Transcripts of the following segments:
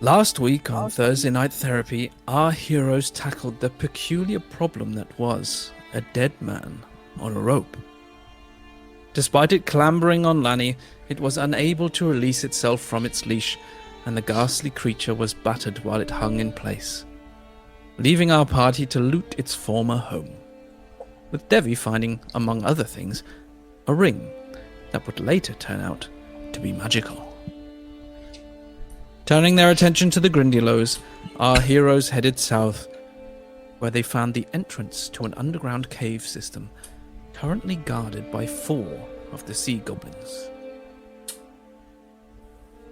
Last week on Thursday Night Therapy, our heroes tackled the peculiar problem that was a dead man on a rope. Despite it clambering on Lani, it was unable to release itself from its leash, and the ghastly creature was battered while it hung in place, leaving our party to loot its former home, with Devvie finding, among other things, a ring that would later turn out to be magical. Turning their attention to the Grindylows, our heroes headed south, where they found the entrance to an underground cave system, currently guarded by 4 of the sea goblins.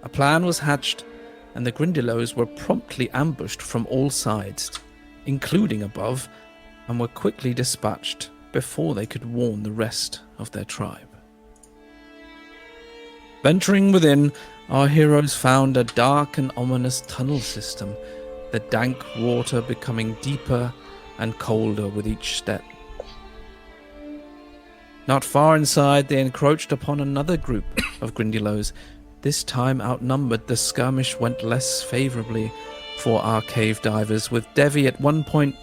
A plan was hatched, and the Grindylows were promptly ambushed from all sides, including above, and were quickly dispatched before they could warn the rest of their tribe. Venturing within, our heroes found a dark and ominous tunnel system, the dank water becoming deeper and colder with each step. Not far inside, they encroached upon another group of Grindylows. This time outnumbered, the skirmish went less favorably for our cave divers, with Devvie at one point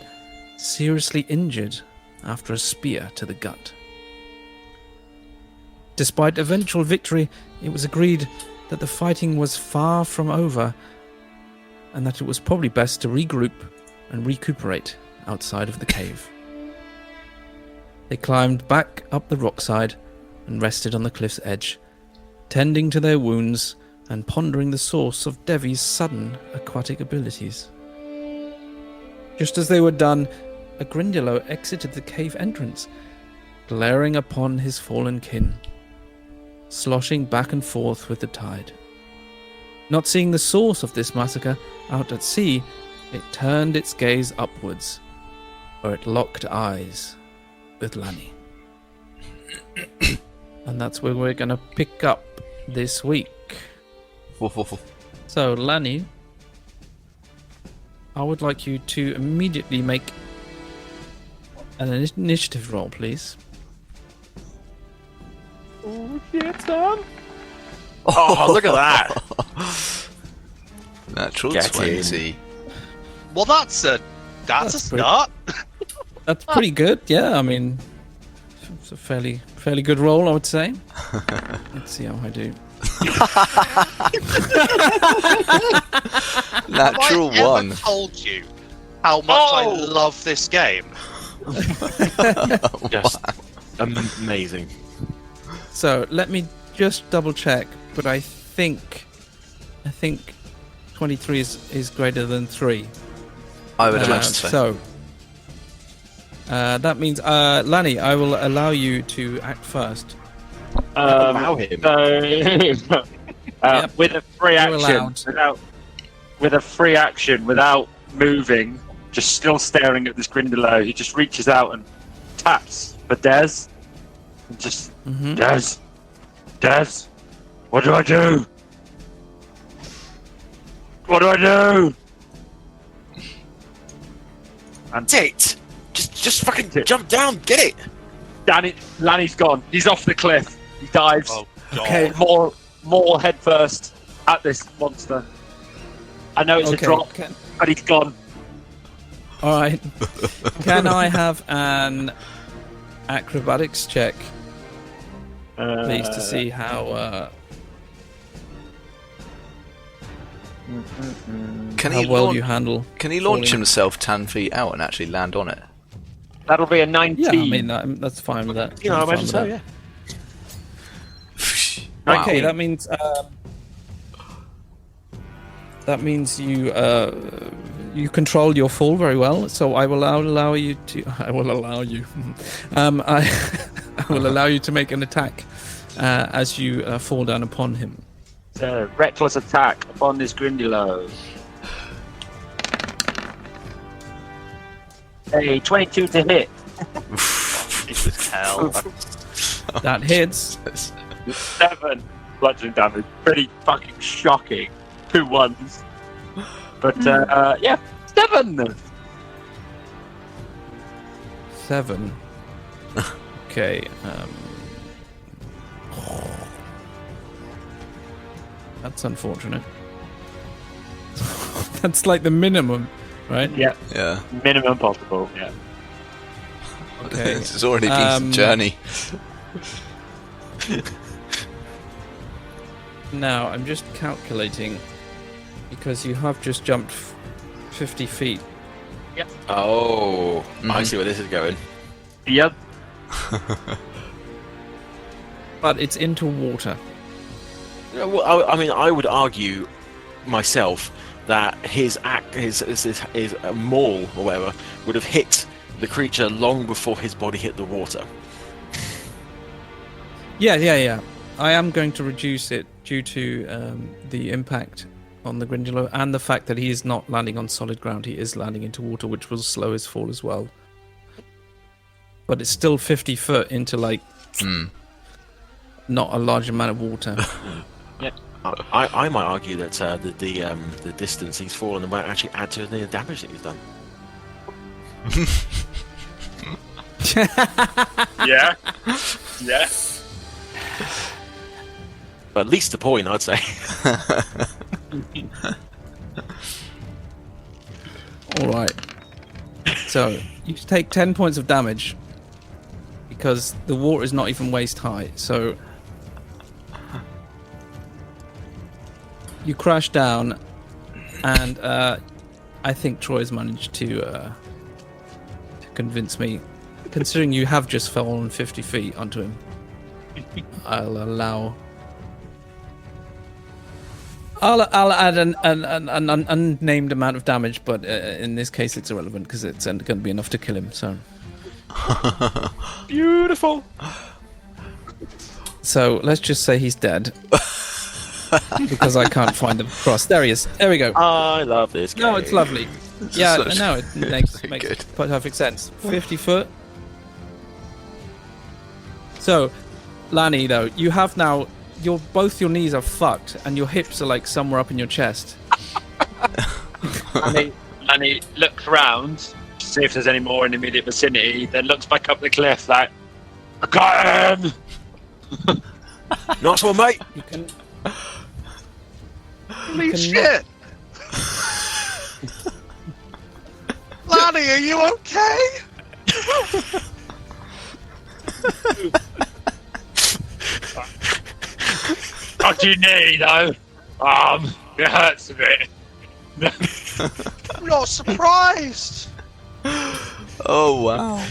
seriously injured after a spear to the gut. Despite eventual victory, it was agreed that the fighting was far from over, and that it was probably best to regroup and recuperate outside of the cave. They climbed back up the rockside and rested on the cliff's edge, tending to their wounds and pondering the source of Devvie's sudden aquatic abilities. Just as they were done, a Grindylow exited the cave entrance, glaring upon his fallen kin, sloshing back and forth with the tide. Not seeing the source of this massacre out at sea, it turned its gaze upwards, where it locked eyes with Lani. And that's where we're going to pick up this week. So, Lani, I would like you to immediately make an initiative roll, please. Oh, shit, son. Oh, look at that! Natural Get 20. in. Well, that's a start. That's pretty good, yeah. I mean, it's a fairly good roll, I would say. Let's see how I do. Natural Have I 1. ever told you how much I love this game? Just amazing. So let me just double check, but I think 23 is greater than 3. I would imagine so. So that means, Lani, I will allow you to act first. Allow him. So, Yep. with a free You're action, allowed. without moving, just still staring at this Grindylow, he just reaches out and taps for Des. And just, Des, what do I do? What do I do? And It! Just fucking jump down, get it! Lani's gone. He's off the cliff. He dives. Oh, God. Okay. More head first at this monster. I know it's a drop, but he's gone. All right. Can I have an acrobatics check, please, to see how Can how he well launch, you handle? Can he launch falling? himself 10 feet out and actually land on it? That'll be a 19. Yeah, I mean that's fine with that. I I'm imagine fine so, with yeah. that. Okay, 19. that means you control your fall very well. So I will allow you to. I will allow you. I will allow you to make an attack as you fall down upon him. It's a reckless attack upon this Grindylow. A 22 to hit. It was hell. That hits. 7 bludgeoning damage. Pretty fucking shocking. 2 ones. But, yeah. 7! 7. Okay. That's unfortunate. That's like the minimum, right? Yeah. Yeah. Minimum possible. Yeah. Okay. This has already been some journey. Now, I'm just calculating, because you have just jumped 50 feet. Oh, I see where this is going. Yep. But it's into water. Yeah, well, I mean, I would argue myself that his maul or whatever would have hit the creature long before his body hit the water. Yeah. I am going to reduce it due to the impact on the Grindylow and the fact that he is not landing on solid ground. He is landing into water, which will slow his fall as well. But it's still 50 foot into, like, not a large amount of water. Yeah. I might argue that the distance he's fallen might actually add to the damage that he's done. Yeah. Yeah. But at least the point, I'd say. Alright. So, you take 10 points of damage because the water is not even waist high. So, you crash down, and I think Troy's managed to convince me. Considering you have just fallen 50 feet onto him, I'll add an unnamed amount of damage, but in this case it's irrelevant because it's going to be enough to kill him. So Beautiful. So let's just say he's dead because I can't find the cross. There he is. There we go. I love this game. No, it's lovely. Yeah, such- no, it makes good. perfect sense. 50 foot. So, Lani, though, you have now both your knees are fucked and your hips are like somewhere up in your chest. And he looks around to see if there's any more in the immediate vicinity, then looks back up the cliff like, I got him! Nice one, mate. You can. Holy can shit! Lani, are you okay? What do you need, though? It hurts a bit. I'm not surprised. Oh wow.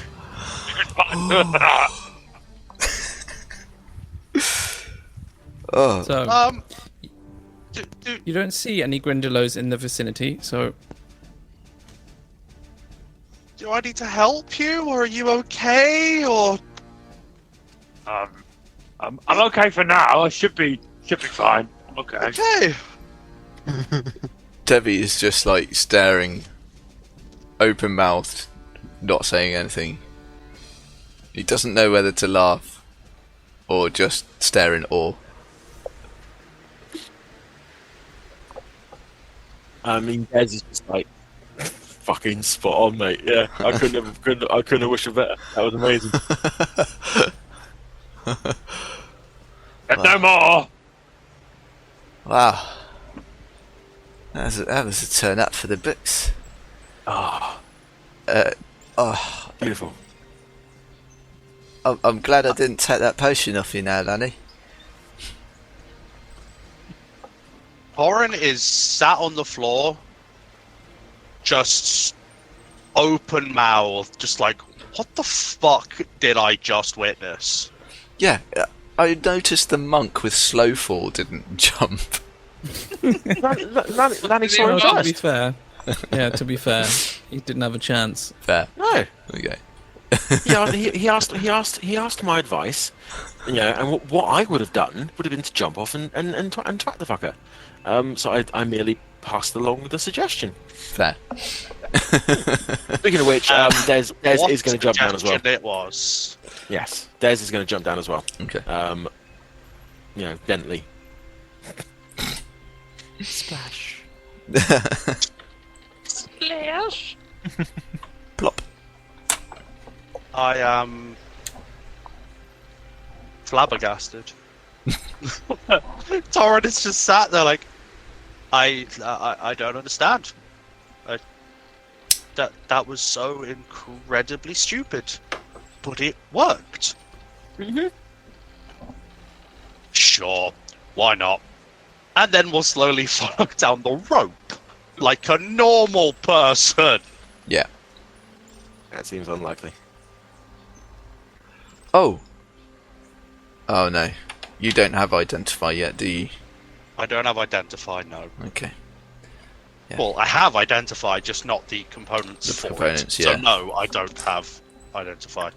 Oh. So, Do, you don't see any Grindylows in the vicinity, so do I need to help you, or are you okay, or... I'm okay for now. I should be fine. I'm okay. Okay. Devvie is just like staring, open mouthed, not saying anything. He doesn't know whether to laugh or just stare in awe. I mean, Des is just like fucking spot on, mate. Yeah, I couldn't have wished for better. That was amazing. And no more. Wow. That was a turn up for the books. Beautiful. I'm glad I didn't take that potion off you now, Lani. Torrin is sat on the floor, just open mouthed, just like, what the fuck did I just witness? Yeah, I noticed the monk with slow fall didn't jump. Lani saw him to be first. fair, to be fair, he didn't have a chance. Fair. No. Okay. Yeah, he asked my advice. Yeah, and what I would have done would have been to jump off and twat the fucker. So I merely passed along the suggestion. Fair. Speaking of which, Des is going to jump down as well. It was. Yes, Des is going to jump down as well. Okay. Gently. Splash. Splash. Plop. I am flabbergasted. Torrin is just sat there like, I don't understand. That was so incredibly stupid, but it worked. Mm-hmm. Sure, why not? And then we'll slowly follow down the rope like a normal person. Yeah. That seems unlikely. Oh. Oh no. You don't have identify yet, do you? I don't have identify, no. Okay. Yeah. Well, I have identify, just not the components The for components, it. yeah. So no, I don't have identify.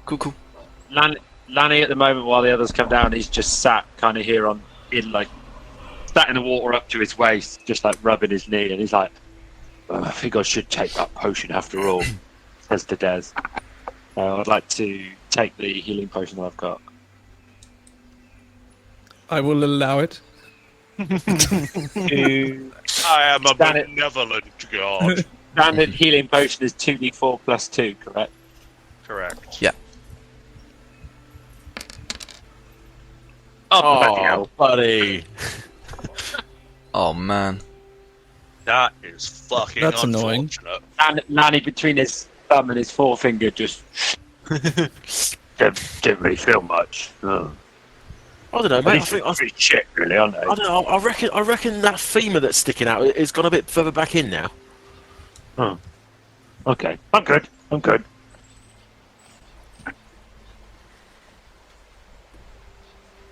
Cool. Lanny at the moment, while the others come down, he's just sat kind of here sat in the water up to his waist, just like rubbing his knee, and he's like, I think I should take that potion after all, says to Des. I'd like to take the healing potion that I've got. I will allow it. I am a benevolent god. Standard healing potion is 2d4 plus 2, correct? Correct. Yeah. Oh, bloody hell. buddy. Oh man. That is fucking That's annoying. unfortunate. Lanny, between his thumb and his forefinger, just didn't really feel much. Oh. I don't know, mate. These are pretty shit, really, aren't they? I don't know. I reckon that femur that's sticking out is gone a bit further back in now. Oh. Okay, I'm good.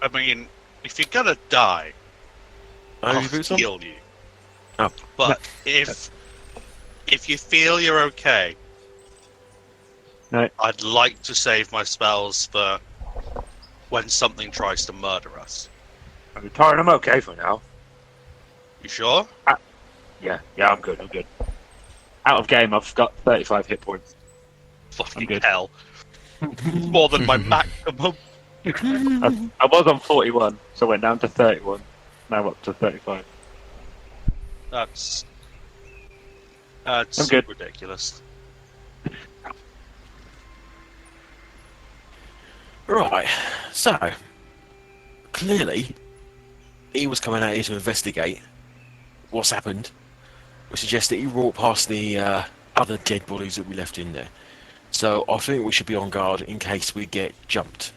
I mean, if you're gonna die, I'll You boots on? heal you. Oh. But if you feel you're okay, No. I'd like to save my spells for when something tries to murder us. I'm retired. I'm okay for now. You sure? Yeah, I'm good. Out of game, I've got 35 hit points. Fucking good. hell. More than my maximum. I was on 41, so I went down to 31. Now up to 35. That's I'm good. ridiculous. Right. So clearly, he was coming out here to investigate what's happened. We suggest that he walked past the other dead bodies that we left in there. So I think we should be on guard in case we get jumped.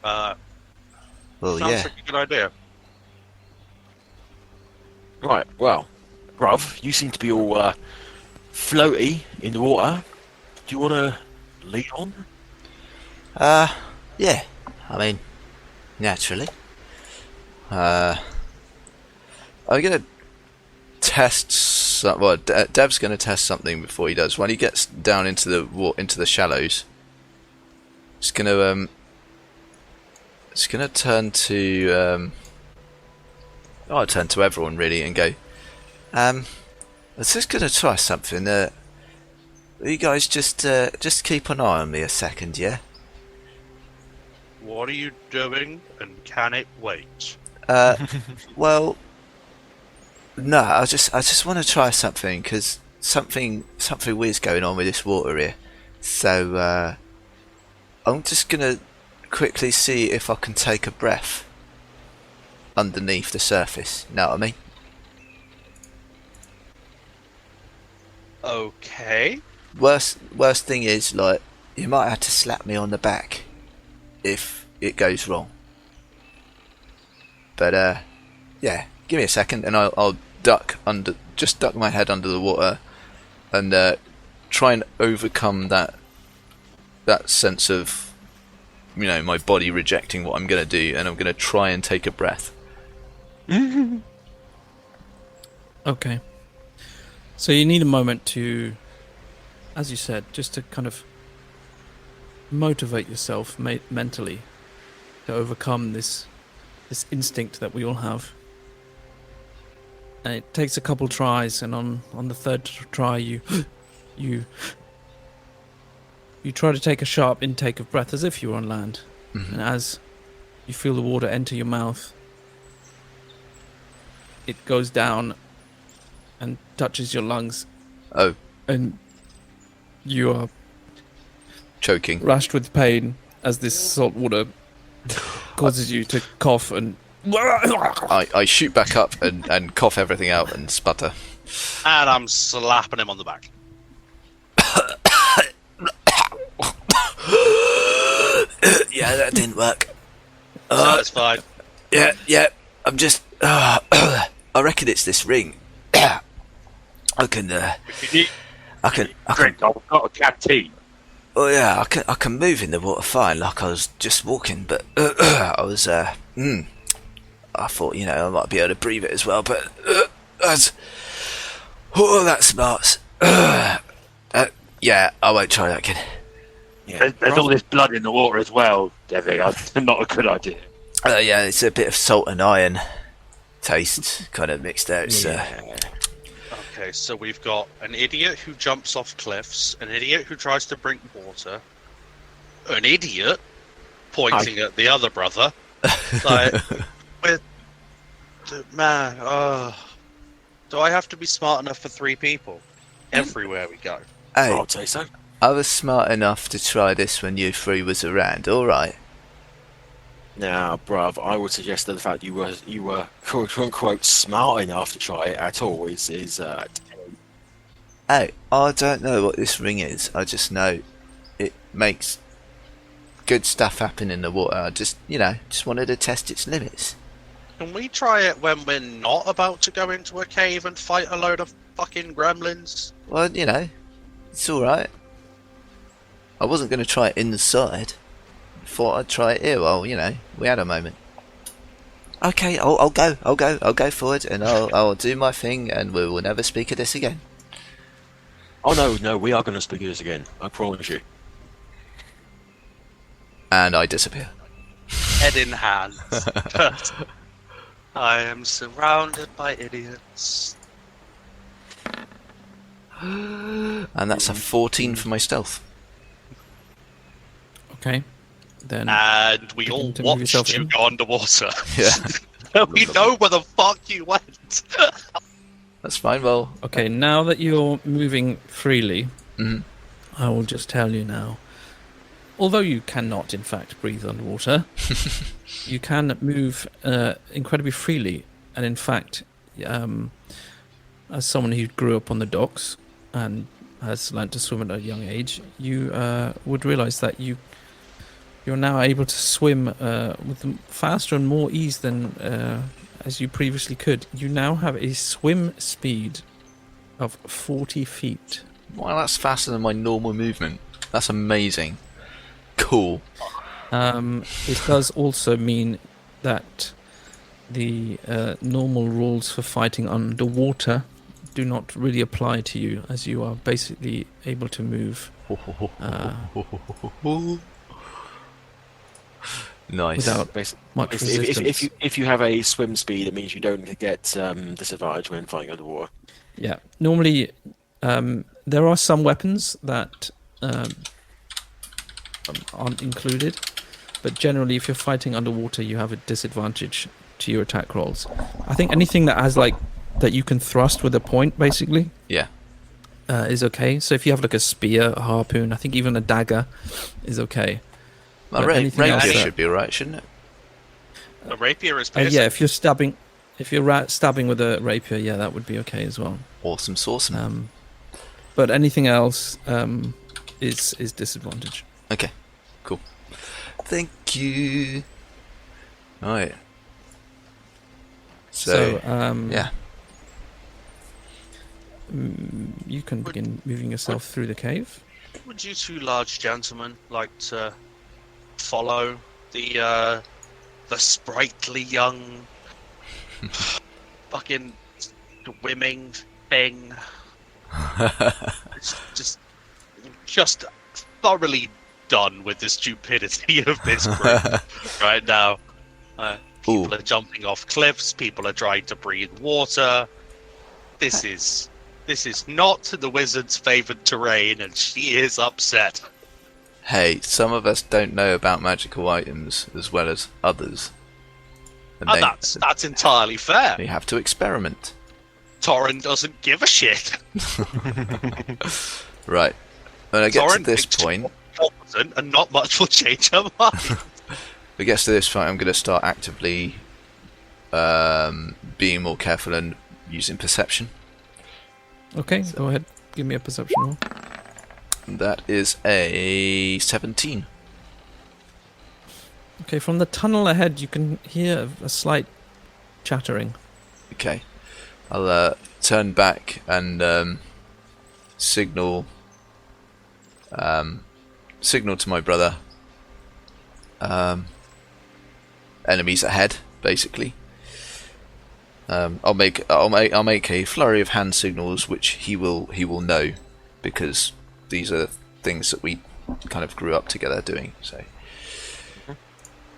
Well, Sounds yeah. like a good idea. Right. Well, bruv, you seem to be all floaty in the water. Do you want to lead on? Yeah. I mean, naturally. I'm gonna test. Well, Dev's gonna test something before he does. When he gets down into the shallows, it's gonna turn to. I'll turn to everyone really and go. Let's just gonna try something. Will you guys just keep an eye on me a second, yeah? What are you doing, and can it wait? Well, no. I just want to try something because something weird's going on with this water here. So I'm just gonna quickly see if I can take a breath underneath the surface. Know what I mean? Okay. Worst thing is, like, you might have to slap me on the back if it goes wrong. But yeah, give me a second and I'll duck my head under the water and try and overcome that sense of, you know, my body rejecting what I'm gonna do, and I'm gonna try and take a breath. Okay. So you need a moment to, as you said, just to kind of motivate yourself mentally to overcome this instinct that we all have. And it takes a couple tries, and on the third try you try to take a sharp intake of breath as if you were on land. Mm-hmm. And as you feel the water enter your mouth, it goes down and touches your lungs. Oh, And you are choking. rashed with pain as this salt water causes you to cough and I shoot back up and cough everything out and sputter. And I'm slapping him on the back. Yeah, that didn't work. That's fine. Yeah. I'm just. I reckon it's this ring. I can. Drink. I've got a canteen. Oh yeah, I can move in the water fine, like I was just walking, but I was. I thought, I might be able to breathe it as well, but that's. Oh, that smarts. Yeah, I won't try that again. Yeah. There's all this blood in the water as well, Devvie. Not a good idea. Yeah, it's a bit of salt and iron taste kind of mixed out. Okay, so we've got an idiot who jumps off cliffs, an idiot who tries to drink water, an idiot pointing at the other brother. Like, man, do I have to be smart enough for 3 people? Everywhere we go. Hey, I'd say so. I was smart enough to try this when you 3 was around. All right. Now, bruv, I would suggest that the fact you were quote unquote smart enough to try it at all is Hey, I don't know what this ring is. I just know it makes good stuff happen in the water. I just wanted to test its limits. Can we try it when we're not about to go into a cave and fight a load of fucking gremlins? Well, it's all right. I wasn't going to try it inside. Thought I'd try it here. Well, we had a moment. Okay, I'll go forward, and I'll do my thing, and we will never speak of this again. Oh no, we are going to speak of this again. I promise you. And I disappear. Head in hand. I am surrounded by idiots. And that's a 14 for my stealth. Okay. Then And we all begin to move yourself watched you in. go underwater. Yeah, We know where the fuck you went. that's fine. Well, Okay, now that you're moving freely, Mhm. I will just tell you now. Although you cannot, in fact, breathe underwater, you can move incredibly freely. And in fact, as someone who grew up on the docks and has learned to swim at a young age, you would realise that you're now able to swim with faster and more ease than as you previously could. You now have a swim speed of 40 feet. well, that's faster than my normal movement. That's amazing. Cool. It does also mean that the normal rules for fighting underwater do not really apply to you, as you are basically able to move Nice. without much resistance. If you have a swim speed, it means you don't get disadvantage when fighting underwater. Yeah, normally there are some weapons that aren't included, but generally if you're fighting underwater you have a disadvantage to your attack rolls. I think anything that has that you can thrust with a point basically Yeah. is okay. So if you have like a spear, a harpoon, I think even a dagger is okay. My But anything else rapier that- should be alright, shouldn't it? A rapier is piercing. Yeah, if you're stabbing with a rapier, yeah, that would be okay as well. Awesome sauce. But anything else is disadvantage. Okay, cool. Thank you. Alright. So, yeah. You can begin moving yourself through the cave. Would you 2 large gentlemen like to follow the sprightly young fucking swimming thing? It's just thoroughly done with the stupidity of this group right now. People are jumping off cliffs. People are trying to breathe water. This is not the wizard's favoured terrain, and she is upset. Hey, some of us don't know about magical items as well as others. And that's entirely fair. They have to experiment. Torrin doesn't give a shit. Right. When I get Torrin to this thinks point, she's and not much will change her mind. if it gets to this point, I'm going to start actively being more careful and using perception. Okay, go ahead. Give me a perception roll. That is a 17. Okay, from the tunnel ahead, you can hear a slight chattering. Okay. I'll turn back and signal to my brother. Enemies ahead, basically. I'll make a flurry of hand signals, which he will know, because these are things that we kind of grew up together doing. So,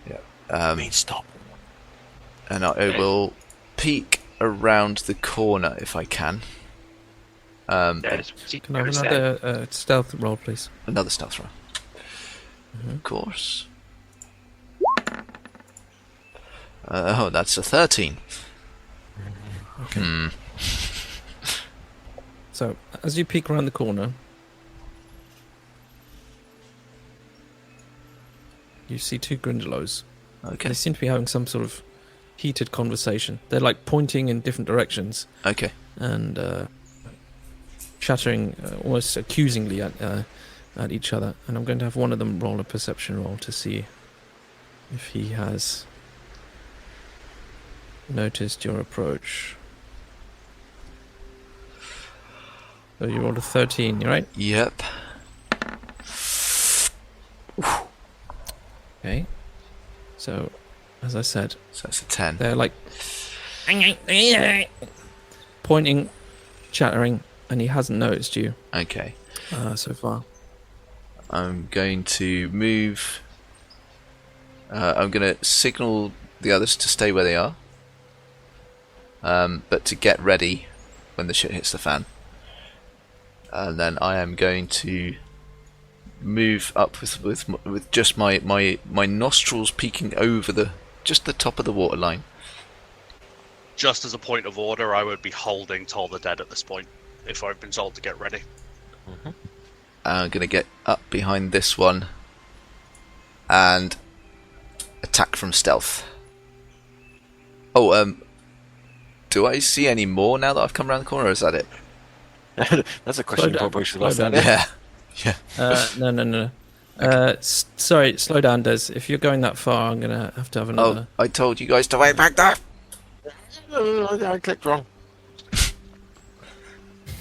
yeah. Stop. And I will peek around the corner if I can. Can I have another stealth roll, please? Another stealth roll. Of course. Oh, that's a 13. Okay. So, as you peek around the corner, you see two Grindelows. Okay. They seem to be having some sort of heated conversation. They're like pointing in different directions Okay. and chattering almost accusingly at each other. And I'm going to have one of them roll a perception roll to see if he has noticed your approach. So you rolled a 13, right? Yep. Okay. So, as I said, So that's a 10. they're like pointing, chattering, and he hasn't noticed you Okay. so far. I'm going to move. I'm going to signal the others to stay where they are. But to get ready when the shit hits the fan. And then I am going to move up with just my nostrils peeking over the top of the water line. Just as a point of order, I would be holding Toll the Dead at this point, if I've been told to get ready. I'm going to get up behind this one and attack from stealth. Oh, do I see any more now that I've come around the corner, or is that it? That's a question you probably should ask that. Yeah. No. Sorry, slow down, Des. If you're going that far, I'm going to have another. Oh, I told you guys to wait back there. I clicked wrong.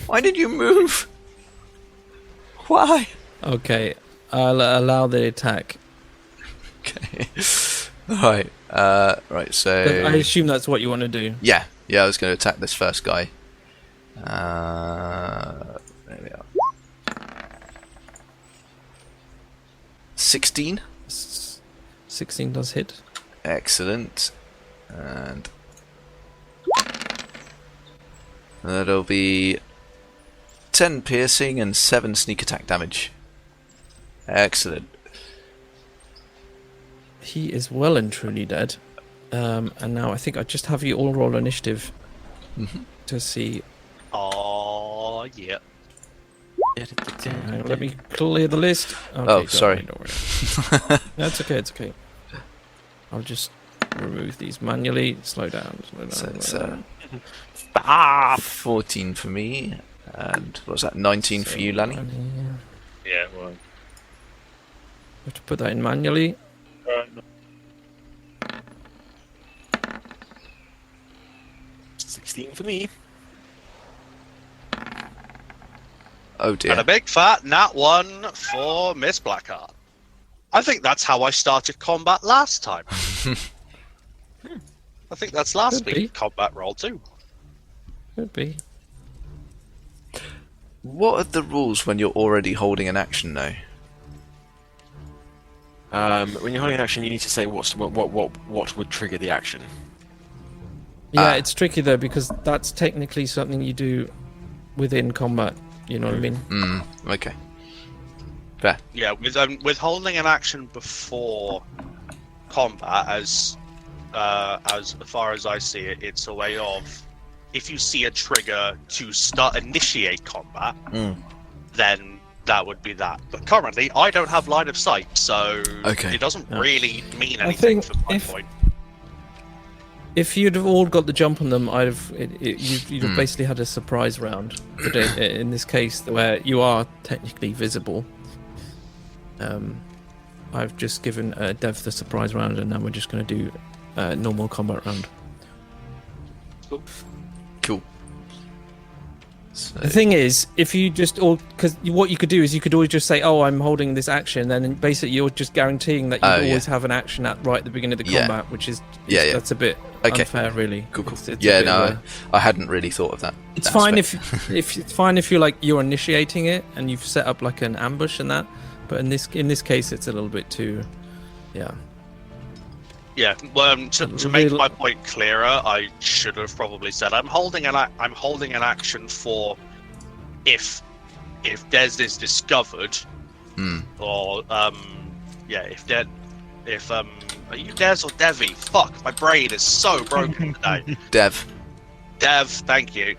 Why did you move? Why? Okay, I'll allow the attack. Okay. Right. Right. So I assume that's what you want to do. yeah. I was going to attack this first guy. There we are. 16. 16 does hit. Excellent. And that'll be 10 piercing and 7 sneak attack damage. Excellent. He is well and truly dead. And now I think I just have you all roll initiative to see. Oh, yeah. Hang on, let me clear the list. Okay, Oh, sorry. Don't worry. That's okay. It's okay. I'll just remove these manually. Slow down. So it's slow down. 14 for me, and what was that? 19 for you, Lanny. Yeah, well. Have to put that in manually. 16 for me. Oh dear. And a big fat nat 1 for Miss Blackheart. I think that's how I started combat last time. I think that's last Could be. week's combat roll too. Could be. What are the rules when you're already holding an action now? When you're holding an action, you need to say what would trigger the action. Yeah, it's tricky though because that's technically something you do within combat. You know what I mean? Okay. Fair. Yeah, with holding an action before combat, as far as I see it, it's a way of if you see a trigger to initiate combat, then that would be that. But currently, I don't have line of sight, so Okay. it doesn't really mean I anything think from my point. If you'd have all got the jump on them, you'd have basically had a surprise round. But in this case, where you are technically visible, I've just given Dev the surprise round, and now we're just going to do a normal combat round. Cool. So, The thing is, if you just because what you could do is you could always just say, "Oh, I'm holding this action," then basically you're just guaranteeing that you always have an action at right at the beginning of the combat, which is that's a bit unfair, really. Cool. It's I hadn't really thought of that. It's fine if it's fine if you're like you're initiating it and you've set up like an ambush and that, but in this case, it's a little bit too, Yeah, well, to make my point clearer, I should have probably said I'm holding an action for if Des is discovered, or are you Des or Devvie? Fuck, my brain is so broken today. Dev, thank you.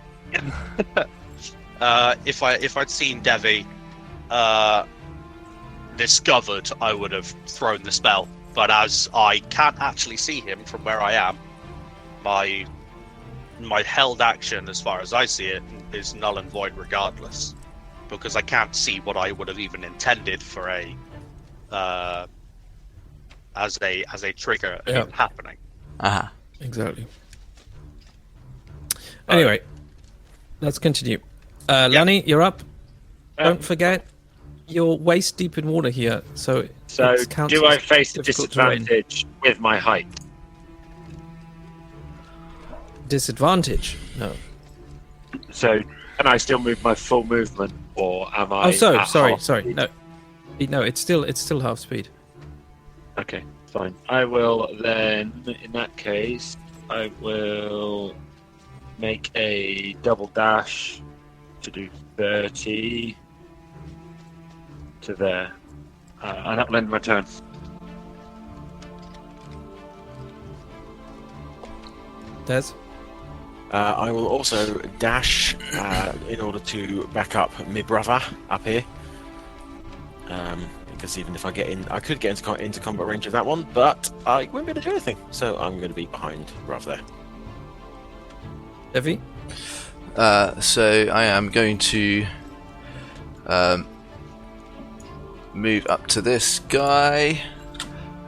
If I'd seen Devvie discovered, I would have thrown the spell. But as I can't actually see him from where I am, my held action, as far as I see it, is null and void regardless, because I can't see what I would have even intended for as a trigger happening. exactly. Anyway, let's continue. Lani, you're up. Don't forget, you're waist deep in water here, so do I face a disadvantage with my height? Disadvantage? No. So can I still move my full movement, or am I? Oh, sorry. Speed? No, it's still half speed. Okay, fine. I will then, in that case, I will make a double dash to do 30 to there. And that will end my turn. Des? I will also dash in order to back up my brother up here. Because even if I get in, I could get into combat range of that one, but I won't be able to do anything. So I'm going to be behind brother there. Devvie? So I am going to move up to this guy.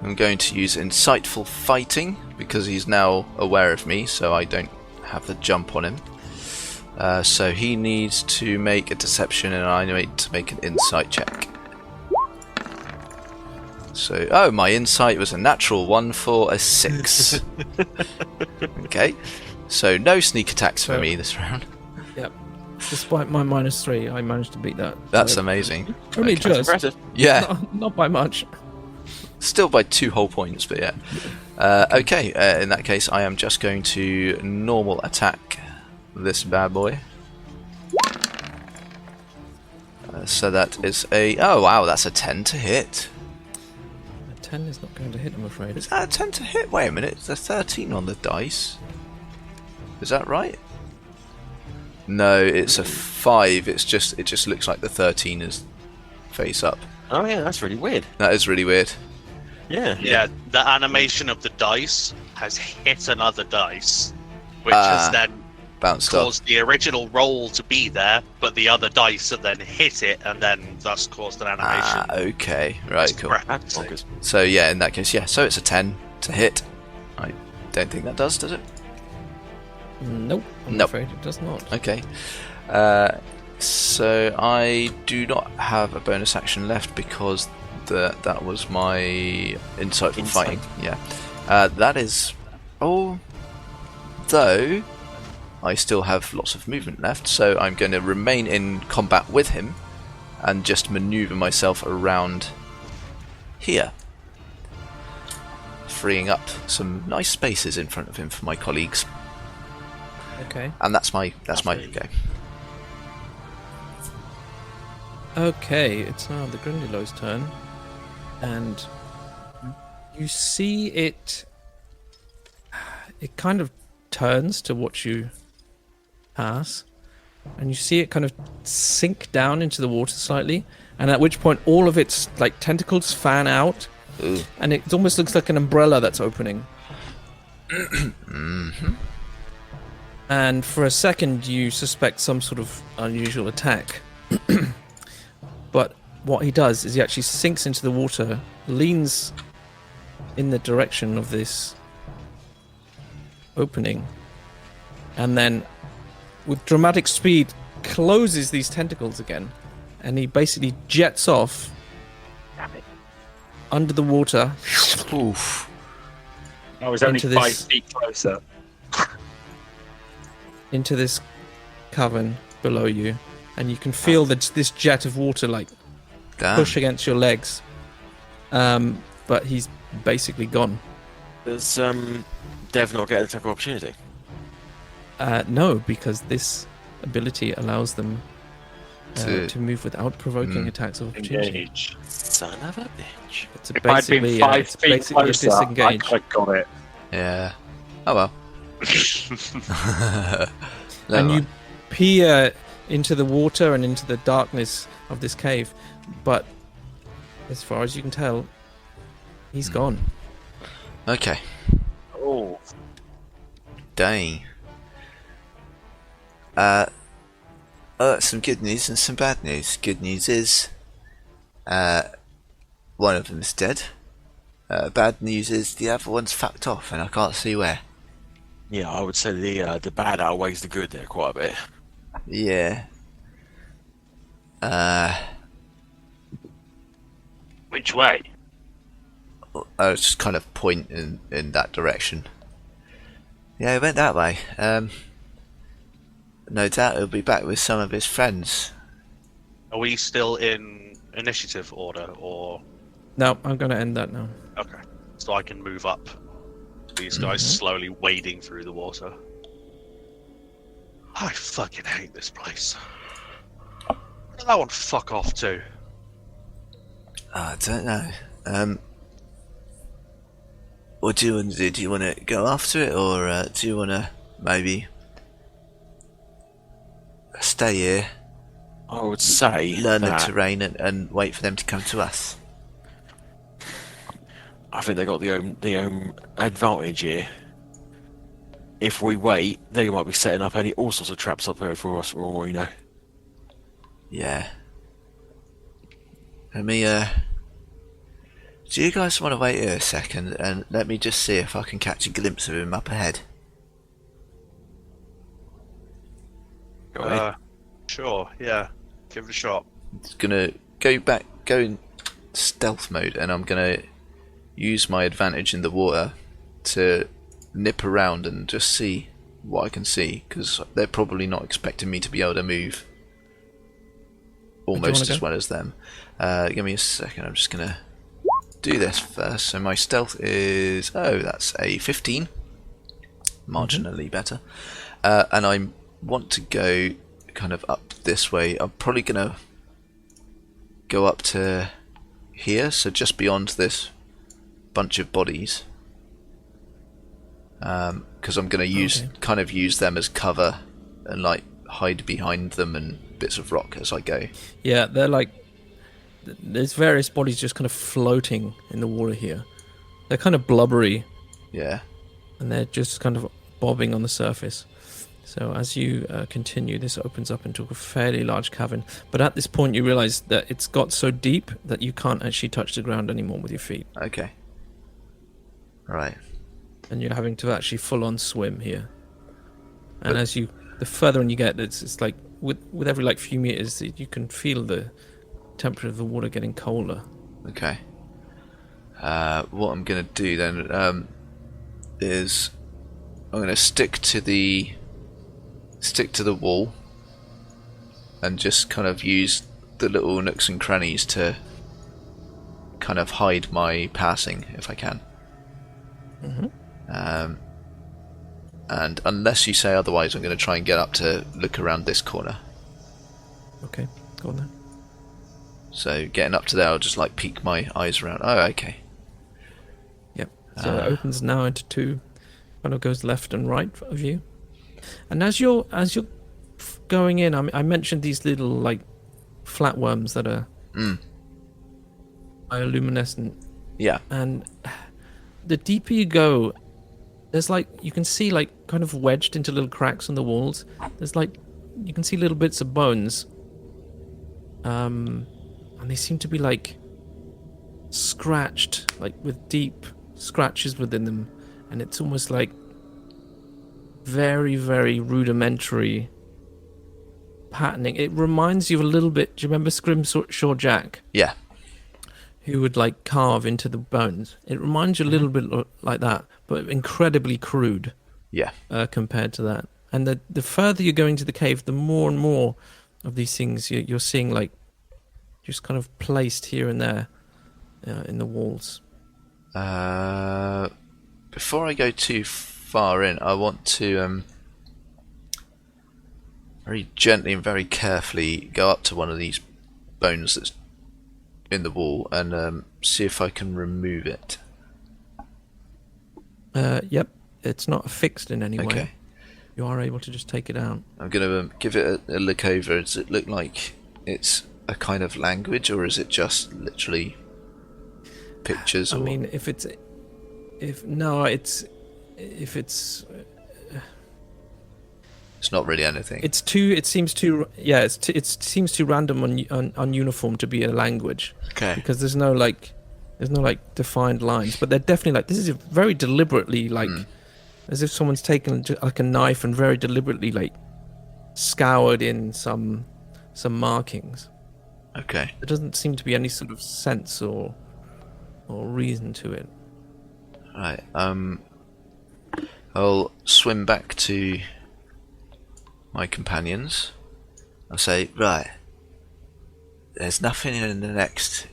I'm going to use insightful fighting because he's now aware of me, so I don't have the jump on him. So he needs to make a deception, and I need to make an insight check. So, my insight was a natural 1 for a 6. Okay, so no sneak attacks for me this round. Yep. Despite my -3, I managed to beat that. That's amazing. Only Okay. just. Impressive. Yeah, Not by much. still by 2 whole points, but yeah. Okay, in that case, I am just going to normal attack this bad boy. So that is a... Oh, wow, that's a 10 to hit. A 10 is not going to hit, I'm afraid. Is that a 10 to hit? Wait a minute, it's a 13 on the dice. Is that right? No, it's a 5. It just looks like the 13 is face up. Oh yeah, that's really weird. That is really weird. Yeah, the animation of the dice has hit another dice, which has then Bounced off. caused the original roll to be there, but the other dice have then hit it, and then thus caused an animation. Okay, right, cool. That's bonkers. So yeah, in that case, yeah, so it's a 10 to hit. I don't think that does it? Nope. I'm Nope. afraid it does not. Okay. So I do not have a bonus action left because that was my insightful fighting. Yeah. That is... Although I still have lots of movement left, so I'm going to remain in combat with him and just maneuver myself around here, freeing up some nice spaces in front of him for my colleagues. Okay. And that's my go. Okay, it's now the Grindylows' turn, and you see it. It kind of turns to watch you pass, and you see it kind of sink down into the water slightly, and at which point all of its tentacles fan out, Ooh. and it almost looks like an umbrella that's opening. And for a second, you suspect some sort of unusual attack. But what he does is he actually sinks into the water, leans in the direction of this opening, and then, with dramatic speed, closes these tentacles again. And he basically jets off under the water. Oof. I was only Into 5 this- feet closer. Into this cavern below you, and you can feel this jet of water like Damn. push against your legs. But he's basically gone. Does Dev not get an attack of opportunity? No, because this ability allows them To- to move without provoking attacks of opportunity. Engage. Son of a bitch. It's If I'd been basically, 5 it's feet basically a closer, I disengage. could have got it. Yeah. Oh well. And you peer into the water and into the darkness of this cave, but as far as you can tell, he's gone. Okay. Oh, Dang. That's some good news and some bad news. Good news is, one of them is dead. Bad news is the other one's fucked off, and I can't see where. Yeah, I would say the bad outweighs the good there quite a bit. Yeah. which way? I was just kind of pointing in that direction. Yeah, he went that way. No doubt he'll be back with some of his friends. Are we still in initiative order, or No, I'm going to end that now. okay? So I can move up. These guys slowly wading through the water. I fucking hate this place. Where did that one fuck off to? I don't know. What do you want to do? Do you want to go after it, or do you want to maybe stay here, I would say learn the that terrain, and wait for them to come to us? I think they got the own advantage here. If we wait, they might be setting up all sorts of traps up there for us, for all we know. Yeah. Let me, do you guys want to wait here a second, and let me just see if I can catch a glimpse of him up ahead? Go ahead. Sure, yeah. Give it a shot. It's gonna go in stealth mode, and I'm gonna use my advantage in the water to nip around and just see what I can see, because they're probably not expecting me to be able to move almost wanna as go? well as them. Give me a second, I'm just gonna do this first. So my stealth is, that's a 15, marginally better, and I want to go kind of up this way. I'm probably gonna go up to here, so just beyond this bunch of bodies, because I'm going to use them as cover and like hide behind them and bits of rock as I go. Yeah, they're like... There's various bodies just kind of floating in the water here. They're kind of blubbery, Yeah. and they're just kind of bobbing on the surface. So as you continue, this opens up into a fairly large cavern. But at this point, you realize that it's got so deep that you can't actually touch the ground anymore with your feet. Okay. Right. And you're having to actually full-on swim here. And the further in you get, it's like with every like few meters, you can feel the temperature of the water getting colder. Okay. What I'm going to do then is I'm going to stick to the wall and just kind of use the little nooks and crannies to kind of hide my passing if I can. And unless you say otherwise, I'm going to try and get up to look around this corner. Okay, go on then. So getting up to there, I'll just like peek my eyes around. Oh, okay. Yep. So it opens now into two. Kind of goes left and right of you. And as you're going in, I mentioned these little like flatworms that are bioluminescent. Yeah. And the deeper you go, there's like, you can see like kind of wedged into little cracks on the walls. There's like, you can see little bits of bones. And they seem to be like scratched, like with deep scratches within them. And it's almost like very, very rudimentary patterning. It reminds you a little bit, do you remember Scrimshaw Jack? Yeah. Who would like carve into the bones. It reminds you a little bit like that, but incredibly crude. Yeah. Compared to that. And the further you go into the cave, the more and more of these things you're seeing, like just kind of placed here and there in the walls. Before I go too far in, I want to very gently and very carefully go up to one of these bones that's in the wall and see if I can remove it. Yep, it's not fixed in any way. Okay. You are able to just take it out. I'm going to give it a look over. Does it look like it's a kind of language, or is it just literally pictures? I or... mean, if it's it's not really anything. It's too. It seems too. Yeah, it seems too random on uniform to be a language. Okay. Because there's no defined lines, but they're definitely like, this is very deliberately like, as if someone's taken like a knife and very deliberately like scoured in some markings. Okay. There doesn't seem to be any sort of sense or reason to it. Right. I'll swim back to my companions. I'll say, right, there's nothing in the next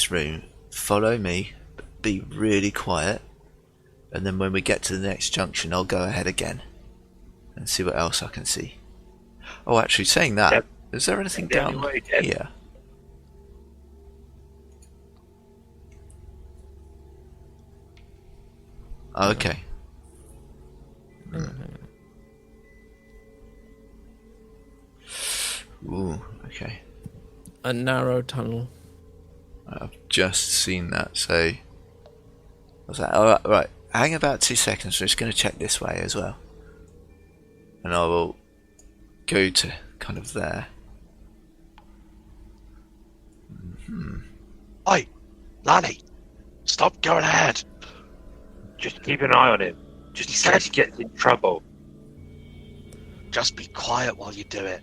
room. Follow me, be really quiet, and then when we get to the next junction, I'll go ahead again and see what else I can see. Oh, actually, saying that, Yep. Is there anything The only down way, Dev. here? Oh, okay. Ooh, okay. A narrow tunnel. I've just seen that, so I was like, alright, right, hang about 2 seconds, we're just going to check this way as well. And I will go to kind of there. Oi, Lani, stop going ahead. Just keep an eye on him. Just in case he gets in trouble. Just be quiet while you do it.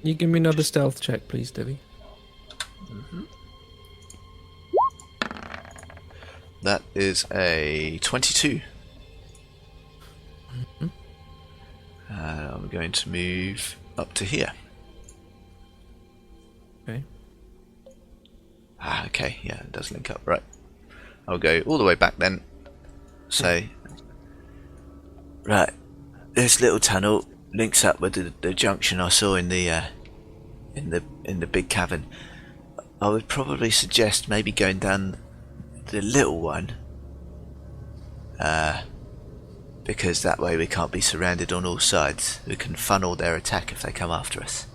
You give me another stealth check, please, Devvie. That is a 22. I'm going to move up to here. Okay. Okay, yeah, it does link up, right. I'll go all the way back then. So, right, this little tunnel links up with the junction I saw in the big cavern. I would probably suggest maybe going down the little one, because that way we can't be surrounded on all sides. We can funnel their attack if they come after us.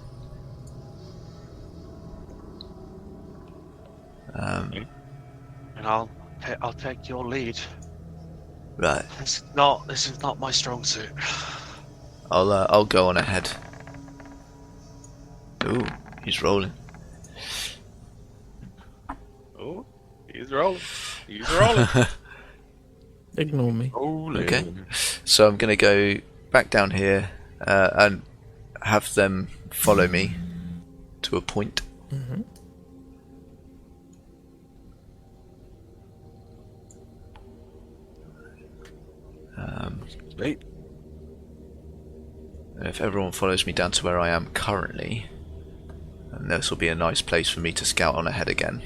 And I'll take your lead. Right, This is not my strong suit. I'll go on ahead. Ooh, he's rolling. Oh, he's rolling. He's rolling. Ignore me. Okay, so I'm gonna go back down here and have them follow me to a point. Mm-hmm. Right. And if everyone follows me down to where I am currently, then this will be a nice place for me to scout on ahead again.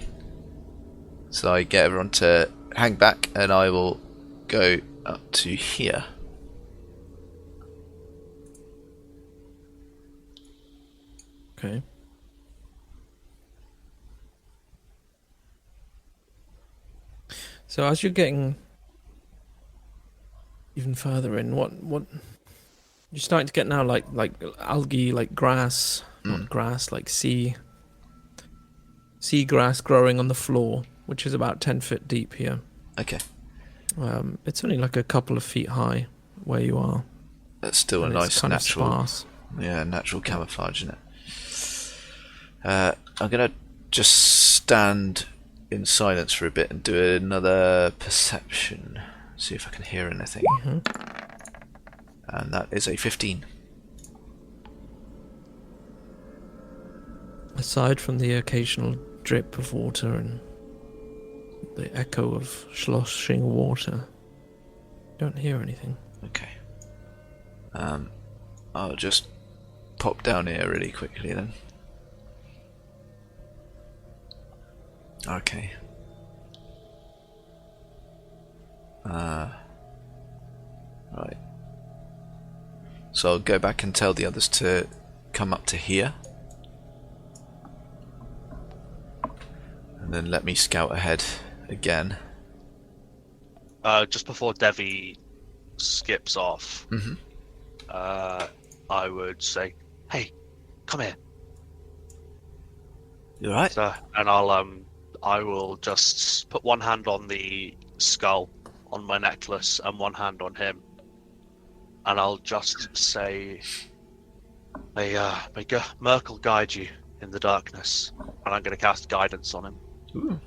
So I get everyone to hang back and I will go up to here. Okay. So as you're getting even further in, what you're starting to get now, like algae, like grass, not grass, like sea grass growing on the floor, which is about 10 feet deep here. Okay. It's only like a couple of feet high where you are. That's still a and nice it's kind natural, of sparse. natural camouflage, isn't it? I'm gonna just stand in silence for a bit and do another perception. See if I can hear anything. And that is a 15. Aside from the occasional drip of water and the echo of sloshing water, you don't hear anything. Okay. I'll just pop down here really quickly then. Okay. Right. So I'll go back and tell the others to come up to here. And then let me scout ahead again. Just before Devvie skips off, I would say, "Hey, come here." You alright? So, and I will just put one hand on the skull on my necklace and one hand on him, and I'll just say, may Merkel guide you in the darkness, and I'm going to cast guidance on him. Ooh.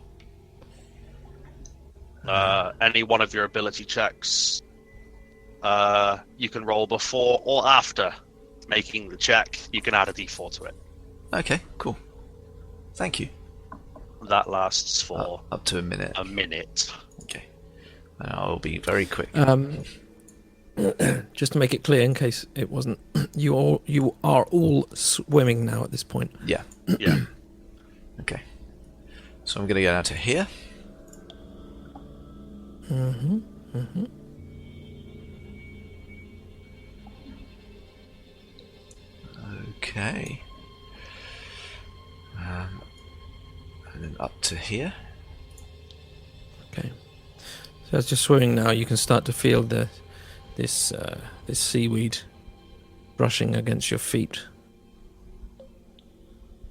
Any one of your ability checks, you can roll before or after making the check. You can add a d4 to it. Okay, cool. Thank you. That lasts for Up to a minute. a minute. Okay. And I'll be very quick. Just to make it clear, in case it wasn't, you are all swimming now at this point. Yeah. Yeah. Okay. So I'm going to go down to here. Okay. And then up to here. Okay. So as you're swimming now, you can start to feel this seaweed brushing against your feet.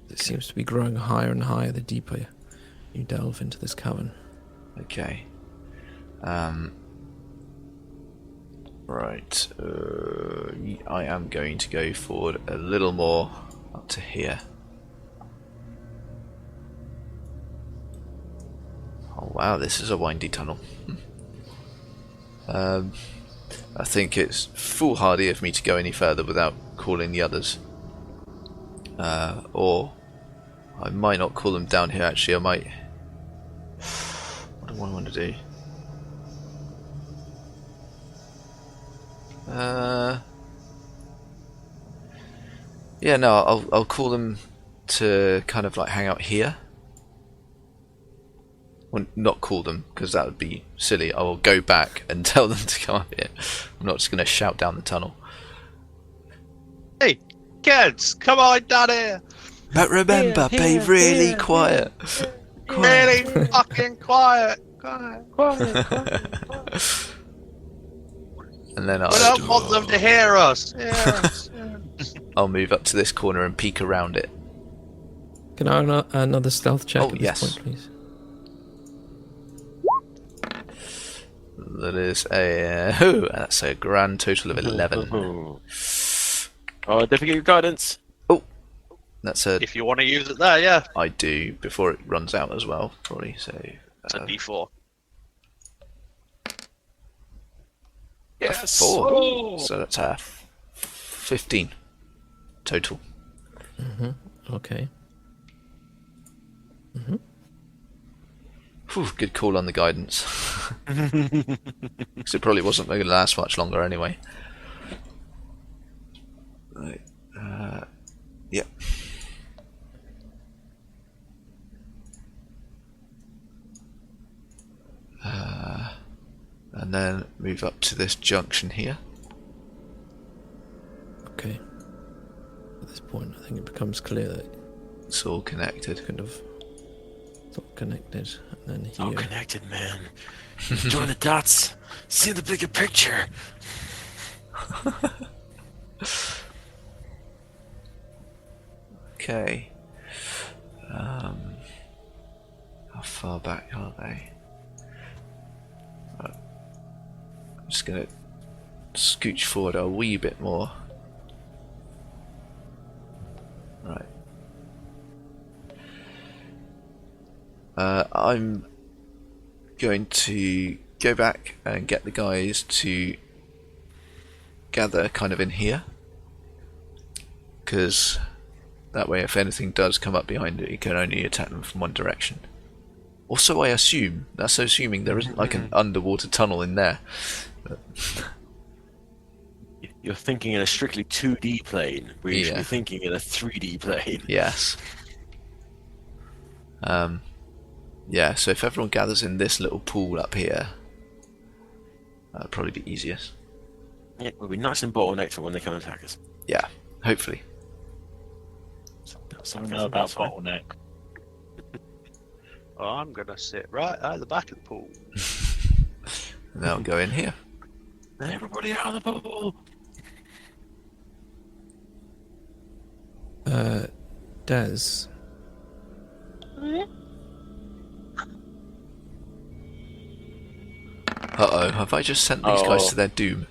It seems to be growing higher and higher the deeper you delve into this cavern. Okay. Right. I am going to go forward a little more up to here. Oh wow, this is a windy tunnel. I think it's foolhardy of me to go any further without calling the others. Or I might not call them down here actually, I might... What do I want to do? Yeah, no, I'll call them to kind of like hang out here. Well, not call them, because that would be silly. I will go back and tell them to come up here. I'm not just going to shout down the tunnel. Hey, kids, come on down here. But remember, be really quiet. Really fucking quiet. Quiet. And then We don't want them to hear us. I'll move up to this corner and peek around it. Can I have another stealth check Oh, at this yes. point, please? That is that's a grand total of 11. Oh, don't forget your guidance. Oh, that's a... If you want to use it there, yeah. I do, before it runs out as well, probably, so... It's a d4. Yes. 4. Oh. So that's 15 total. Okay. Whew, good call on the guidance. Because it probably wasn't going to last much longer anyway. Right. Yep. And then move up to this junction here. Okay. At this point, I think it becomes clear that It's all connected. it's all connected. And then It's all here. connected, man. Join the dots. See the bigger picture. Okay. How far back are they? just gonna scooch forward a wee bit more. Right. I'm going to go back and get the guys to gather kind of in here, because that way if anything does come up behind it, you can only attack them from one direction. Also, I assume, that's assuming there isn't like an underwater tunnel in there. But You're thinking in a strictly 2D plane, where you should Yeah. be thinking in a 3D plane. yes. Yeah, so if everyone gathers in this little pool up here, that'd probably be easiest. Yeah, we'll be nice and bottlenecked for when they come and attack us. Yeah, hopefully. I don't know about bottleneck. Oh, I'm gonna sit right at the back of the pool. And they'll go in here. Everybody out of the pool! Des. Uh-oh, have I just sent these guys Oh. to their doom?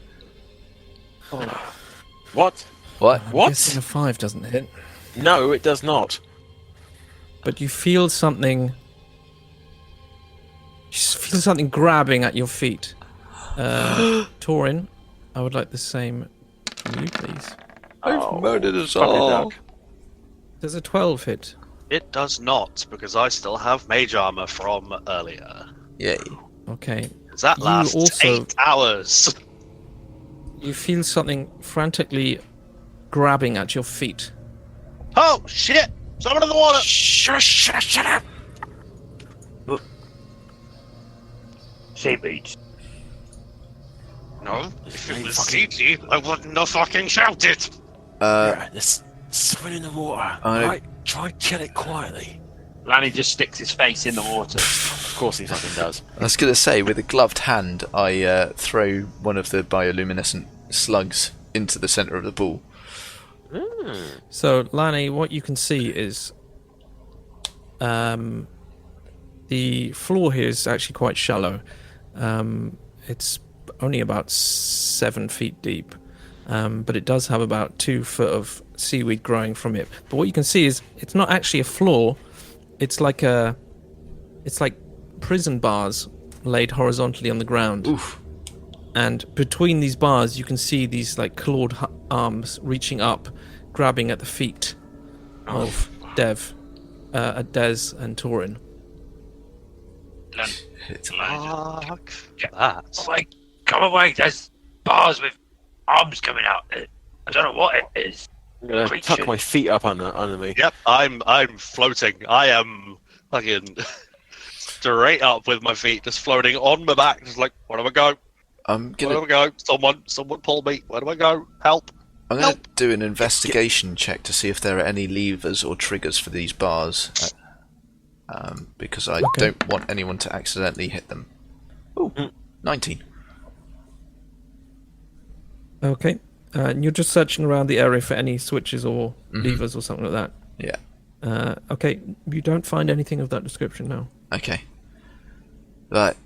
What? What? What? Guessing a 5 doesn't hit. No, it does not. But you feel something. You just feel something grabbing at your feet. Torrin, I would like the same from you, please. I've murdered us fuck it, all. Doug. Does a 12 hit? It does not, because I still have mage armor from earlier. Yay. Okay. That You lasts also- 8 hours. You feel something frantically grabbing at your feet. Oh shit! Someone in the water. Shut up! Seaweeds. No, if it ain't was fucking- CG, I wouldn't have fucking shouted. Right, let's swim in the water. I- Right, try and kill it quietly. Lanny just sticks his face in the water. Of course he fucking does. I was going to say, with a gloved hand, I throw one of the bioluminescent slugs into the centre of the pool. So, Lani, what you can see is the floor here is actually quite shallow. It's only about 7 feet deep, but it does have about 2 foot of seaweed growing from it. But what you can see is it's not actually a floor. It's like prison bars laid horizontally on the ground. Oof. And between these bars, you can see these like clawed arms reaching up, grabbing at the feet of Des and Torrin. Fuck Yeah. that. Oh my, come away, there's bars with arms coming out. I don't know what it is. I'm gonna Creature. tuck my feet up under me. Yep, I'm floating. I am fucking straight up with my feet just floating on my back, just like, where do I go? I'm Where do gonna I go? Someone pull me. Where do I go? Help. do an investigation check to see if there are any levers or triggers for these bars, because I don't want anyone to accidentally hit them. Ooh, 19. Okay. And you're just searching around the area for any switches or levers or something like Yeah. that. Okay. You don't find anything of that description now. Okay. Right.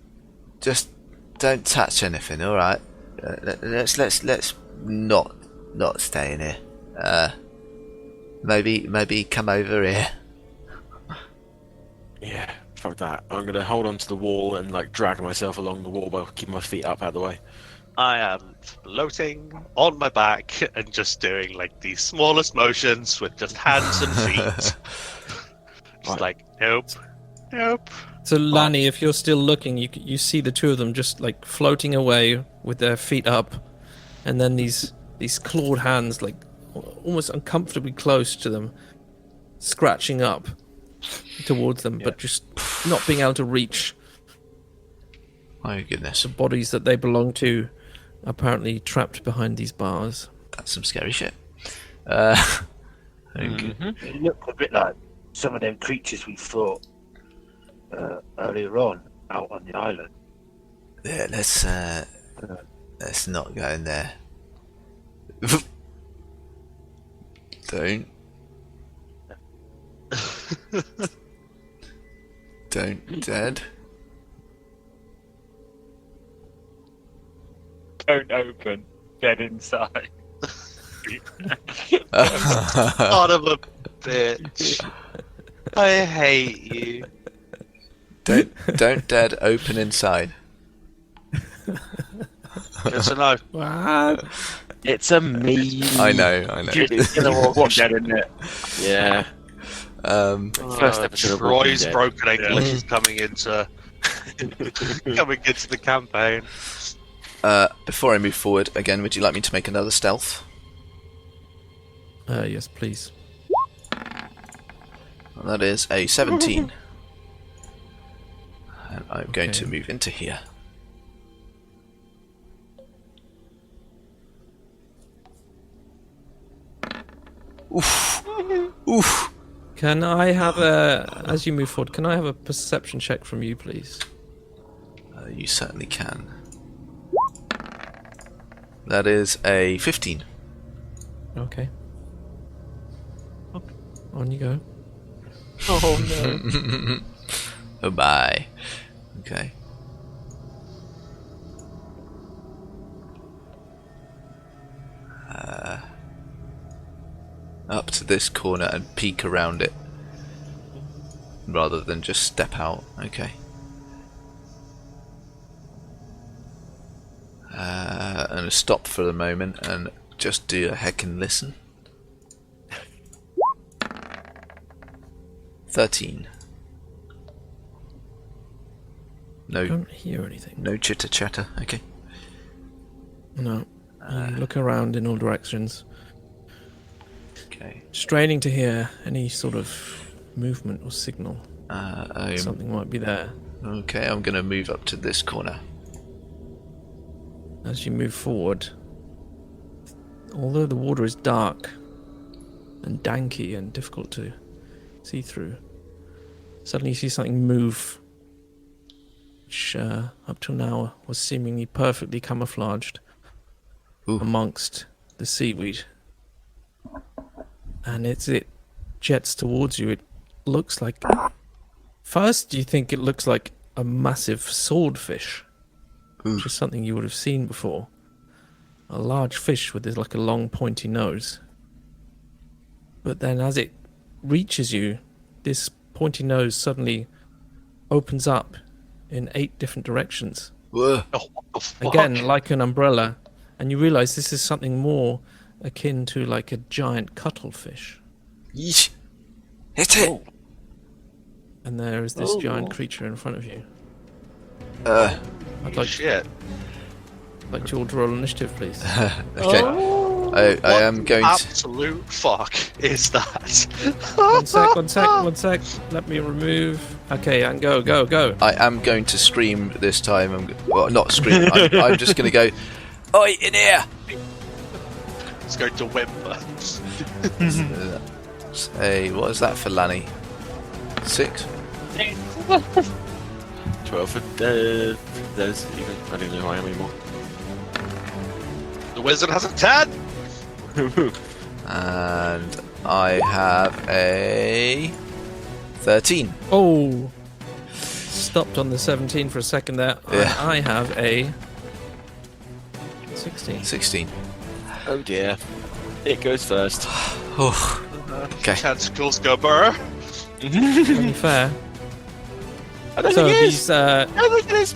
Just don't touch anything. All right. Let's not stay in here. Maybe come over here. Yeah, fuck that. I'm gonna hold on to the wall and like drag myself along the wall while keeping my feet up out of the way. I am floating on my back and just doing like the smallest motions with just hands and feet. Just like, nope. So, Lani, if you're still looking, you see the two of them just like floating away with their feet up, and then these clawed hands like almost uncomfortably close to them, scratching up towards them, but just not being able to reach My goodness, the bodies that they belong to, apparently trapped behind these bars. that's some scary shit. Okay. It looked a bit like some of them creatures we fought earlier on out on the island. Yeah, let's not go in there. Don't, Dad. don't open. Get inside. Son of a bitch. I hate you. Don't dead open inside. Good to know. What? It's a me. I know. Watch Get in it. Yeah. First episode of Walking Troy's Dead. broken English is coming into the campaign. Before I move forward, again, would you like me to make another stealth? Yes, please. And that is a 17. And I'm going to Okay. move into here. Oof. Oof. Can I have as you move forward, can I have a perception check from you, please? You certainly can. That is a 15. Okay. On you go. Oh no. Oh, bye. Okay. Up to this corner and peek around it rather than just step out. Okay. I'm going to stop for the moment and just do a heck and listen. 13. I No, don't hear anything. no chitter chatter. Okay. No. You look around in all directions, Okay. straining to hear any sort of movement or signal. Something might be there. Okay, I'm going to move up to this corner. As you move forward, although the water is dark and danky and difficult to see through, suddenly you see something move, which up till now was seemingly perfectly camouflaged Ooh. amongst the seaweed. And as it jets towards you, it looks like... First, you think it looks like a massive swordfish, which is something you would have seen before. A large fish with like a long pointy nose. But then as it reaches you, this pointy nose suddenly opens up in 8 different directions. Whoa. Oh, what the fuck? Again, like an umbrella. And you realise this is something more akin to like a giant cuttlefish. Yeesh. Hit it! And there is this giant creature in front of you. I'd like Shit. you all to roll initiative, please. Okay. I am going to... Absolute fuck is that? One sec. Let me remove. Okay, and go. I am going to scream this time. Well, not scream. I'm just going to go, "Oi, in here!" It's going to whimper. Hey, what is that for Lanny? 6? 12 for there's even I don't know who I am anymore. The wizard has a 10! And I have a 13. Oh, stopped on the 17 for a second there. Yeah. I have a 16. 16. Oh dear. It goes first. Oh, okay. Tentacles go burr. Only fair. I don't So think it is. these I don't think it is.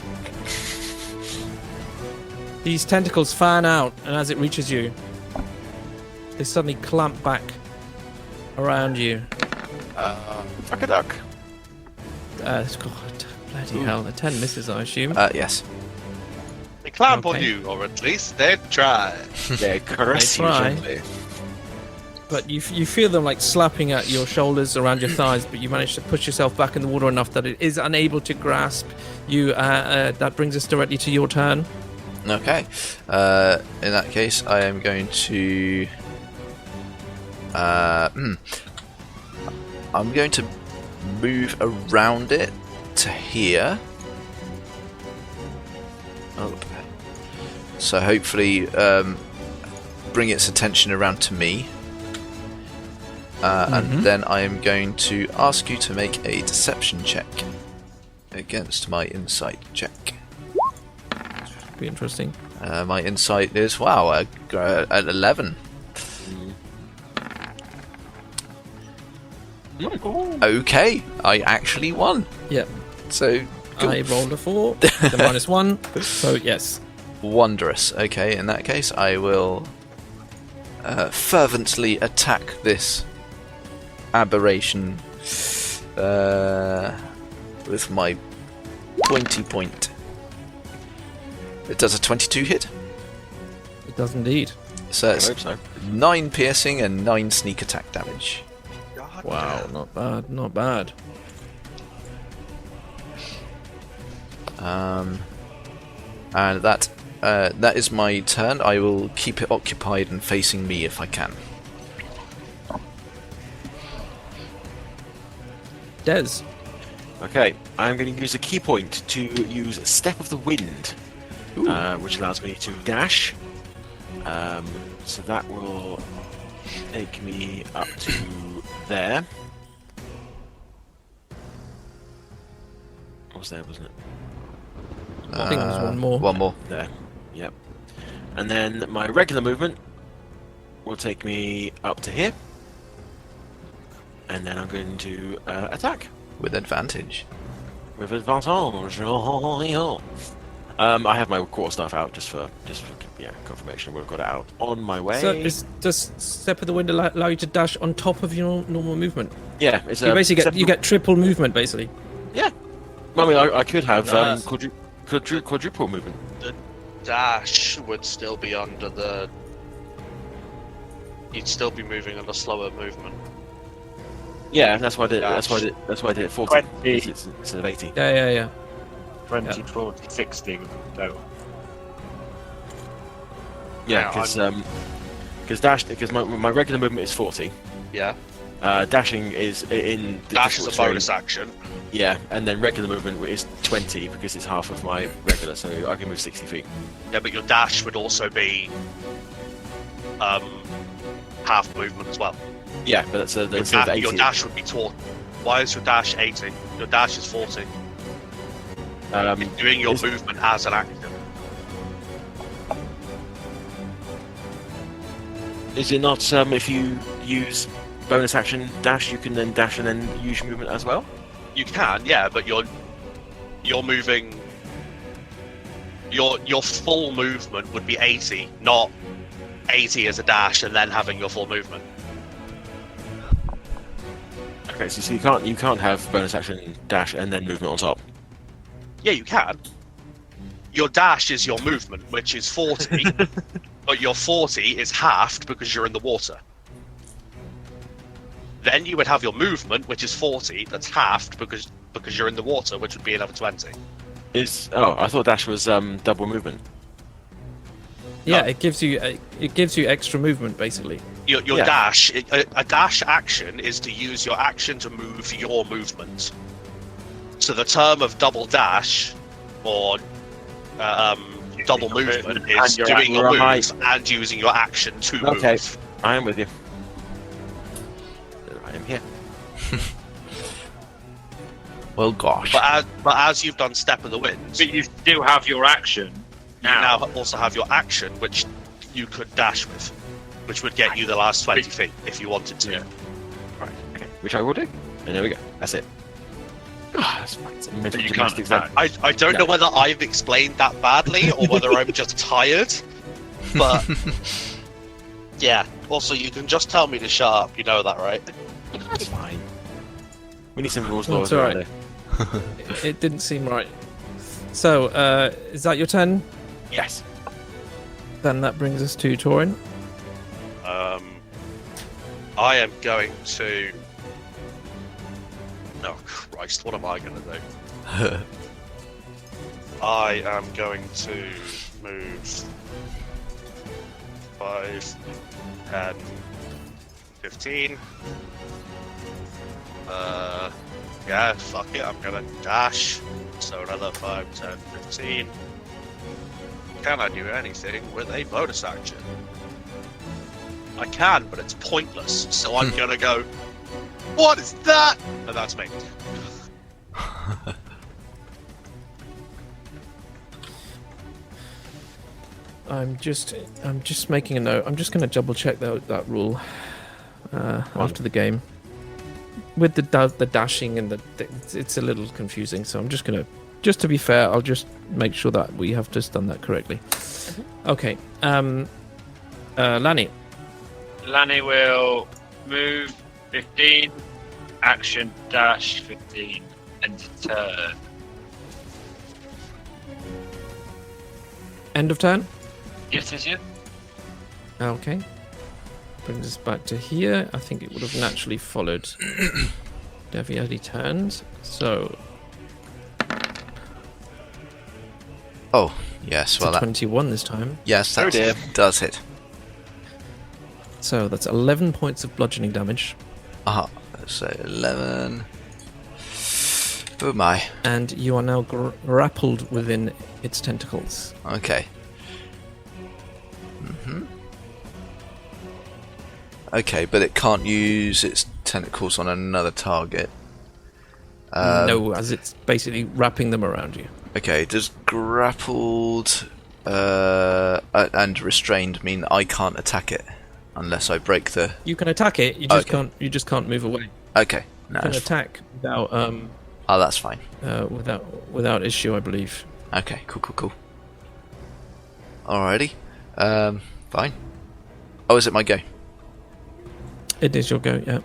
these tentacles fan out, and as it reaches you, they suddenly clamp back around you. Fuck a duck. God, bloody hell! A 10 misses, I assume. Yes. They clamp on Okay. you, or at least they try. Yeah, caress They you try. gently. But you feel them like slapping at your shoulders, around your thighs, but you manage to push yourself back in the water enough that it is unable to grasp you. That brings us directly to your turn. Okay. In that case, I am going to... I'm going to move around it to here. Oh. So hopefully bring its attention around to me. And then I am going to ask you to make a deception check against my insight check. Be interesting. My insight is at 11. Okay, I actually won. Yep. So cool. I rolled a 4, the -1, so yes. Wondrous. Okay, in that case, I will fervently attack this aberration with my pointy point. It does a 22 hit. It does indeed. So I it's hope so. 9 piercing and 9 sneak attack damage. God Wow, damn. not bad, not bad. And that is my turn. I will keep it occupied and facing me if I can. Des. Okay, I'm going to use a key point to use Step of the Wind, which allows me to dash. So that will take me up to there. What was there, wasn't it? I think there's one more. One more. There. Yep. And then my regular movement will take me up to here. And then I'm going to attack. With advantage. With advantage. I have my quarterstaff out just for confirmation. We've got it out on my way. So does Step of the Wind allow you to dash on top of your normal movement? Yeah, it's You basically get triple movement, basically. Yeah. Well, I mean, I could have Nice. quadruple movement. The dash would still be under the. You'd still be moving on a slower movement. Yeah, that's why I did. Dash. That's why I did it 40 20. instead of 80. Yeah. 20, 40, 60 total. Yeah, Yeah, because my regular movement is 40. Yeah. Dashing is in the Dash is a difficult terrain. bonus action. Yeah, and then regular movement is 20 because it's half of my regular, so I can move 60 feet. Yeah, but your dash would also be half movement as well. Yeah, but that's instead of 80. Your dash would be taught. Why is your dash 80? Your dash is 40. Doing your movement as an action. Is it not if you use bonus action dash, you can then dash and then use your movement as well? You can, yeah, but you're moving. Your full movement would be 80, not 80 as a dash and then having your full movement. Okay, so you can't have bonus action dash and then movement on top. Yeah, you can. Your dash is your movement, which is 40, but your 40 is halved because you're in the water. Then you would have your movement, which is 40, that's halved because you're in the water, which would be another 20. I thought dash was double movement. Yeah, Oh. it gives you extra movement, basically. Your Yeah. dash, a dash action is to use your action to move your movement. So the term of double dash or double movement is your doing your move action. and using your action to Okay. move. I am with you. I am here. Well, gosh. But as you've done Step of the Wind, But you still have your action you now also have your action, which you could dash with, which would get you the last 20 feet if you wanted to. Yeah. Right. Okay. Which I will do. And there we go. That's it. That's mental But you can't gymnastics there. attack. I don't know whether I've explained that badly or whether I'm just tired, but yeah. Also, you can just tell me to shut up. You know that, right? That's fine. We need some rules Well, laws it's around alright. there. It didn't seem right. So, is that your turn? Yes. Then that brings us to Torrin. I am going to. Oh Christ! What am I going to do? I am going to move 5, 10, 15. Yeah, fuck it. I'm gonna dash. So another 5, 10, 15. Can I do anything with a bonus action? I can, but it's pointless. So I'm gonna go. What is that? And that's me. I'm just making a note. I'm just going to double check that rule after the game. With the dashing and it's a little confusing. So I'm just going to, just to be fair, I'll just make sure that we have just done that correctly. Okay. Lani. Lani will move 15, action dash 15, and turn. End of turn. Yes, yes, yes. Okay. Brings us back to here. I think it would have naturally followed Devvie as he turns. So. Oh, yes. Well, It's a 21 this time. yes, Oh that dear. does hit. So that's 11 points of bludgeoning damage. Aha. So 11. Oh my. And you are now grappled within its tentacles. Okay. Okay, but it can't use its tentacles on another target. No, as it's basically wrapping them around you. Okay, does grappled and restrained mean I can't attack it unless I break the? You can attack it. You just Okay. can't. You just can't move away. Okay, no, You can that's attack without oh, that's fine. without issue, I believe. Okay, cool. Alrighty, fine. Oh, is it my go? It is your go. Yeah.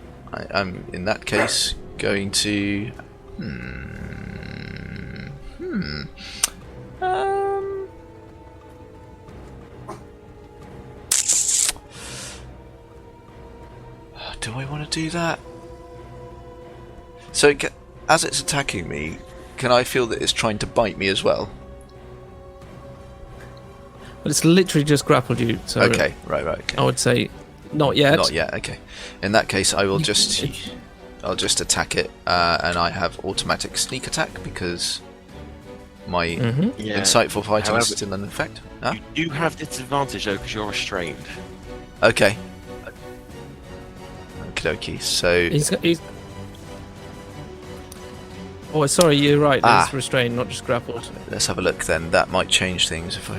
I'm in that case going to. Do I want to do that? So, as it's attacking me, can I feel that it's trying to bite me as well? But it's literally just grappled you. So Okay, right, okay. I would say not yet. Not yet. Okay. In that case, I will just. I'll just attack it, and I have automatic sneak attack because my Yeah. insightful fighting However, is still in effect. Huh? You do have disadvantage though because you're restrained. Okay. Okie dokie. So He's. Oh, sorry. You're right. Ah. It's restrained, not just grappled. let's have a look then. That might change things if I.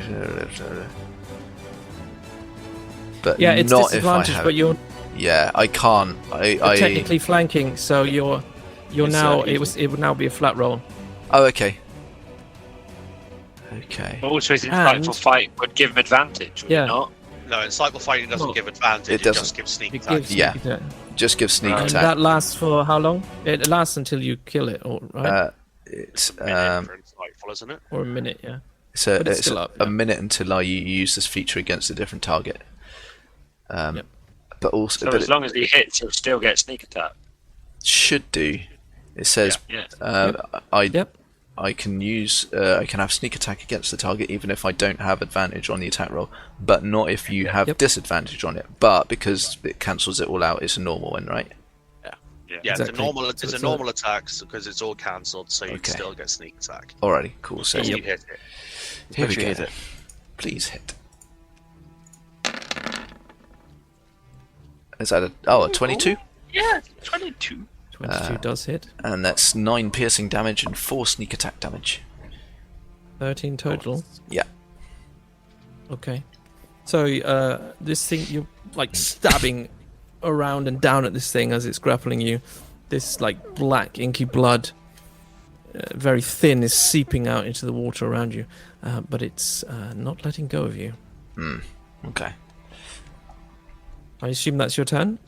But Yeah, it's not disadvantage, if I have. but you're Yeah, I can't. you're technically flanking, so you're It's, now. even. It would now be a flat roll. Oh, okay. Okay. Also, his And- insightful fight would give him advantage, would Yeah. it not? No, insightful fighting doesn't Well, give advantage. it It, doesn't. just gives sneak It attack. gives Yeah. sneak attack. Just give sneak And attack. that lasts for how long? It lasts until you kill it, or right? It's For insightful, isn't it? Or a minute, yeah. it's but it's it's still up, a yeah. minute until I use this feature against a different target. Yep. But also, So but as it long as he hits, he'll still get sneak attack. should do. It says Yeah. I can use I can have sneak attack against the target even if I don't have advantage on the attack roll, but not if you have Yep. disadvantage on it. But because it cancels it all out, it's a normal one, right? Yeah, Exactly. it's a normal. So It's a it's normal attack because it's all cancelled, so you Okay. still get sneak attack. Alrighty, cool. So If you hit it. here we Make sure go. you hit it. Please hit. Is that a 22? Yeah, 22. 22 does hit. And that's 9 piercing damage and 4 sneak attack damage. 13 total. Yeah. Okay. So this thing, you're like stabbing around and down at this thing as it's grappling you. This like black inky blood, very thin, is seeping out into the water around you, but it's not letting go of you. Okay. I assume that's your turn.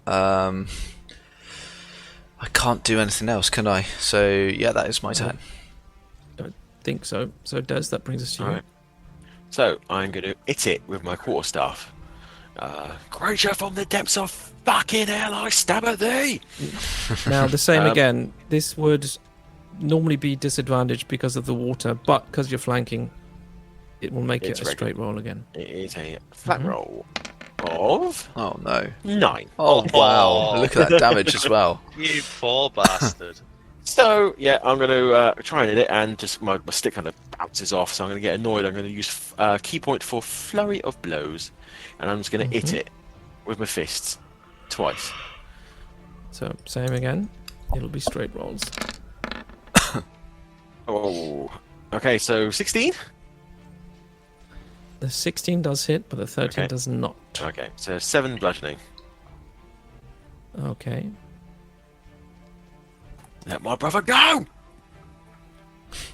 I can't do anything else, can I? So yeah, that is my turn. Think so. So Des, that brings us to you. Alright. So I'm going to hit it with my quarterstaff. Creature from the depths of fucking hell, I stab at thee! Now the same Um, again. This would normally be disadvantaged because of the water, but because you're flanking, it will make It's it a regular. straight roll again. It is a flat Mhm. roll of Oh no. 9. Oh wow! Look at that damage as well. You poor bastard. So, yeah, I'm going to try and hit it, and just my stick kind of bounces off, so I'm going to get annoyed. I'm going to use key point for Flurry of Blows, and I'm just going to hit it with my fists twice. So same again. It'll be straight rolls. Oh, okay, so 16? The 16 does hit, but the 13 Okay. does not. Okay, so 7 bludgeoning. Okay. Let my brother go!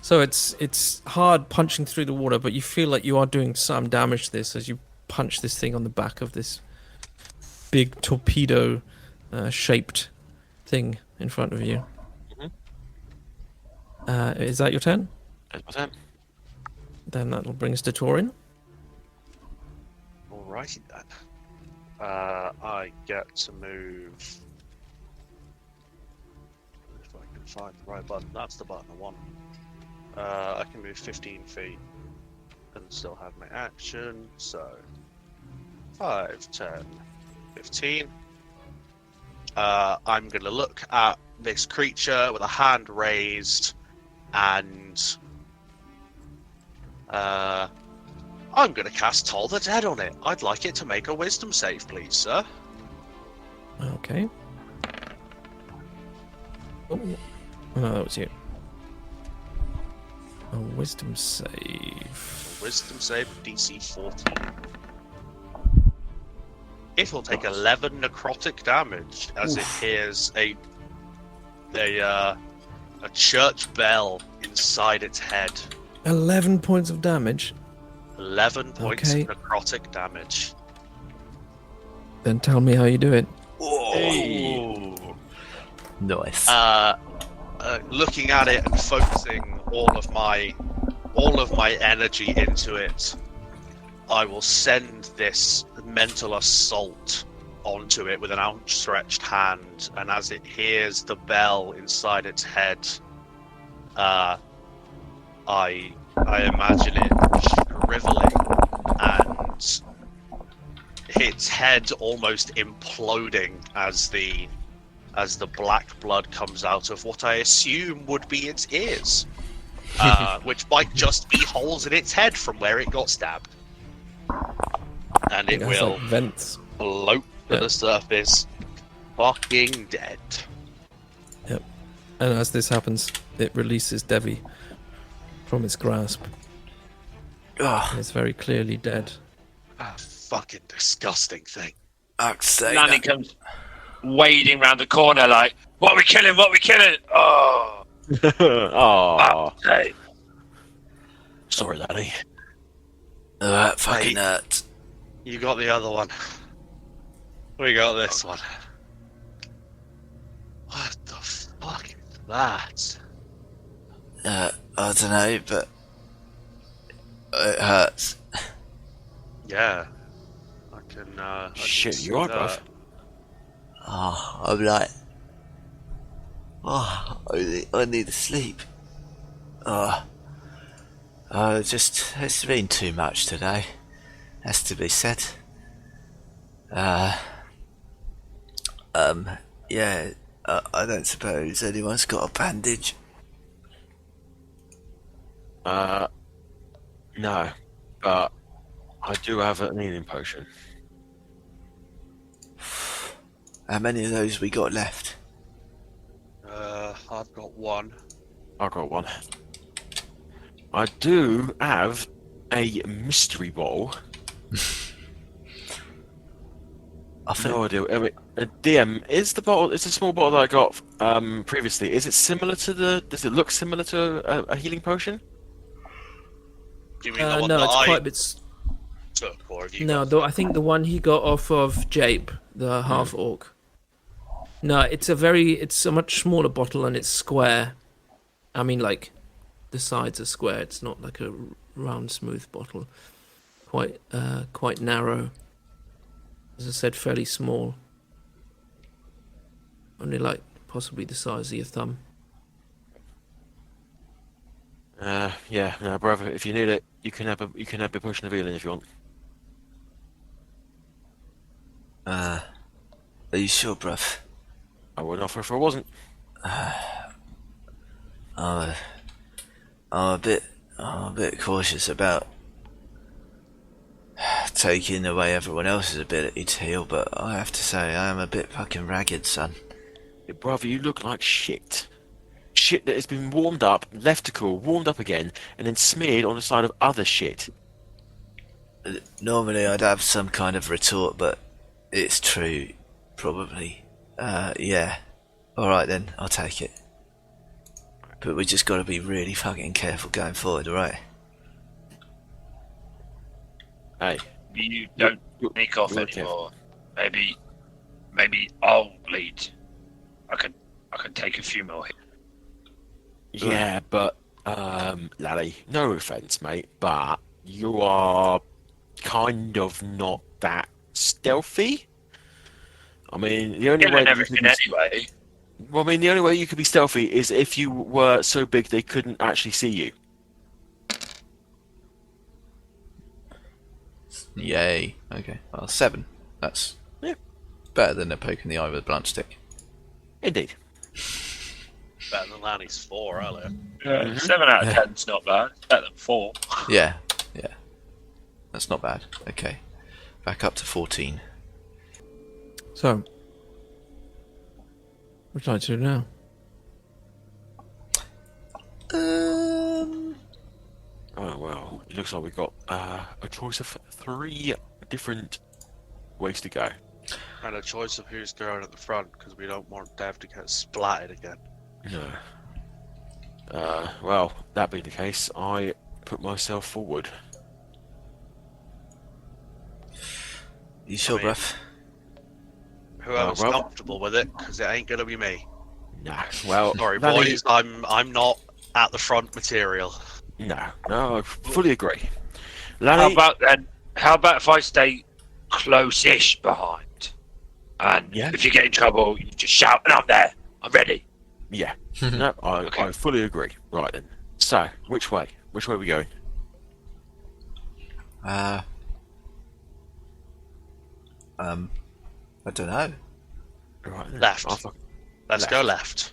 So it's hard punching through the water, but you feel like you are doing some damage to this as you punch this thing on the back of this big torpedo shaped thing in front of you. Is that your turn? That's my turn. Then that'll bring us to Torrin. Alrighty then. I get to move. If I can find the right button, that's the button I want. I can move 15 feet and still have my action, so 5, 10, 15. I'm going to look at this creature with a hand raised, and I'm going to cast Toll the Dead on it. I'd like it to make a wisdom save, please, sir. Okay. Oh, no, that was you. A wisdom save. Wisdom save DC 14. It'll take 11 necrotic damage as it hears a church bell inside its head. 11 points of damage. 11 points Okay. of necrotic damage. Then tell me how you do it. Ooh. Nice. Looking at it and focusing all of my energy into it, I will send this mental assault onto it with an outstretched hand, and as it hears the bell inside its head, I imagine it shriveling and its head almost imploding as the black blood comes out of what I assume would be its ears, which might just be holes in its head from where it got stabbed. And it has, will like, vents. float to the surface, fucking dead. Yep. And as this happens, it releases Devvie from its grasp. Oh, It's very clearly dead. A fucking disgusting thing. Lanny comes wading round the corner like, what are we killing? What are we killing? Oh, Oh, hey. sorry, Lanny. that fucking Hey. hurt. You got the other one. We got this one. What the fuck is that? I don't know, but it hurts. Yeah. I can Shit, see you are, that. bruv. Oh, I'm like, I need to sleep. It's been too much today. Has to be said. Yeah, I don't suppose anyone's got a bandage. No, but I do have an healing potion. How many of those we got left? I've got one. I got one. I do have a mystery bottle. I think No idea. DM, is the bottle? It's a small bottle that I got previously. Is it similar to the? Does it look similar to a healing potion? Do you mean the one No, that it's I quite a bit. took, or have you No, got though I think the one he got off of Jape, the half orc. No, it's a much smaller bottle and it's square. I mean, like, the sides are square. It's not like a round, smooth bottle. Quite narrow. As I said, fairly small. Only like possibly the size of your thumb. Yeah, no, brother. If you need it, you can have a potion of healing if you want. Are you sure, bruv? I wouldn't offer if I wasn't. I'm a bit cautious about taking away everyone else's ability to heal, but I have to say I am a bit fucking ragged, son. Yeah, brother, you look like shit. Shit that has been warmed up, left to cool, warmed up again, and then smeared on the side of other shit. Normally I'd have some kind of retort, but it's true, probably. Yeah. Alright then, I'll take it. But we just gotta be really fucking careful going forward, alright? Hey, You don't sneak off you're anymore. Maybe I'll lead. I can take a few more hits. yeah, but Lally, no offense, mate, but you are kind of not that stealthy. I mean, the only way Killing that you could everything be, anyway. well, I mean, the only way you could be stealthy is if you were so big they couldn't actually see you. Yay. Okay. Well, 7. That's Yeah. better than a poke in the eye with a blunt stick. Indeed. Better than Lanny's 4 earlier. Yeah, 7 out of 10's not bad. It's better than 4. Yeah. Yeah. That's not bad. Okay. Back up to 14. So, what would you like to do now? Oh well, it looks like we've got a choice of 3 different ways to go. And a choice of who's going at the front, because we don't want Dev to get splatted again. No. Well, that being the case, I put myself forward. You sure, I mean- bruv? Whoever's well- comfortable with it, because it ain't gonna be me. Nah. Well, Sorry, Lally- boys, I'm not at the front material. No, I fully agree. How Lally, about then? How about if I stay close-ish behind? And Yeah. if you get in trouble, you just shout, and I'm there. I'm ready. yeah. No, Okay. I fully agree. Right then. So, which way? Which way are we going? I don't know. Right then. Left. I'll fuck- Let's go left.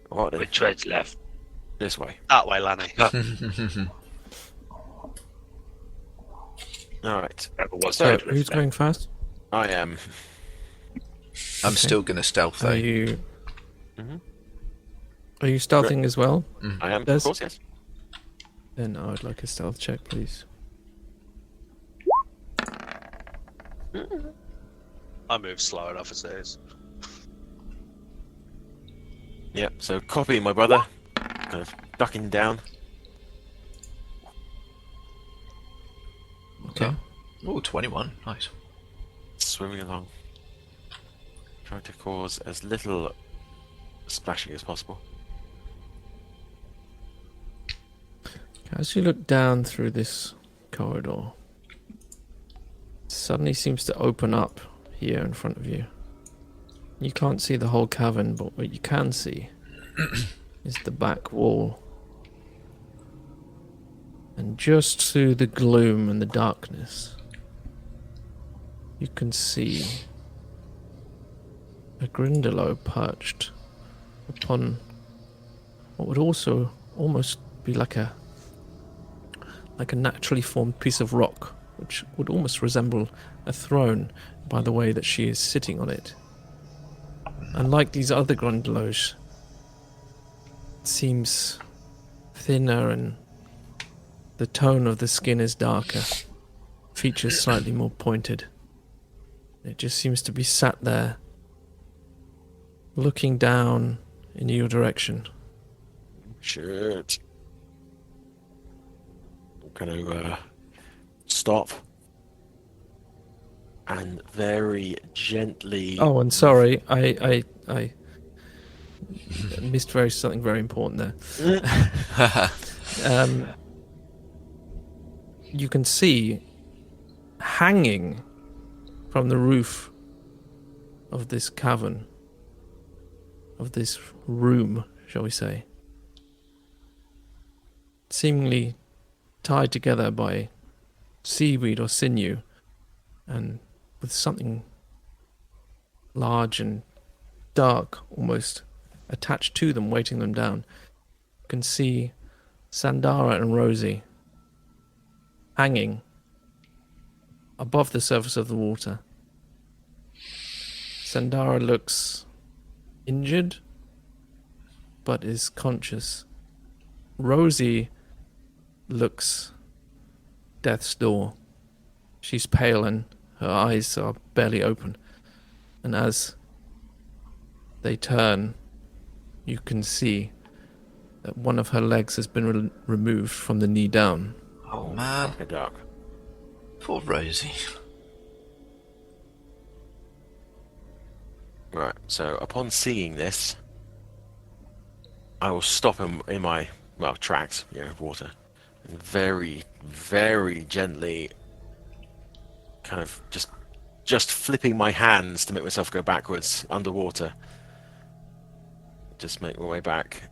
Right then. Which way's left? This way. That way, Lanny. Alright. What's So, that? who's going first? I am. I'm Okay. still gonna stealth Are though. you? Mhm. Are you stealthing as well? I am, of Des? course, yes. Then I would like a stealth check, please. I move slow enough as it is. Yep, so copying my brother. Kind of ducking down. Okay. Oh, 21. Nice. Swimming along. Trying to cause as little splashing as possible. As you look down through this corridor, it suddenly seems to open up here in front of you. You can't see the whole cavern, but what you can see is the back wall. And just through the gloom and the darkness, you can see a Grindylow perched upon what would also almost be like a naturally formed piece of rock, which would almost resemble a throne by the way that she is sitting on it. Unlike these other Grindylows, it seems thinner and the tone of the skin is darker, features slightly more pointed. It just seems to be sat there, looking down in your direction. Shit. I'm gonna stop and very gently. Oh, and sorry, I missed something very important there. You can see hanging from the roof of this cavern, of this room, shall we say, seemingly tied together by seaweed or sinew, and with something large and dark almost attached to them, weighting them down. You can see Sandara and Rosie hanging above the surface of the water. Sandara looks injured, but is conscious. Rosie looks death's door, She's pale and her eyes are barely open. And as they turn, you can see that one of her legs has been removed from the knee down. Oh man, Fucking dark. poor Rosie. Right, so upon seeing this, I will stop in my, tracks, water, and very, very gently kind of just flipping my hands to make myself go backwards underwater. Just make my way back.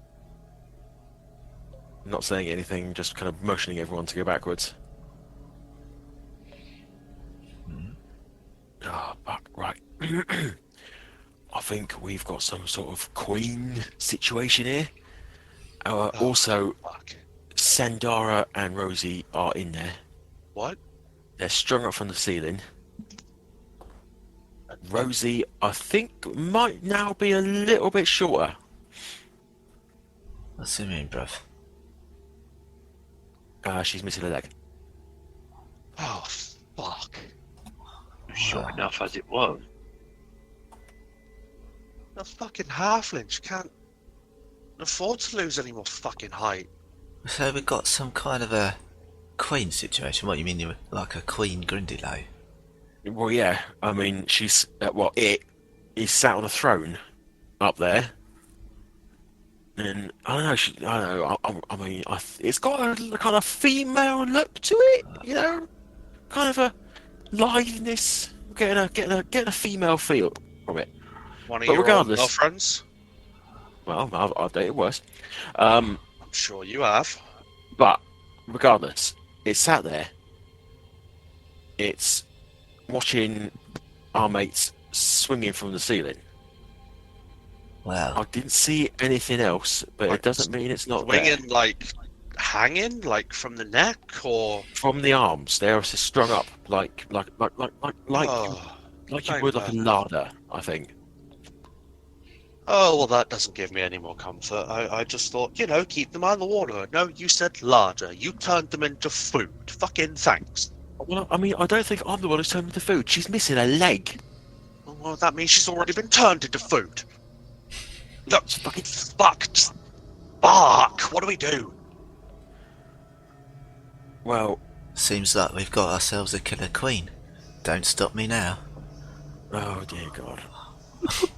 Not saying anything, just kind of motioning everyone to go backwards. Ah, fuck, right. I think we've got some sort of queen situation here. Also, Fuck. Sandara and Rosie are in there. What? They're strung up from the ceiling. Rosie, I think, might now be a little bit shorter. What's you mean, bruv? She's missing a leg. Oh, fuck. Short enough as it was. The fucking halfling, she can't afford to lose any more fucking height. So we got some kind of a queen situation. What you mean, you were like a queen Grindylow? Well, yeah. I mean, she's it is sat on a throne up there, and I don't know. I mean, it's got a kind of female look to it. Kind of a liveliness. Getting a female feel from it. One of But your regardless- old girlfriends? Well, I've dated worse. I'm sure you have. But regardless, it's sat there. It's watching our mates swinging from the ceiling. Well, I didn't see anything else, but it doesn't mean it's not there. Swinging, like, hanging, like, from the neck, or... From the arms, they're just strung up like Oh, you would like a larder, I think. Oh, well, that doesn't give me any more comfort. I just thought, keep them out of the water. No, you said larder. You turned them into food. Fucking thanks. Well, I mean, I don't think I'm the one who's turned into food. She's missing a leg. Well, that means she's already been turned into food. Look, It's fucking fucked. Fuck. What do we do? well. seems like we've got ourselves a killer queen. Don't stop me now. Oh dear God.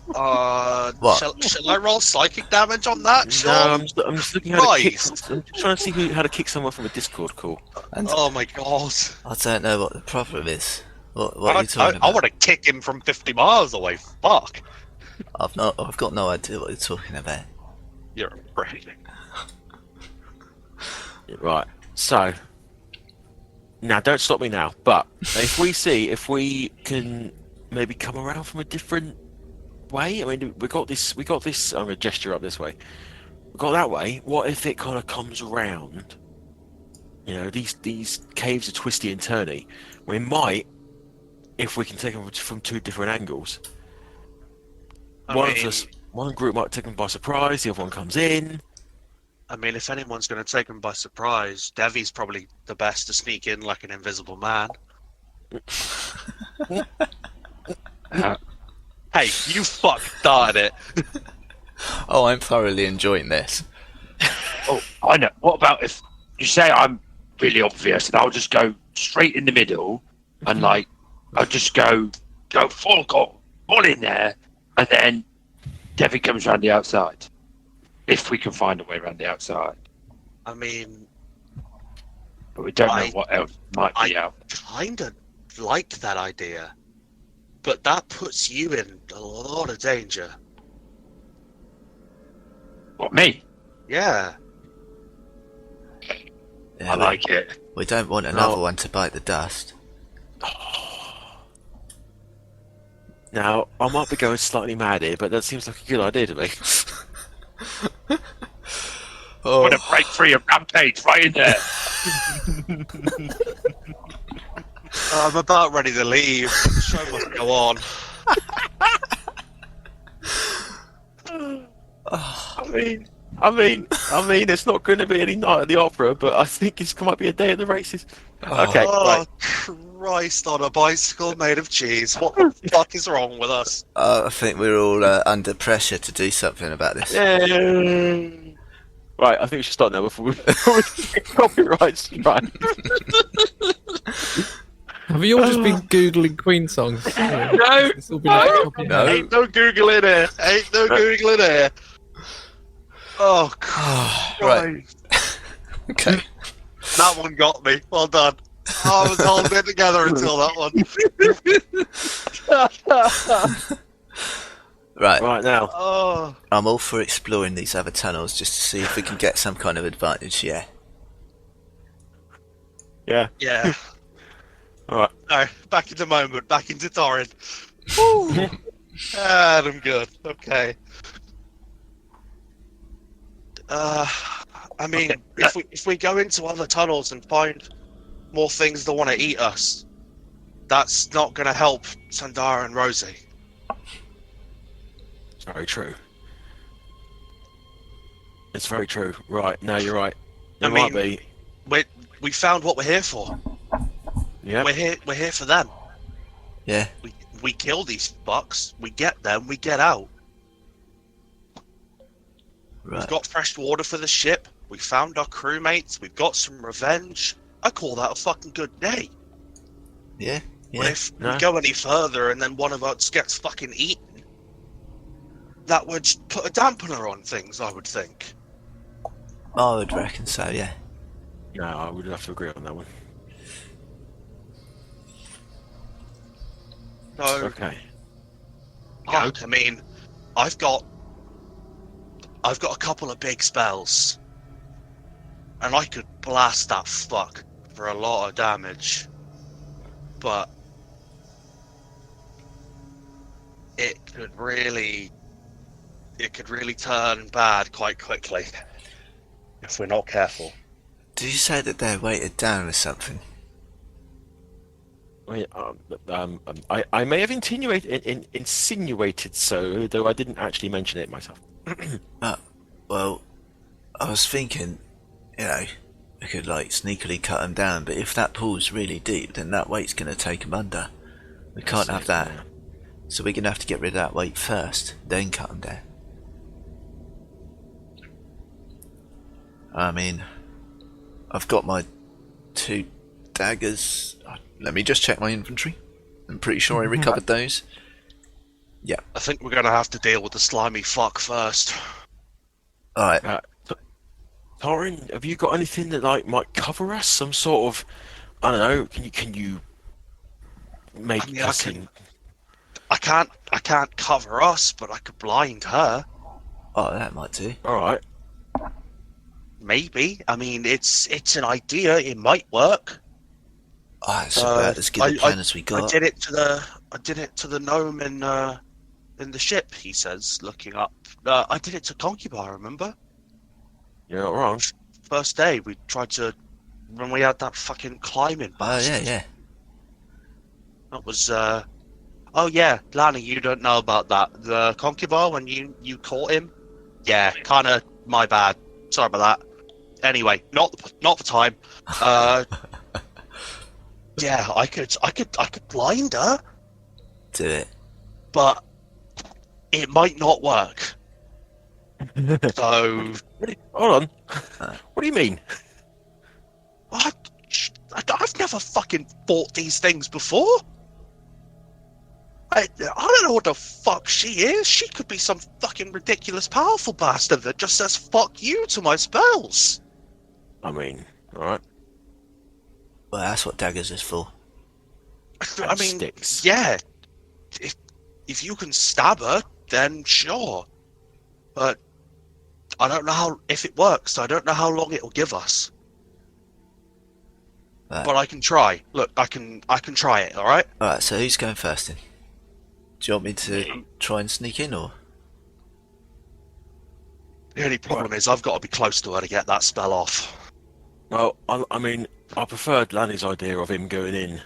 What? Shall I roll psychic damage on that? No, Sean? I'm just looking how to kick. Christ. I'm just trying to see how to kick someone from a Discord call. And Oh my god. I don't know what the problem is. What are you talking I about? want to kick him from 50 miles away. Fuck. I've got no idea what you're talking about. You're a prick. Right. So now, don't stop me now. But if we can maybe come around from a different way. I mean, we got this. I'm gonna gesture up this way. We got that way. What if it kind of comes around? These caves are twisty and turny. We might, if we can take them from two different angles. One group might take them by surprise. The other one comes in. I mean, if anyone's going to take him by surprise, Devvie's probably the best to sneak in like an invisible man. Hey, you fuck started it. Oh, I'm thoroughly enjoying this. Oh, I know. What about if you say I'm really obvious and I'll just go straight in the middle and I'll just go full in there, and then Devin comes around the outside. If we can find a way around the outside. I mean, But we don't know what else might be out. kind of like that idea, but that puts you in a lot of danger. What, me? Yeah. Yeah, I like it. we don't want another one to bite the dust. Now, I might be going slightly mad here, but that seems like a good idea to me. Oh, Want to break free of rampage right in there. I'm about ready to leave. The show must go on. I mean, I mean, it's not going to be any night at the opera, but I think it's might be a day at the races. Okay, Oh, right. Christ on a bicycle made of cheese. What the fuck is wrong with us? I think we're all under pressure to do something about this. Right, I think we should start now before we get copyright strike. Have you all just been googling Queen songs? No, It's all been like copy- No. Ain't no Google in here. Ain't no Google in here. Oh, Christ. Right. Okay. That one got me. Well done. I was holding it together until that one. Right. right now. Oh. I'm all for exploring these other tunnels just to see if we can get some kind of advantage. Yeah. Yeah. Yeah. All right. No, back in the moment. Back into Torrin. Woo. I'm good. Okay. I mean, Okay. if we go into other tunnels and find more things that want to eat us, that's not going to help Sandara and Rosie. It's very true. It's very true. Right, no, you're right. It I might mean- be. We found what we're here for. Yeah. We're here for them. Yeah. We kill these fucks. We get them. We get out. We've Right. got fresh water for the ship. We found our crewmates. We've got some revenge. I call that a fucking good day. Yeah. But Yeah. if No. we go any further and then one of us gets fucking eaten, that would put a dampener on things, I would think. I would reckon so. Yeah. No, I would have to agree on that one. So, Okay. I mean, I've got a couple of big spells, and I could blast that fuck for a lot of damage, but it could really turn bad quite quickly if we're not careful. Did you say that they're weighted down or something? Wait, I may have insinuated so, though I didn't actually mention it myself. Well, I was thinking, we could like sneakily cut them down, but if that pool's really deep, then that weight's going to take them under. We can't have that. Yeah. So we're going to have to get rid of that weight first, then cut them down. I mean, I've got my 2 daggers. Let me just check my inventory. I'm pretty sure I recovered those. Yeah. I think we're gonna have to deal with the slimy fuck first. Alright. Torrin, have you got anything that might cover us? Some sort of, I don't know. Can you make I mean, us I can't cover us, but I could blind her. Oh, that might do. All right. Maybe. I mean, it's an idea. It might work. Oh, it's about as good a plan as we got. I did it to the gnome in the ship. He says, looking up. I did it to Concubar. Remember? You're not wrong. First day we tried to when we had that fucking climbing. Oh, yeah, bastard. yeah. That was. Oh yeah, Lani, you don't know about that. The Concubar when you caught him. Yeah, kind of my bad. Sorry about that. Anyway, not the time. Yeah, I could blind her, Do it. but it might not work. So, Hold on. What do you mean? I've never fucking fought these things before. I don't know what the fuck she is. She could be some fucking ridiculous powerful bastard that just says fuck you to my spells. I mean, all right. Well, that's what daggers is for. I mean, sticks. yeah. If you can stab her, then sure. But I don't know if it works. I don't know how long it'll give us. Right. But I can try. Look, I can try it. All right. Alright, so who's going first then? Do you want me to try and sneak in, or? The only problem is I've got to be close to her to get that spell off. Well, I mean, I preferred Lani's idea of him going in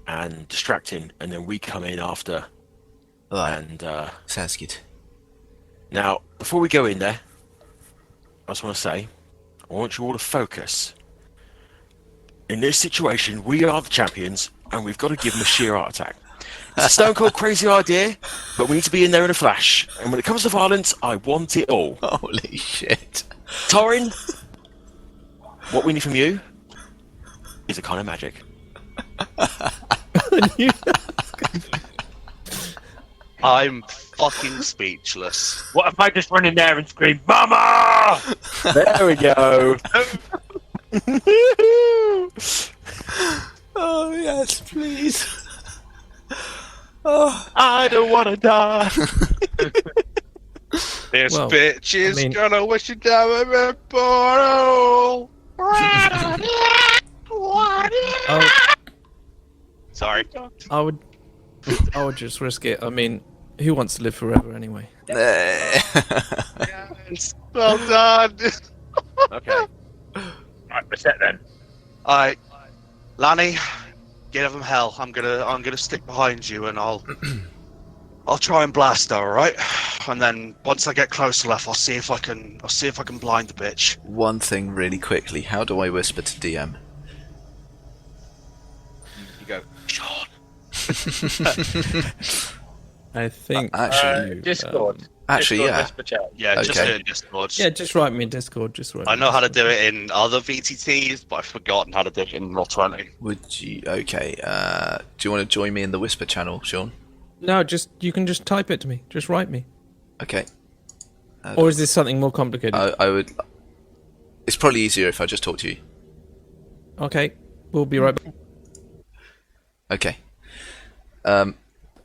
and distracting, and then we come in after. Alright, And sounds good. now, before we go in there, I just want to say, I want you all to focus. In this situation, we are the champions, and we've got to give them a sheer heart attack. It's a stone cold crazy idea, but we need to be in there in a flash. And when it comes to violence, I want it all. Holy shit. Torrin, what we need from you is a kind of magic. I'm fucking speechless. What if I just run in there and scream, Mama? There we go. Oh, yes, please. Oh, I don't want to die. This Well, bitch is I mean- gonna wish it down the portal. Oh, Sorry. I would just risk it. I mean, who wants to live forever anyway? Yes, well done. Okay. Right, reset then. Alright, Lanny, give him hell. I'm gonna stick behind you, and I'll try and blast her. All right, and then once I get close enough, I'll see if I can blind the bitch. One thing really quickly. How do I whisper to DM? You go, Sean. I think Actually, Discord. Actually, Discord yeah. whisper chat. Yeah, just Okay. do it in Discord. yeah, just write me in Discord. Just write. I me know in how to Discord. do it in other VTTs, but I've forgotten how to do it in Roll20. Would you? Okay. Do you want to join me in the whisper channel, Sean? No, you can just type it to me. Just write me. Okay. Or is this something more complicated? I would. It's probably easier if I just talk to you. Okay, we'll be right back. Okay.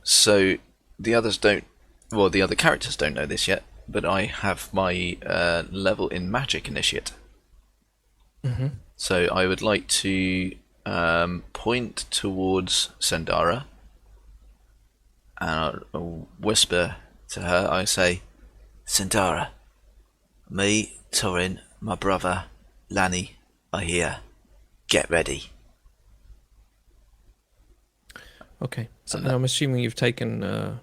So the others don't. Well, the other characters don't know this yet, but I have my level in Magic Initiate. Mhm. So I would like to point towards Sandara, and I'll whisper to her. I say, Sandara, me, Torrin, my brother, Lanny, are here. Get ready. Okay, so And I'm assuming you've taken.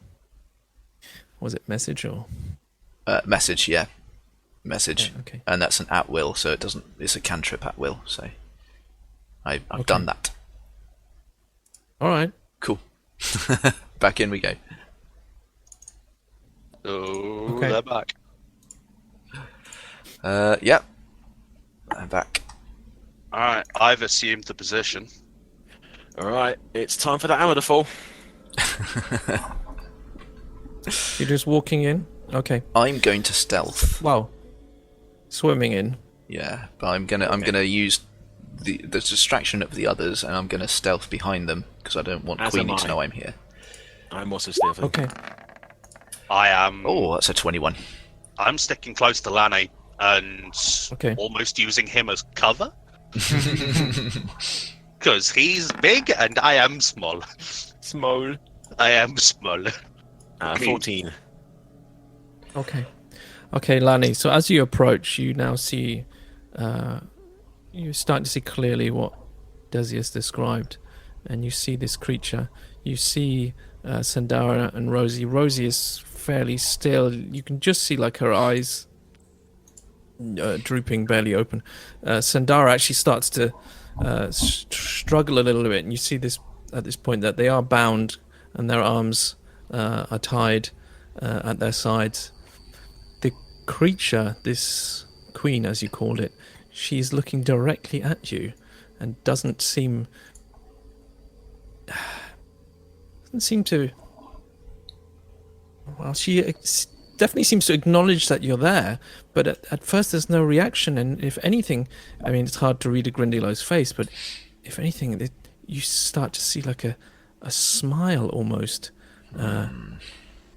Was it message or? Message, yeah. Message. Yeah, okay. And that's an at will, so it doesn't. It's a cantrip at will, so I've Okay. done that. All right. Cool. Back in we go. Oh, Okay. they're back. Yep. I'm back. Alright, I've assumed the position. All right, it's time for the hammer to fall. You're just walking in. Okay. I'm going to stealth. Wow. Swimming in. Yeah, but I'm gonna use the distraction of the others, and I'm gonna stealth behind them because I don't want As Queenie am to I. know I'm here. I'm also stealthing. Okay. I am. Oh, that's a 21. I'm sticking close to Lanny and Okay. almost using him as cover. Because he's big and I am small. Small. I am small. 14. Okay. Okay, Lani. So as you approach, you now see, you're starting to see clearly what Decius described, and you see this creature. You see Sandara and Rosie. Rosie is fairly still. You can just see like her eyes drooping, barely open. Sandara actually starts to struggle a little bit, and you see this at this point that they are bound and their arms are tied at their sides. The creature, this queen as you called it, she's looking directly at you and doesn't seem to, well, she definitely seems to acknowledge that you're there, but at first there's no reaction, and if anything, I mean, it's hard to read a Grindylows face, but if anything, you start to see like a smile almost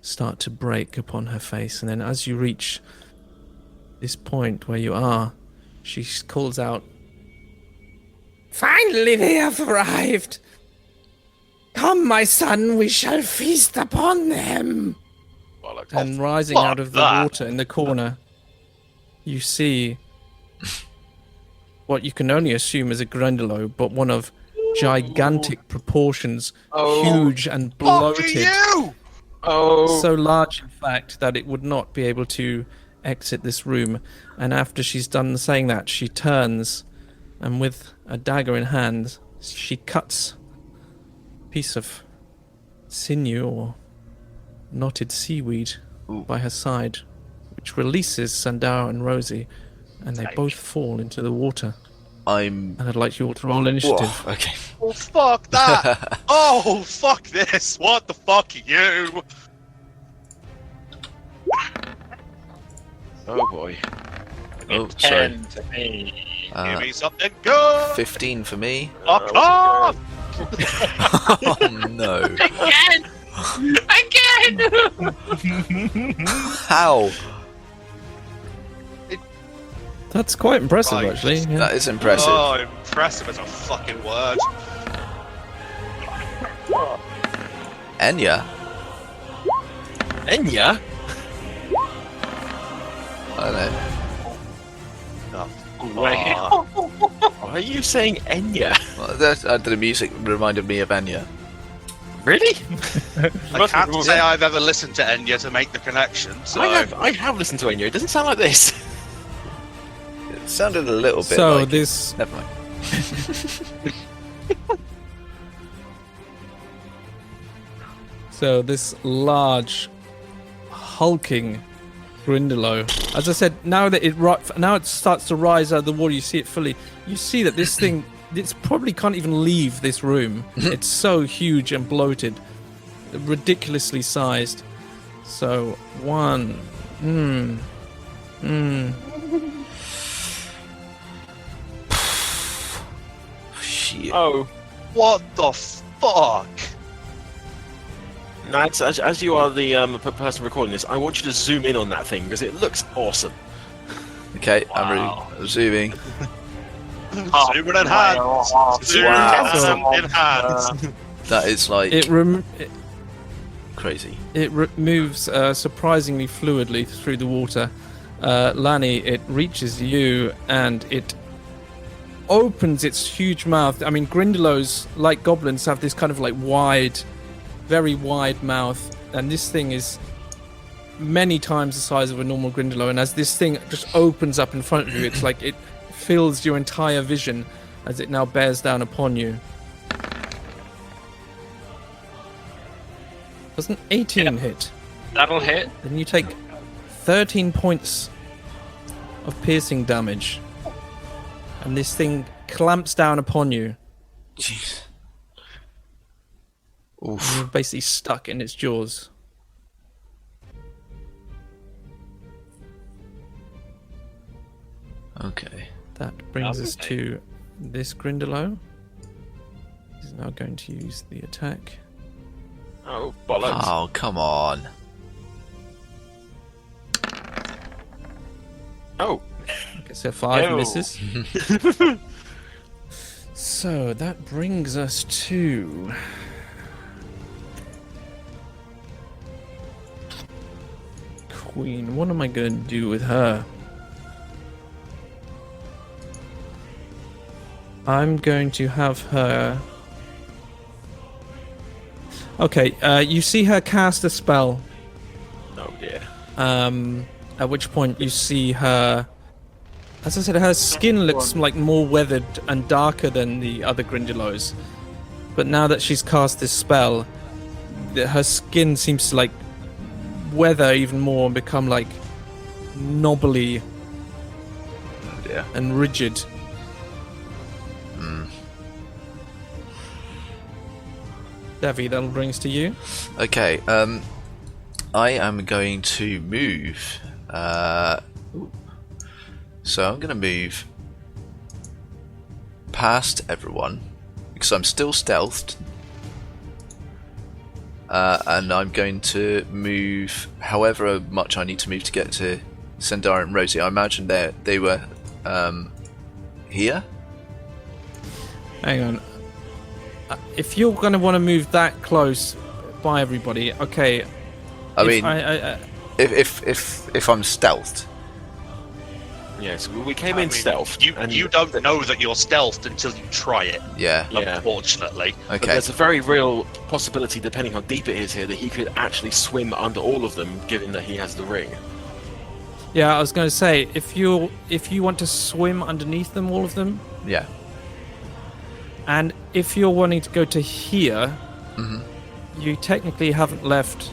start to break upon her face, and then as you reach this point where you are, she calls out, "Finally they have arrived! Come, my son, we shall feast upon them!" And rising fuck out of the that. water in the corner, you see what you can only assume is a Grindylow, but one of gigantic proportions, huge and bloated. You! Oh. So large, in fact, that it would not be able to exit this room. And after she's done saying that, she turns, and with a dagger in hand, she cuts a piece of sinew or knotted seaweed by her side, which releases Sandara and Rosie, and they both fall into the water. And I'd like you all to roll initiative. Whoa, okay. Oh, fuck that! Oh, fuck this! What the fuck are you? Oh boy. Oh, sorry. 10 to me. Give me something good! 15 for me. Fuck off! Oh no. Again! How? That's quite impressive, Right. actually. Yeah. That is impressive. Oh, impressive is a fucking word. Enya? Enya? I don't know. Why are you saying Enya? Well, the music reminded me of Enya. Really? I can't say I've ever listened to Enya to make the connection, so... I have listened to Enya. It doesn't sound like this. It sounded a little bit So like... this Never mind. So this large, hulking Grindylow, as I said, now it starts to rise out of the water. You see it fully. You see that this thing, it's probably can't even leave this room. It's so huge and bloated, ridiculously sized. So Shit. Oh. What the fuck? Nadz, as you are the person recording this, I want you to zoom in on that thing because it looks awesome. Okay, Wow. I'm zooming. Zooming in hands! Zooming in hands! That is like it crazy. moves surprisingly fluidly through the water. Lani, it reaches you and it opens its huge mouth. I mean, Grindylows, like goblins, have this kind of like wide, very wide mouth, and this thing is many times the size of a normal Grindylow. And as this thing just opens up in front of you, it's like it fills your entire vision as it now bears down upon you. Does an 18 hit? That'll hit. Then you take 13 points of piercing damage. And this thing clamps down upon you. Jeez. And Oof. you're basically stuck in its jaws. Okay. That brings us to this Grindylow. He's now going to use the attack. Oh, bollocks. Oh, come on. Oh. Okay, so 5 Ew. misses. So that brings us to... Queen. What am I going to do with her? I'm going to have her... Okay, you see her cast a spell. Oh, dear. At which point you see her... As I said, her skin looks like more weathered and darker than the other Grindylows. But now that she's cast this spell, her skin seems to like weather even more and become like knobbly Oh dear. and rigid. Devvie, that'll bring us to you. Okay, I am going to move. So I'm going to move past everyone because I'm still stealthed. And I'm going to move however much I need to move to get to Sandara and Rosie. I imagine they were here. Hang on. If you're going to want to move that close by everybody, okay. I mean, I if I'm stealthed. Yes, we came in stealth. You don't know that you're stealthed until you try it, Yeah. Yeah. unfortunately. But Okay. there's a very real possibility, depending how deep it is here, that he could actually swim under all of them, given that he has the ring. Yeah, I was going to say, if you want to swim underneath them, all of them, Yeah. and if you're wanting to go to here, hmm you technically haven't left.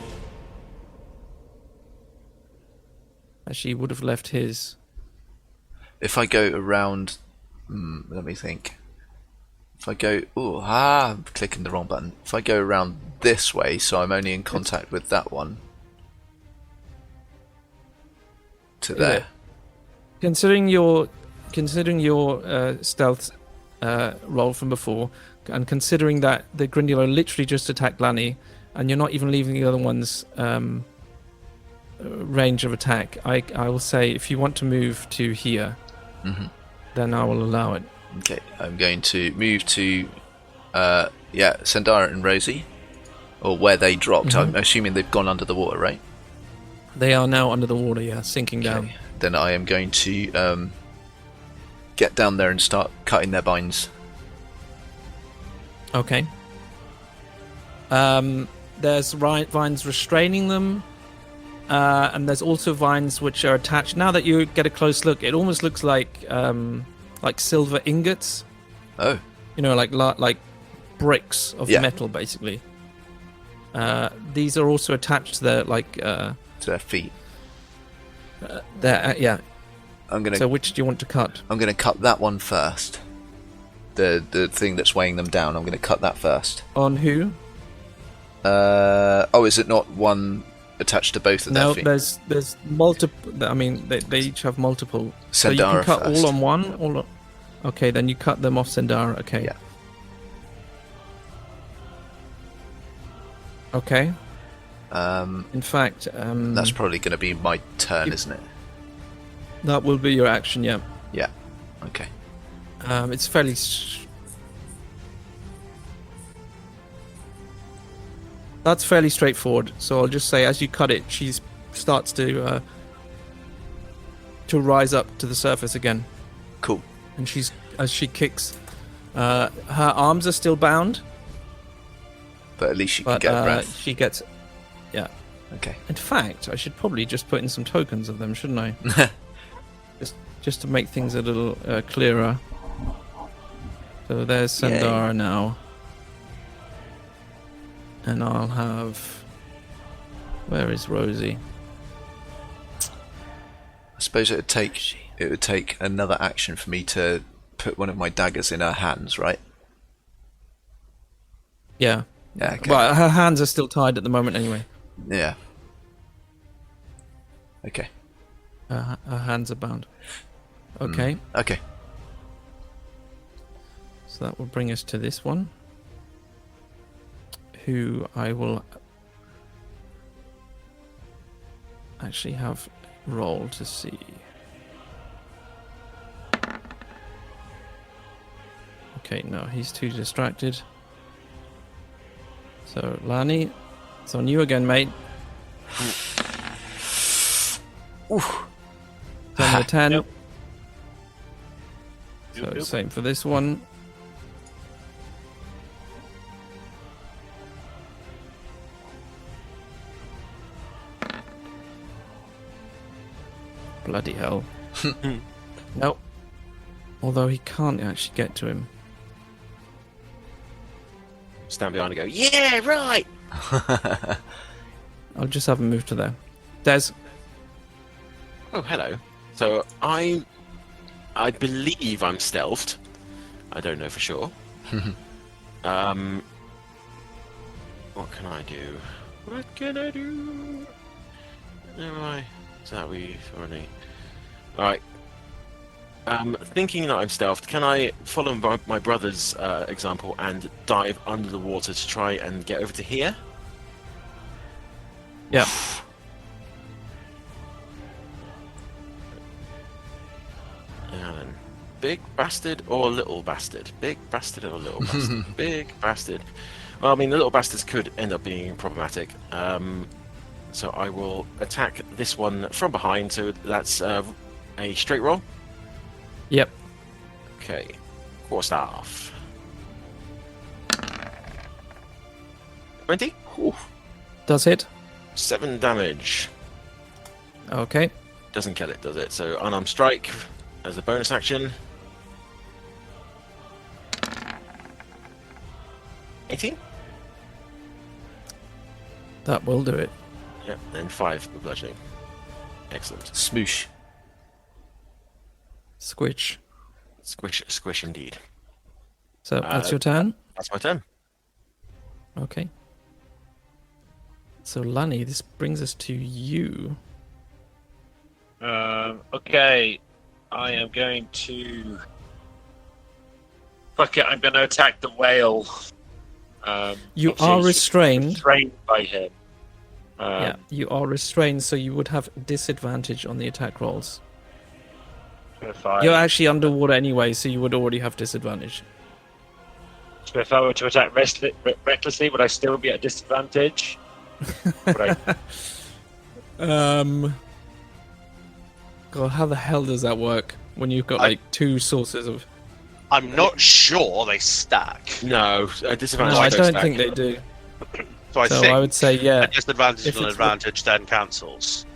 Actually, you would have left his. If I go around, let me think. If I go, I'm clicking the wrong button. If I go around this way, so I'm only in contact with that one. To Yeah. there. Considering your stealth roll from before, and considering that the Grindylow literally just attacked Lani, and you're not even leaving the other one's range of attack, I will say if you want to move to here, then I will allow it. Okay, I'm going to move to, Sandara and Rosie, or where they dropped. I'm assuming they've gone under the water, right? They are now under the water, yeah, sinking down. Okay. Then I am going to get down there and start cutting their binds. Okay. There's vines restraining them, and there's also vines which are attached. Now that you get a close look, it almost looks like silver ingots. Oh. You know, like bricks of Yeah. metal, basically. These are also attached to their To their feet. yeah. I'm gonna. So which do you want to cut? I'm gonna cut that one first. The thing that's weighing them down. I'm gonna cut that first. On who? Is it not one attached to both of their No, feet? there's multiple. I mean, they each have multiple. So you Sandara can cut first. all on one. Okay, then you cut them off Sandara. Okay. Yeah. Okay. In fact, That's probably going to be my turn, isn't it? that will be your action. Yeah. Yeah. Okay. It's fairly. That's fairly straightforward. So I'll just say, as you cut it, she starts to rise up to the surface again, Cool. and as she kicks, her arms are still bound, But at least she can but get breath. she gets. Yeah. Okay. In fact, I should probably just put in some tokens of them, shouldn't I? just to make things a little clearer. So there's Sandara now. And I'll have... Where is Rosie? I suppose it would take another action for me to put one of my daggers in her hands, right? Yeah. Yeah. Okay. Well, her hands are still tied at the moment anyway. Yeah. Okay. Her hands are bound. Okay. Okay. So that will bring us to this one. Who I will actually have roll to see. Okay, no, he's too distracted. So, Lani, it's on you again, mate. Oof. 10 to 10. Yep. So, Yep. same for this one. Bloody hell. Nope. Although he can't actually get to him. Stand behind and go, yeah, right! I'll just have him move to there. Des. Oh, hello. So I believe I'm stealthed. I don't know for sure. What can I do? What can I do? Am I? Is that we already? All right. Thinking that I'm stealthed, can I follow my brother's example and dive under the water to try and get over to here? Yeah. And big bastard or little bastard? Big bastard or little bastard? Big bastard. Well, I mean, the little bastards could end up being problematic. So I will attack this one from behind. So that's a straight roll. Yep. Okay. Quarterstaff. 20? Does hit. 7 damage. Okay. Doesn't kill it, does it? So unarmed strike as a bonus action. 18? That will do it. Yep, and 5 with bludgeoning. Excellent. Smoosh. Squish. Squish indeed. So that's your turn? That's my turn. Okay. So, Lani, this brings us to you. Okay. I am going to... Fuck it, I'm going to attack the whale. You obviously are he's restrained. Restrained by him. Yeah, you are restrained, so you would have disadvantage on the attack rolls. If I, You're actually underwater anyway, so you would already have disadvantage. so if I were to attack recklessly, would I still be at disadvantage? Would I... God, how the hell does that work when you've got like two sources of? I'm not sure they stack. No, disadvantage. No, I don't don't stack. think they do. So I So think I would say yeah, a disadvantage if and an it's advantage then cancels.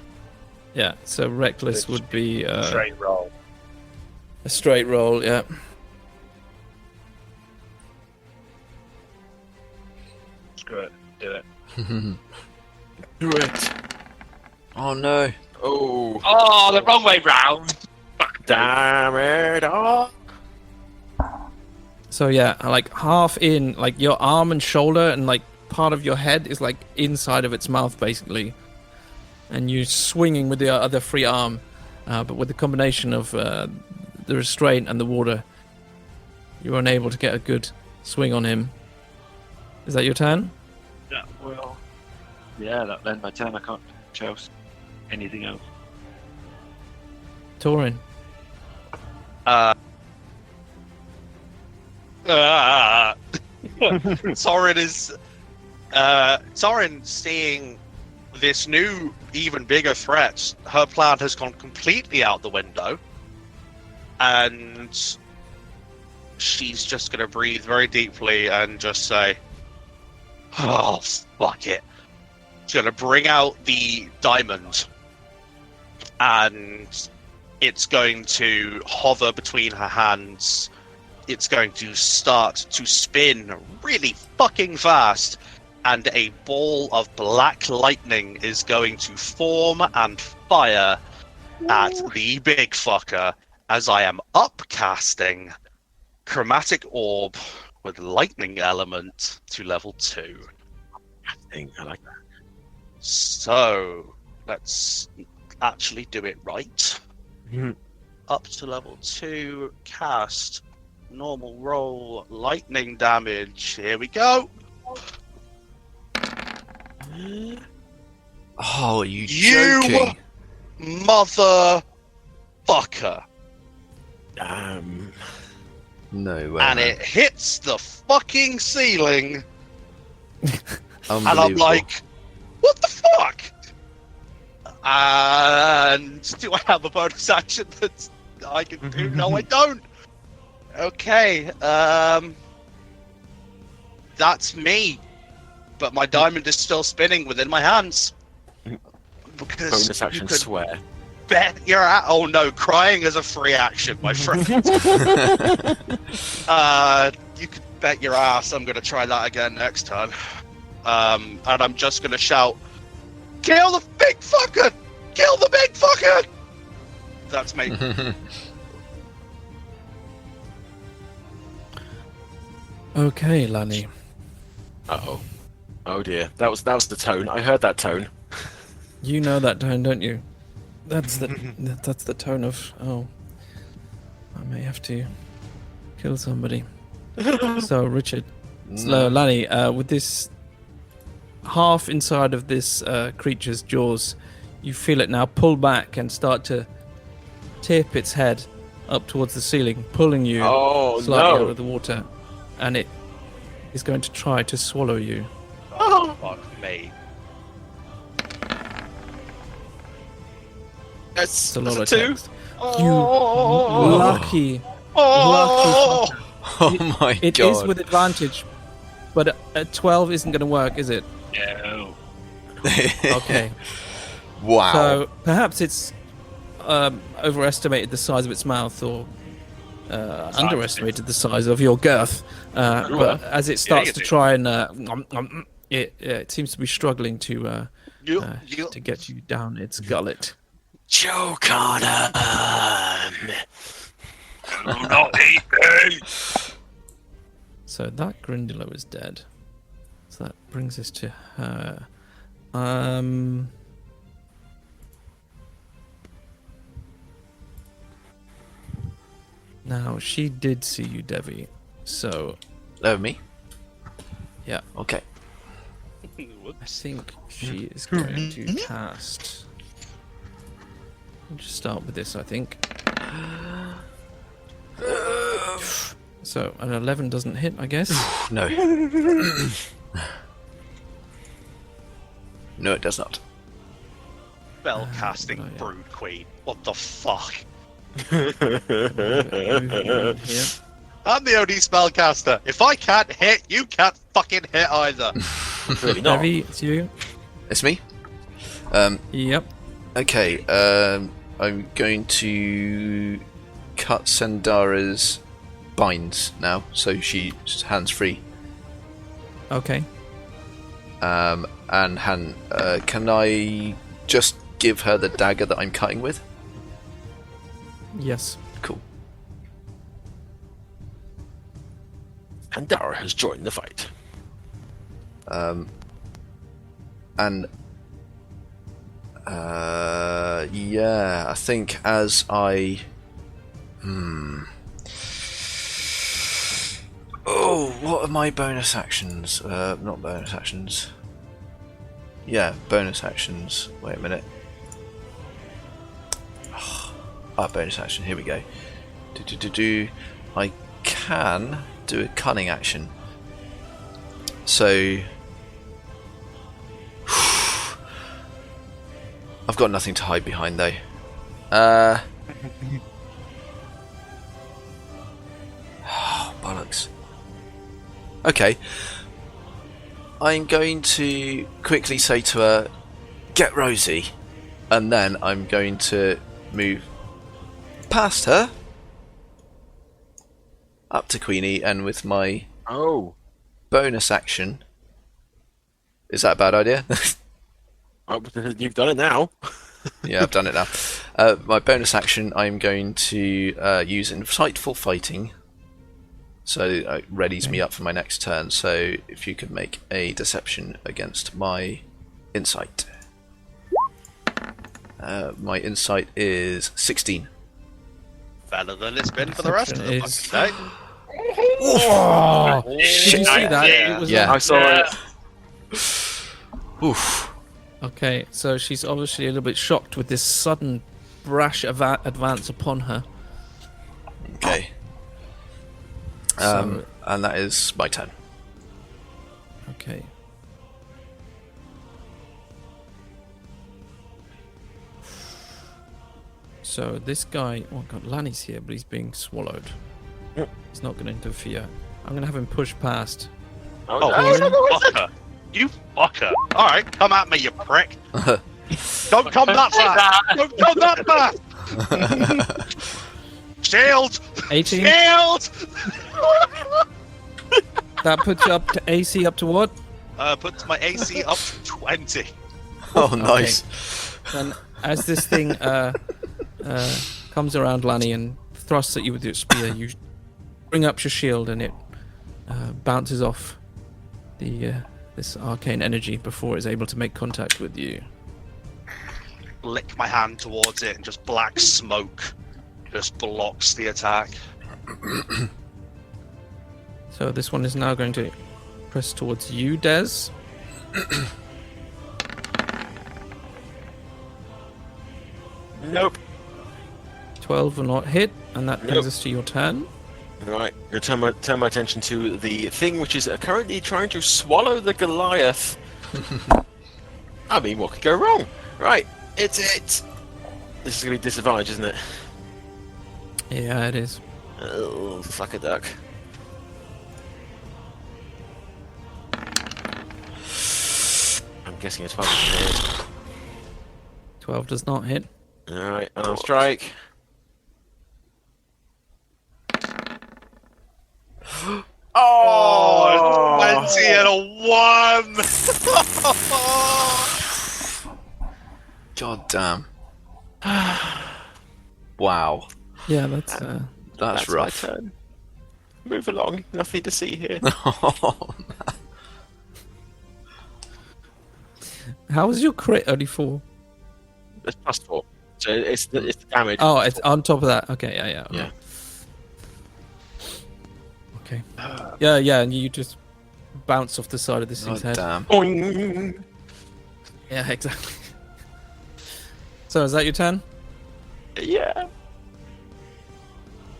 yeah. So reckless would be Straight roll. a straight roll. Yeah. Screw it. Do it. Do it. Oh no. Oh, Oh, the wrong way round. damn it! Oh. So yeah, like half in, like your arm and shoulder, and like part of your head is like inside of its mouth, basically, and you're swinging with the other free arm, but with the combination of the restraint and the water, you're unable to get a good swing on him. Is that your turn? Yeah, well. Yeah, that then my turn. I can't choose anything else. Torrin. Torrin seeing this new, even bigger threat, her plan has gone completely out the window, and she's just going to breathe very deeply and just say, "Oh, fuck it." She's going to bring out the diamond, and it's going to hover between her hands. It's going to start to spin really fucking fast, and a ball of black lightning is going to form and fire at the big fucker as I am upcasting Chromatic Orb with lightning element to level 2. I like that. So, let's actually do it right. Mhm. Up to level 2, cast, normal roll, lightning damage. Here we go. Oh, are you You joking? motherfucker. No way. And it hits the fucking ceiling. And I'm Unbelievable. like, what the fuck? And do I have a bonus action that I can do? No, I don't. Okay, that's me. But my diamond is still spinning within my hands. Because Bonus action, you could swear. bet your oh no, crying is a free action, my friend. You could bet your ass I'm gonna try that again next time. And I'm just gonna shout, "Kill the big fucker! Kill the big fucker!" That's me. Okay, Lani. Uh-oh. Oh dear. That was the tone. I heard that tone. You know that tone, don't you? That's the tone of, oh, I may have to kill somebody. So, Richard, Lani, with this half inside of this creature's jaws, you feel it now pull back and start to tip its head up towards the ceiling, pulling you slightly out of the water, and it is going to try to swallow you. Oh, fuck me. It's a lot of two. text. You lucky. Oh, Oh my It god. is with advantage, but a 12 isn't going to work, is it? No. Okay. Wow. So perhaps it's overestimated the size of its mouth or underestimated the size of your girth. But as it starts to try and it seems to be struggling to get you down its gullet. Choke on him. Do not eat me. So that Grindylow is dead. So that brings us to her. Now she did see you, Devvie. So Oh, me? yeah, Okay. I think she is going to cast. We'll just start with this, I think. So an 11 doesn't hit, I guess. No. No, it does not. Spell casting yeah. brood queen. What the fuck? Here. I'm the only spellcaster. If I can't hit, you can't fucking hit either. Really not. Devvie, it's you. It's me? Yep. Okay, I'm going to cut Sandara's binds now, so she's hands-free. Okay. And can I just give her the dagger that I'm cutting with? Yes. Cool. And Dara has joined the fight. Yeah, I think as I... Oh, what are my bonus actions? Not bonus actions. Yeah, bonus actions. Wait a minute. Bonus action, here we go. I can do a cunning action. So... I've got nothing to hide behind though. Oh, bollocks. Okay. I'm going to quickly say to her, get Rosie, and then I'm going to move past her up to Queenie, and with my bonus action. Is that a bad idea? Oh, you've done it now. Yeah, I've done it now. My bonus action, I'm going to use Insightful Fighting. So it readies me up for my next turn. So if you could make a deception against my insight. My insight is 16. Better than it's been for the rest of the Deception fucking day. Oh, did you see that? Yeah. It was Yeah. I saw it. Oof. Okay, so she's obviously a little bit shocked with this sudden brash advance upon her. Okay. So, And that is my turn. okay. So this guy, oh god, Lanny's here, but he's being swallowed. He's not going to interfere. I'm going to have him push past. Oh, you fucker. You fucker. Alright, come at me, you prick. Don't come that fast. Don't come that fast. Shield. 18. Shield. That puts you up to AC up to what? Puts my AC up to 20. Oh, nice. And as this thing comes around Lanny and thrusts at you with your spear, you bring up your shield and it bounces off the this arcane energy before it's able to make contact with you. Lick my hand towards it and just black smoke just blocks the attack. So this one is now going to press towards you, Des. Nope. 12 will not hit, and that brings us to your turn. Right, I'm going to turn my attention to the thing which is currently trying to swallow the Goliath. I mean, what could go wrong? Right, it's it. This is going to be disadvantage, isn't it? Yeah, it is. Oh, fuck a duck. I'm guessing it's 12 doesn't hit. 12 does not hit. Alright, unarmed strike. Oh, 20 and a 1! God damn. Wow. Yeah, that's That's My rough. turn. Move along. Nothing to see here. how was your crit only 4? It's +4. So it's the damage. Oh, it's on top of that. Okay, yeah. Yeah. Okay. Yeah, and you just bounce off the side of this God thing's head. damn. Boing. Yeah, exactly. So, is that your turn? Yeah.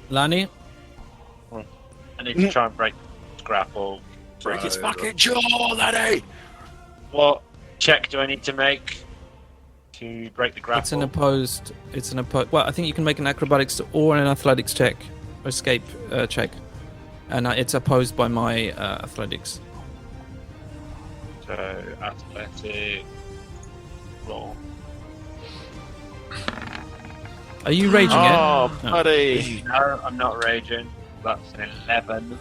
Lani? I need to try and break grapple. Break his throw. fucking jaw, laddie! What check do I need to make to break the grapple? It's an opposed. Well, I think you can make an acrobatics or an athletics check, escape check, and it's opposed by my athletics. So athletic roll. Are you raging Oh, it? No. buddy. No, I'm not raging. That's an 11.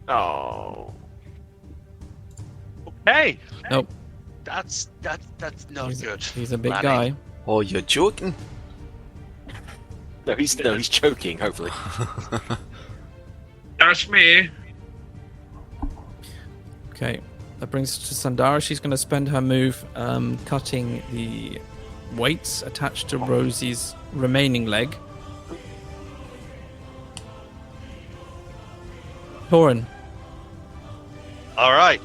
Oh. Hey! Nope. That's not good. He's a big Lanny. guy. Oh, you're joking? No, he's choking, hopefully. That's me. Okay, that brings us to Sandara. She's going to spend her move cutting the weights attached to Rosie's remaining leg. Torrin. Alright.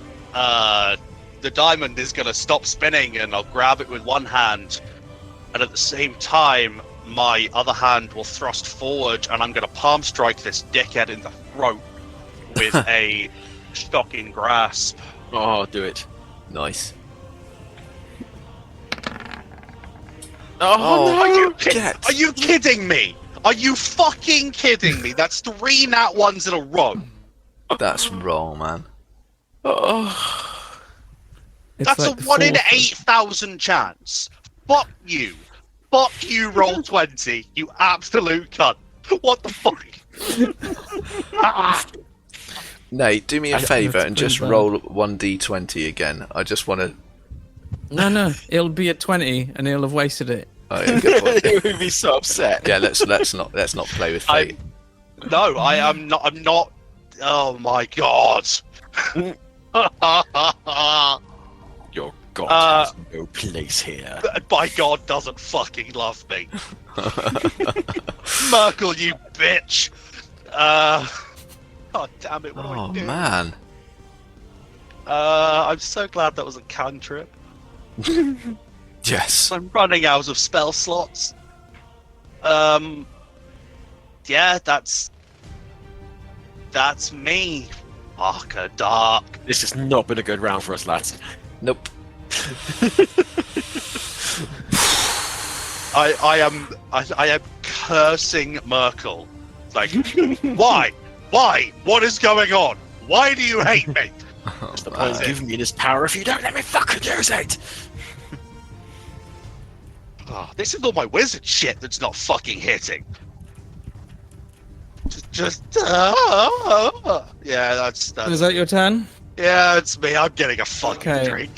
The diamond is gonna stop spinning and I'll grab it with one hand. And at the same time, my other hand will thrust forward and I'm gonna palm strike this dickhead in the throat with a shocking grasp. Oh, do it. Nice. Oh, Are no! you kidding me? Are you fucking kidding me? That's 3 nat 1s in a row. That's wrong, man. Oh. It's That's like a 1 in fourth- 8,000 chance. Fuck you. Fuck you, roll 20, you absolute cunt. What the fuck? Nate, do me a I- favour that's and just pretty bad. roll 1d20 again. I just want to. No, it'll be at 20 and he'll have wasted it. Oh, yeah, good point. He would be so upset. Yeah, let's not play with fate. No, I'm not. Oh my god. Your god has no place here. My god doesn't fucking love me. Merkel, you bitch. God damn it, what do I Oh do? man. I'm so glad that was a cantrip. Yes. I'm running out of spell slots. Yeah, that's me. Fucker dark. This has not been a good round for us, lads. Nope. I am cursing Merkel. Like, why? Why? What is going on? Why do you hate me? What's the point of giving me this power if you don't let me fucking use it? Oh, this is all my wizard shit that's not fucking hitting. Yeah, that's Is that your turn? yeah, it's me. I'm getting a fucking Okay. drink.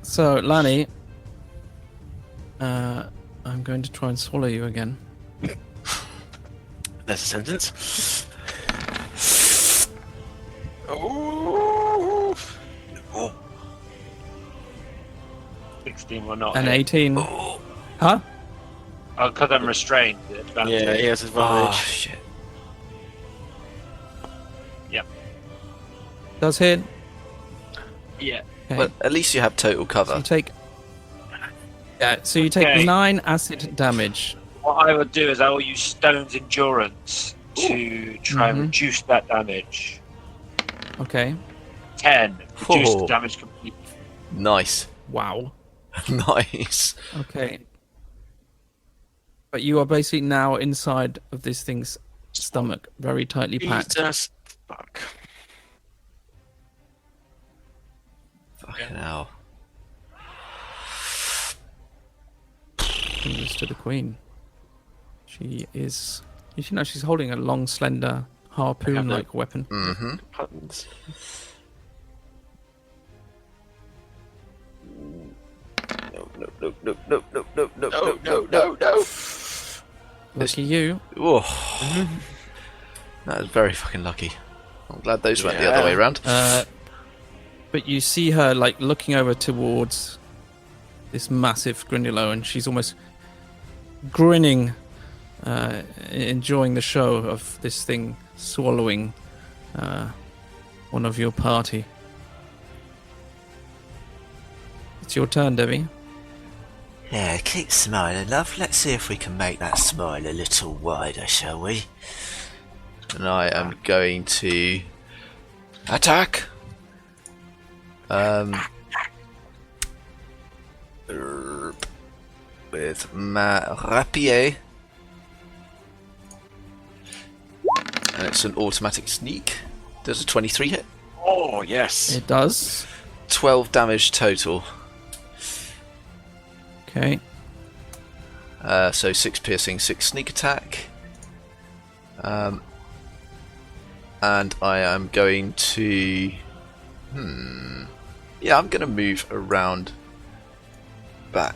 So, Lani, I'm going to try and swallow you again. There's a sentence. Oh. 16 will not An hit. 18. Huh? Oh, because I'm restrained. the advantage. Yeah, he has Oh advantage. shit. Does hit. Yeah. Okay. Well, at least you have total So cover. you take. Yeah, so you take Okay. 9 acid damage. What I will do is I will use Stone's Endurance to try and Mhm. reduce that damage. Okay. 10. Reduce Oh. the damage completely. Nice. Wow. Nice. Okay. But you are basically now inside of this thing's stomach, very tightly packed. Jesus fuck. Fucking hell. Fingers to the queen. She is. You know, she's holding a long, slender harpoon-like weapon. Mm-hmm. Buttons. No. Lucky you. Oh, that was very fucking lucky. I'm glad those went the other way around. But you see her like looking over towards this massive Grindylow, and she's almost grinning, enjoying the show of this thing swallowing one of your party. It's your turn, Devvie. Yeah, keep smiling, love. Let's see if we can make that smile a little wider, shall we? And I am going to attack. With my rapier. And it's an automatic sneak. Does a 23 hit? Oh, yes. It does. 12 damage total. Okay. So 6 piercing, 6 sneak attack. And I am going to... Yeah, I'm going to move around back.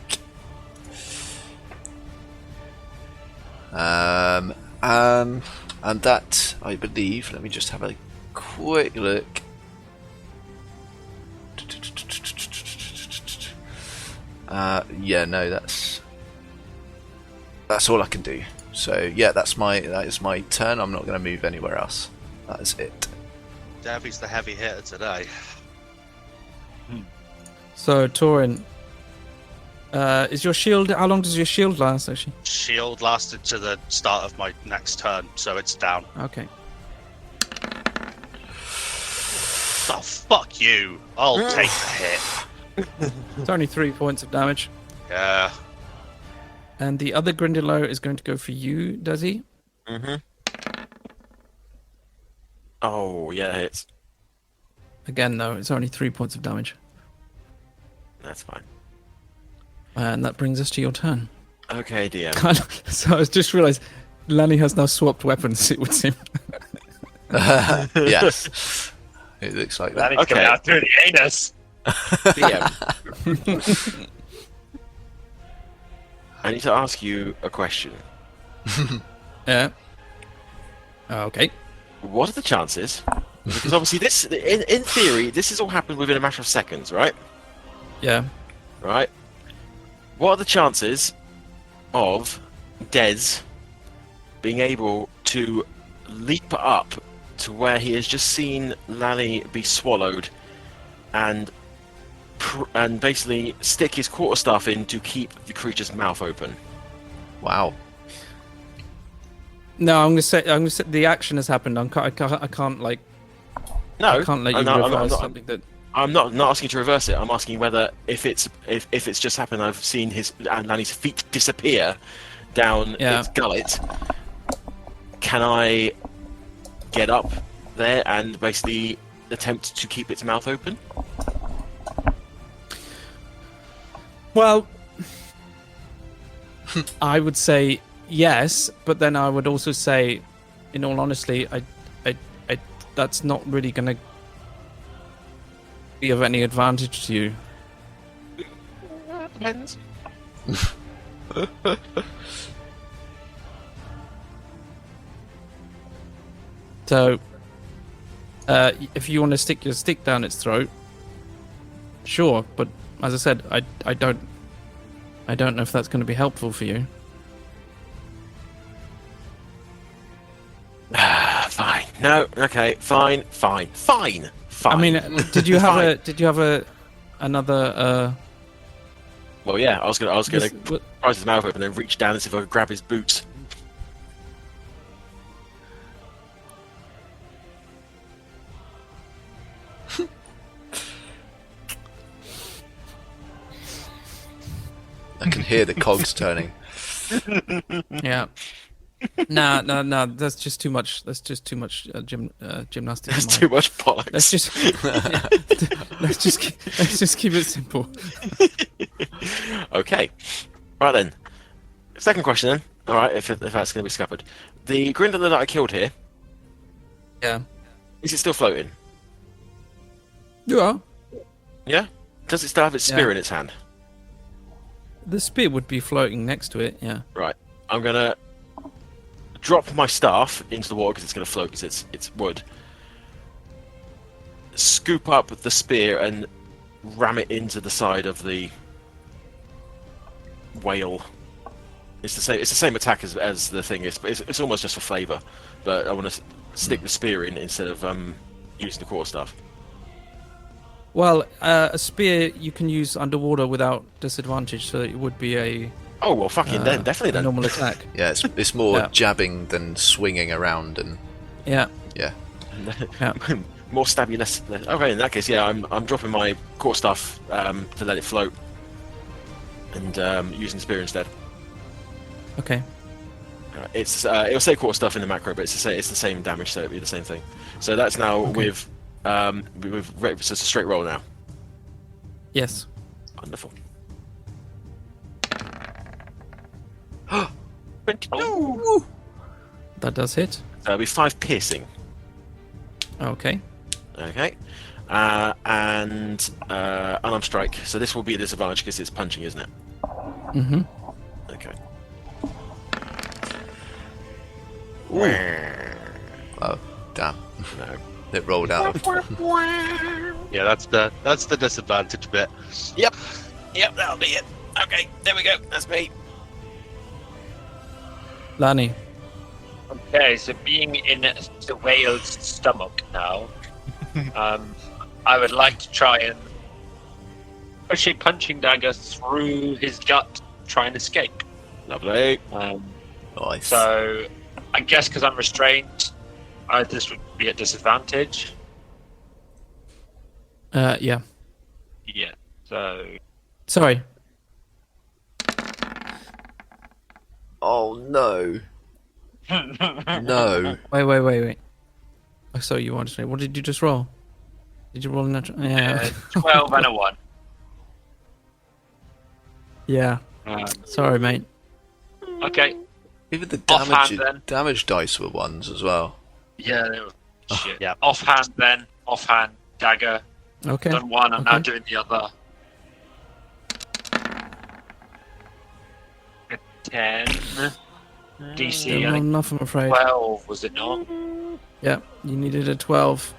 And that, I believe, let me just have a quick look. Yeah, no, that's all I can do. So yeah, that is my turn. I'm not going to move anywhere else. That is it. Devvie's the heavy hitter today. So, Torrin, is your shield... How long does your shield last, actually? Shield lasted to the start of my next turn, so it's down. Okay. Oh, fuck you. I'll take the hit. It's only 3 points of damage. Yeah. And the other Grindylow is going to go for you, does he? Mm-hmm. Oh, yeah, it hits. Again, though, it's only 3 points of damage. That's fine. And that brings us to your turn. Okay, DM. So I just realised Lani has now swapped weapons, it would seem. Yes. It looks like that. That is coming out through the anus. DM. I need to ask you a question. Yeah. Okay. What are the chances? Because obviously this, in theory, this has all happened within a matter of seconds, right? Yeah. Right? What are the chances of Dez being able to leap up to where he has just seen Lani be swallowed and basically stick his quarterstaff in to keep the creature's mouth open? Wow. No, I'm gonna say the action has happened. I can't like. No, I can't let you reverse something that. I'm not asking you to reverse it. I'm asking whether if it's just happened, I've seen his and Lani's feet disappear down its gullet. Can I get up there and basically attempt to keep its mouth open? Well, I would say yes, but then I would also say, in all honesty, I that's not really going to be of any advantage to you. Depends. So, if you want to stick your stick down its throat, sure. But as I said, I don't know if that's going to be helpful for you. Fine. No. Okay. Fine. I mean, did you have another? Well, yeah. I was gonna What- prise his mouth open and reach down and see if I could grab his boots. I can hear the cogs turning. Yeah. No. That's just too much. That's just too much gymnastics. There's too much bollocks. Let's just keep it simple. Okay. Right then. Second question then. All right, if that's going to be scuppered. The Grindeler that I killed here, Yeah. is it still floating? You are. Yeah? Does it still have its spear Yeah. in its hand? The spear would be floating next to it. Yeah. Right. I'm going to drop my staff into the water because it's going to float because it's wood. Scoop up the spear and ram it into the side of the whale. It's the same attack as the thing is, but it's almost just for flavour. But I want to stick the spear in instead of using the quarterstaff. Well, a spear you can use underwater without disadvantage, so it would be a Oh well, fucking then definitely a then. normal attack. Yeah, it's more Yeah. jabbing than swinging around, and Yeah. yeah. Yeah. More stabby, less. Okay, in that case, yeah, I'm dropping my quarterstaff to let it float, and using spear instead. Okay. It'll say quarterstaff in the macro, but it's the same damage, so it'll be the same thing. So that's now Okay. with so it's a straight roll now. Yes. Wonderful. 22. That does hit. So it'll be 5 piercing. Okay. Okay. And unarmed strike. So this will be a disadvantage because it's punching, isn't it? Mm-hmm. Okay. Oh, damn! No. It rolled out. Yeah, that's the disadvantage bit. Yep, that'll be it. Okay, there we go. That's me. Lani. Okay, so being in the whale's stomach now, I would like to try and push a punching dagger through his gut, try and escape. Lovely. Nice. So, I guess because I'm restrained, this would be at disadvantage. Yeah. Yeah. So, Sorry. Oh no! No! Wait. I saw you wanted to say. What did you just roll? Did you roll a natural? Yeah. 12 and a 1. Yeah. Sorry, mate. Okay. Even the Offhand, then. damage dice were ones as well. Yeah, they were shit. Yeah. Offhand then. Offhand dagger. Okay. Done one, I'm now Okay. doing the other. 10. DC, Don't I roll think enough, I'm afraid. 12, was it not? Yeah, you needed a 12.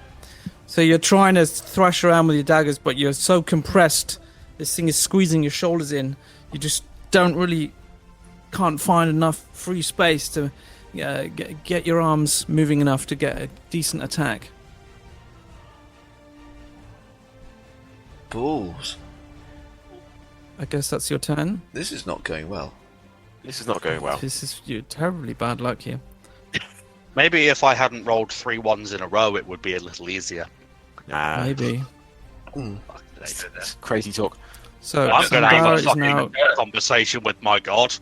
So you're trying to thrash around with your daggers, but you're so compressed. This thing is squeezing your shoulders in. You just can't find enough free space to get your arms moving enough to get a decent attack. Balls. I guess that's your turn. This is not going well. This is not going well. This is you're terribly bad luck here. Maybe if I hadn't rolled 3 1s in a row, it would be a little easier. Nah, Maybe. it's crazy talk. So I'm going to have Sandara a is fucking now conversation with my god.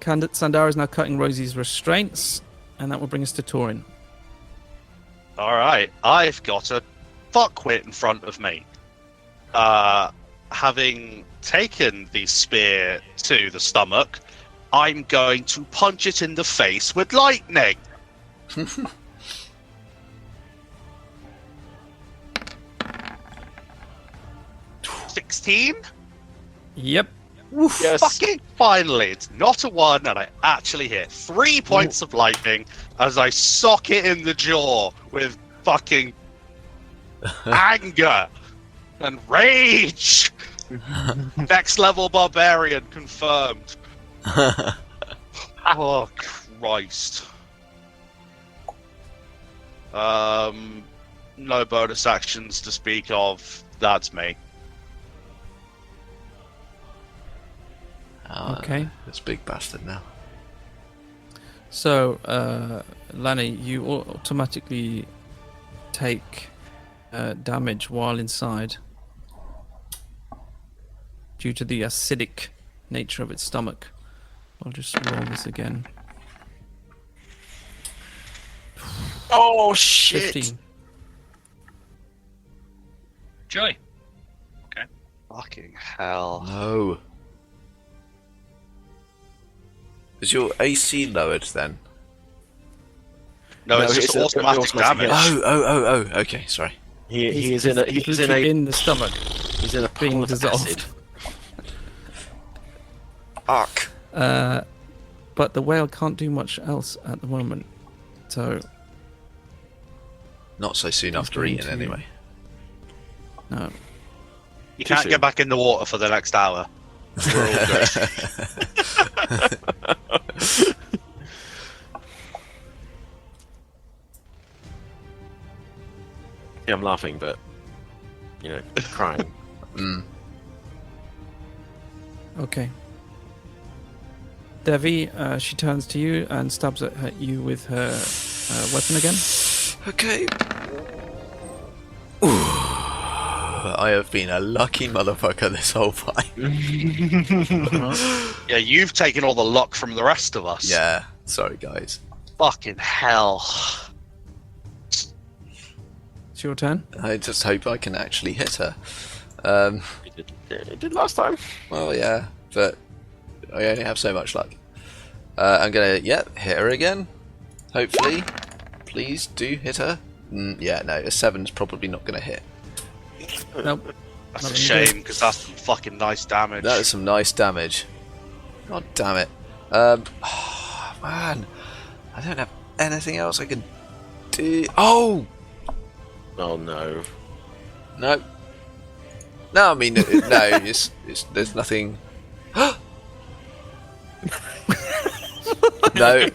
Sandara is now cutting Rosie's restraints, and that will bring us to Torrin. Alright, I've got a fuckwit in front of me. Having taken the spear to the stomach, I'm going to punch it in the face with lightning. 16? Yep. Yes. Fucking finally, it's not a 1, and I actually hit 3 points of lightning as I sock it in the jaw with fucking anger and rage. Next level barbarian confirmed. Oh Christ. No bonus actions to speak of. That's me. Okay. This big bastard now. So, Lani, you automatically take damage while inside due to the acidic nature of its stomach. I'll just roll this again. Oh shit! 15. Joy. Fucking hell. No. Is your AC lowered then? No, No, it's just it's a- automatic automatic damage. hit. Oh. Okay, sorry. He is in a in the stomach, he's in a being pool of dissolved. acid. Arc. But the whale can't do much else at the moment. So, Not so soon after going eating, to- anyway. no. You Too can't soon. get back in the water for the next hour. We're all good. Yeah, I'm laughing, but crying. Okay. Devvie, she turns to you and stabs at you with her weapon again. Okay. Ooh. I have been a lucky motherfucker this whole fight. Yeah, you've taken all the luck from the rest of us. Yeah, sorry guys. Fucking hell. It's your turn. I just hope I can actually hit her. It did last time. Well, yeah, but I only have so much luck. I'm gonna, hit her again. Hopefully. Please do hit her. Yeah, no, a 7's probably not gonna hit. Nope. That's Not a any shame, good. because that's some fucking nice damage. That is some nice damage. God damn it. Man. I don't have anything else I can do. Oh! Oh no. No. No, I mean, no, there's nothing. No.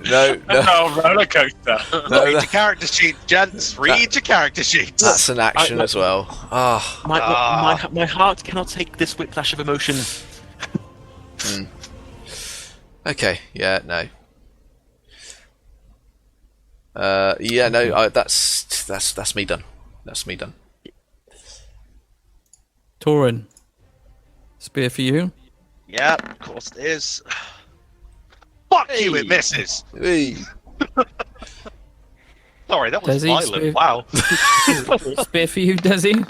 Oh, roller coaster. Read your character sheet, gents. Read your character sheets. That's an action as well. Ah. My heart cannot take this whiplash of emotion. Okay. Yeah. No. Yeah. No. That's me done. That's me done. Torrin. Spear for you. Yeah, of course it is. Fuck you, it misses. Hey. Sorry, that was Desi, violent. Wow. Spear for you, Desi.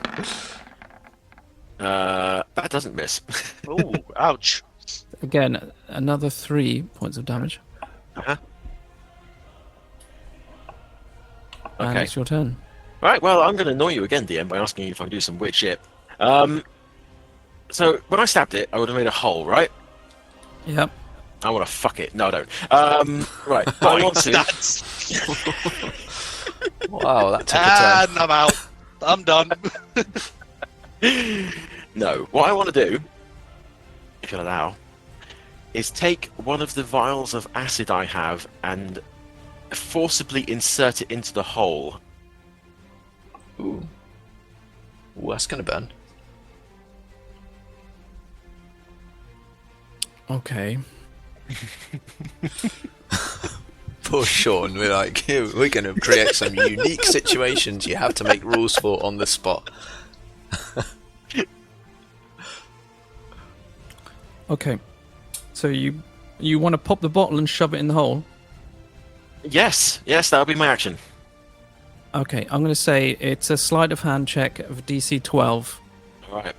That doesn't miss. Ooh, ouch. Again, another 3 points of damage. Uh-huh. And Okay. it's your turn. Right, well, I'm going to annoy you again, DM, by asking you if I can do some weird shit. So, when I stabbed it, I would have made a hole, right? Yep. I want to fuck it. No, I don't. Right, what I want to... Wow, that took a turn. And I'm out. I'm done. No, what I want to do, if you'll allow, is take one of the vials of acid I have and forcibly insert it into the hole. Ooh, that's gonna burn. Okay. Poor Sean, we're like, we're going to create some unique situations you have to make rules for on the spot. Okay. So you want to pop the bottle and shove it in the hole? Yes, that'll be my action. Okay, I'm going to say it's a sleight of hand check of DC 12 All right.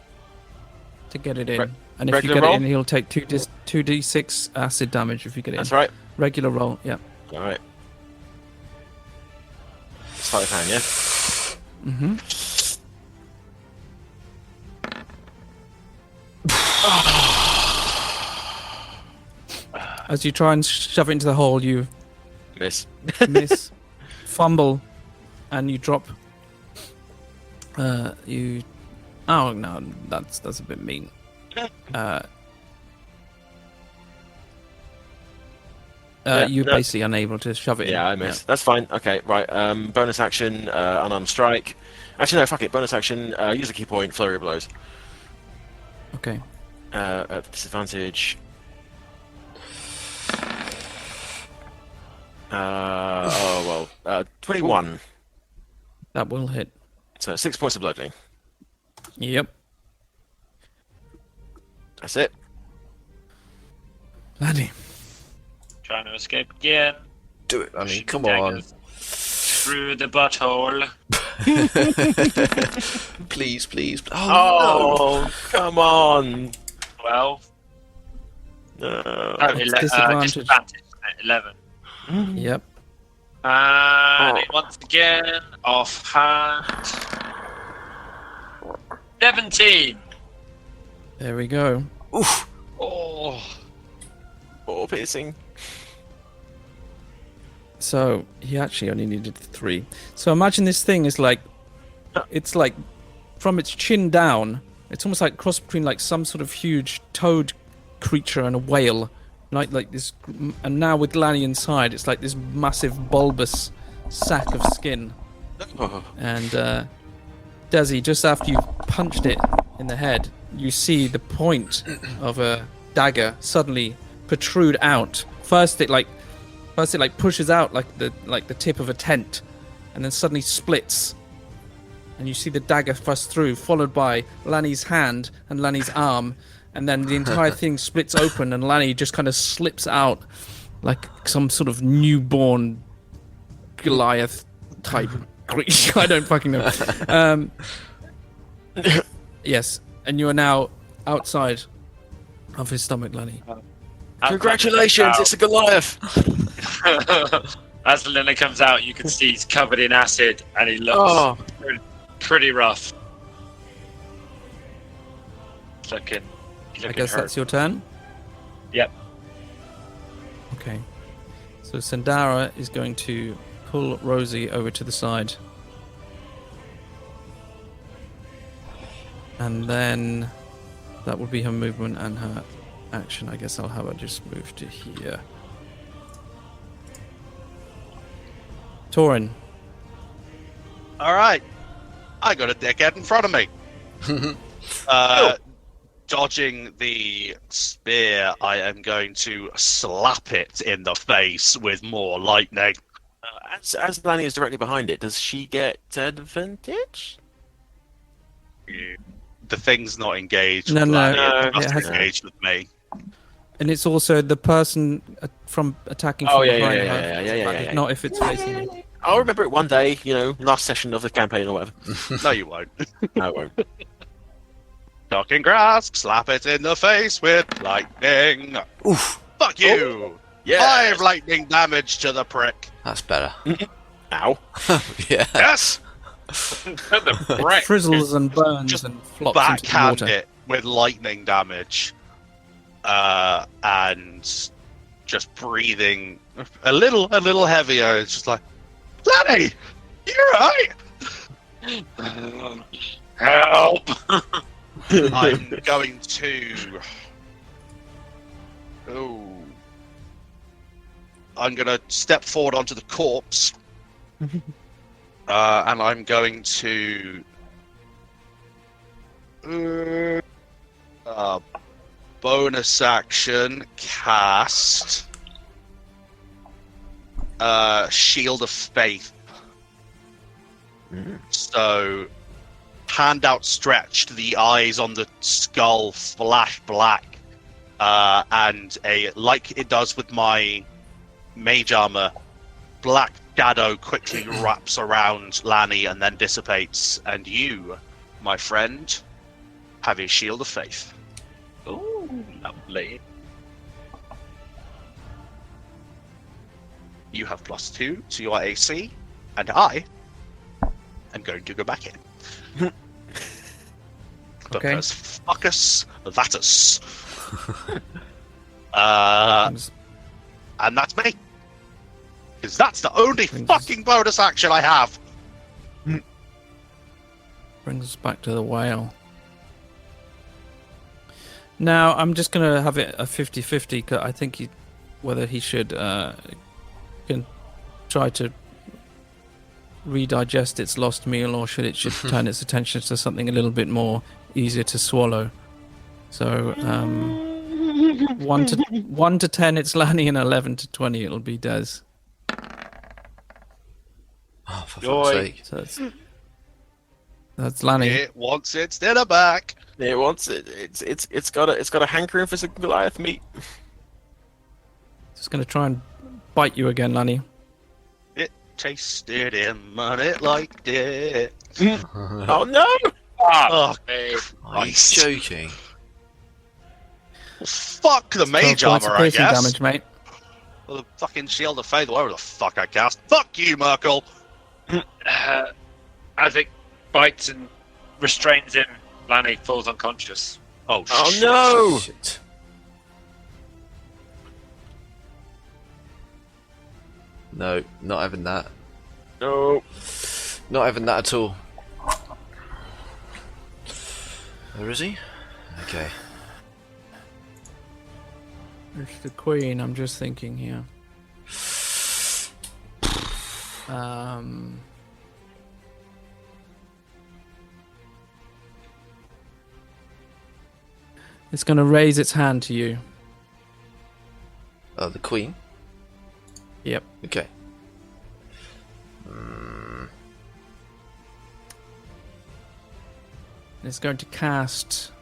to get it in. Re- and if you regular get roll? it in, he'll take 2d6 acid damage if you get it That's in. right. Regular roll, yeah. All right. Sleight of hand, yeah? Mm-hmm. As you try and shove it into the hole, you Miss. miss, fumble, and you drop. You. Oh no, that's a bit mean. You're no. basically unable to shove it in. Yeah, I missed. That's fine. Okay, right. Bonus action, unarmed strike. Actually, no, fuck it. Bonus action, use a key point, flurry of blows. Okay. At disadvantage. 21. That will hit. So 6 points of bludgeoning. Yep. That's it. Laddie. Trying to escape again. Do it, Lanny. Pushing Come the on. daggers Through the butthole. Please, please. Oh, come on. 12. No. Oh, disadvantage. Disadvantage. 11. Yep. And once again, offhand. 17. There we go. no. Oof. Oh, Piercing. So he actually only needed 3. So imagine this thing is like, it's like from its chin down. It's almost like cross between like some sort of huge toad creature and a whale, like this. And now with Lanny inside, it's like this massive bulbous sack of skin. Oh. And Desi, just after you punched it in the head, you see the point of a dagger suddenly protrude out. First it pushes out like the tip of a tent, and then suddenly splits, and you see the dagger thrust through, followed by Lanny's hand and Lanny's arm, and then the entire thing splits open, and Lanny just kind of slips out like some sort of newborn Goliath type creature. I don't fucking know. Yes, and you are now outside of his stomach, Lanny. Congratulations, it's a Goliath. As Lena comes out, you can see he's covered in acid and he looks pretty rough. He's looking I guess hurt. that's your turn. Yep. Okay. So Sandara is going to pull Rosie over to the side. And then that would be her movement and her action. I guess I'll have her just move to here. Torrin. all right. I got a dickhead in front of me. Dodging the spear, I am going to slap it in the face with more lightning. As Lani is directly behind it, does she get advantage? The thing's not engaged. No, with no, Lani, no, it's it just has- engaged with me. And it's also the person from attacking from Oh, yeah, behind yeah, her. yeah, yeah, yeah. Not if it's facing you. I'll remember it one day, last session of the campaign or whatever. No, you won't. No, it won't. Talking grass, slap it in the face with lightning. Oof. Fuck you! Yeah. 5 lightning damage to the prick. That's better. Ow. Yeah. Yes! The It brick. frizzles and burns Just and flops into the Backhand water. it with lightning damage. And just breathing a little heavier. It's just like, Lanny, you're right. Help! I'm going to. Oh. I'm going to step forward onto the corpse. And I'm going to. Bonus action cast. Shield of Faith. So, hand outstretched, the eyes on the skull flash black, and like it does with my mage armor, black shadow quickly wraps around Lanny and then dissipates, and you, my friend, have a shield of faith. Ooh, lovely. You have +2 to your AC, and I am going to go back in. Okay. Because fuck us, that us. And that's me. Because that's the only Brings- fucking bonus action I have. Brings us back to the whale. Now, I'm just going to have it a 50-50, 'cause I think whether he should can try to redigest its lost meal, or should turn its attention to something a little bit more easier to swallow. So, 1 to 10, it's Lanny, and 11 to 20, it'll be Des. Oh, for Joy. fuck's sake. So that's Lanny. It wants its dinner back. It wants it. It's got a hankering for some Goliath meat. It's going to try and bite you again, Lani. It tasted him and it liked it. Oh no! Oh, Are you joking? fuck the 12 mage points of armor, I piercing guess. damage, mate. Or the fucking shield of faith, whatever the fuck I cast. Fuck you, Merkel. As it bites and restrains him, Lani falls unconscious. Oh, Oh no! Shit. No, not having that. No. Not having that at all. Where is he? Okay. It's the queen, I'm just thinking here. It's going to raise its hand to you. Oh, the queen? Yep. Okay. It's going to cast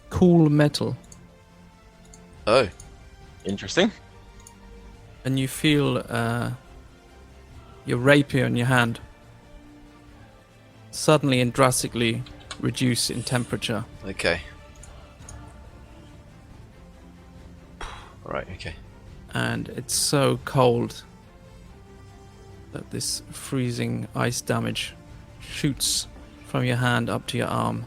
Cool Metal. Oh. Interesting. And you feel your rapier in your hand suddenly and drastically reduce in temperature. Okay. Right, okay. And it's so cold that this freezing ice damage shoots from your hand up to your arm.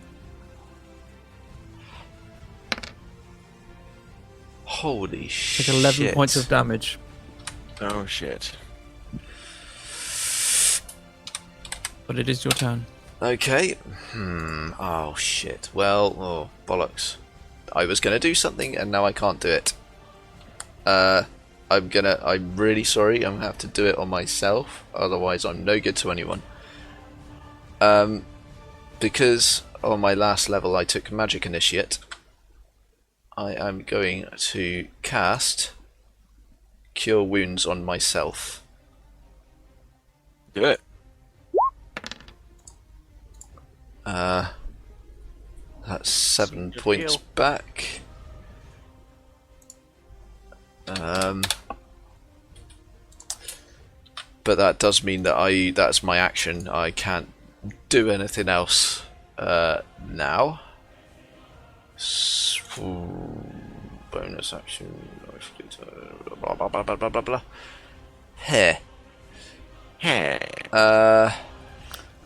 Holy shit. Take 11 points of damage. Oh shit. But it is your turn. Okay. Oh shit. Well, oh bollocks. I was gonna do something and now I can't do it. I'm really sorry, I'm gonna have to do it on myself, otherwise I'm no good to anyone. Because on my last level I took Magic Initiate, I am going to cast Cure Wounds on myself. Do it. That's 7 Just points heal. back. But that does mean that that's my action. I can't do anything else now. Bonus action. Blah blah blah blah blah blah blah. Here. Hey.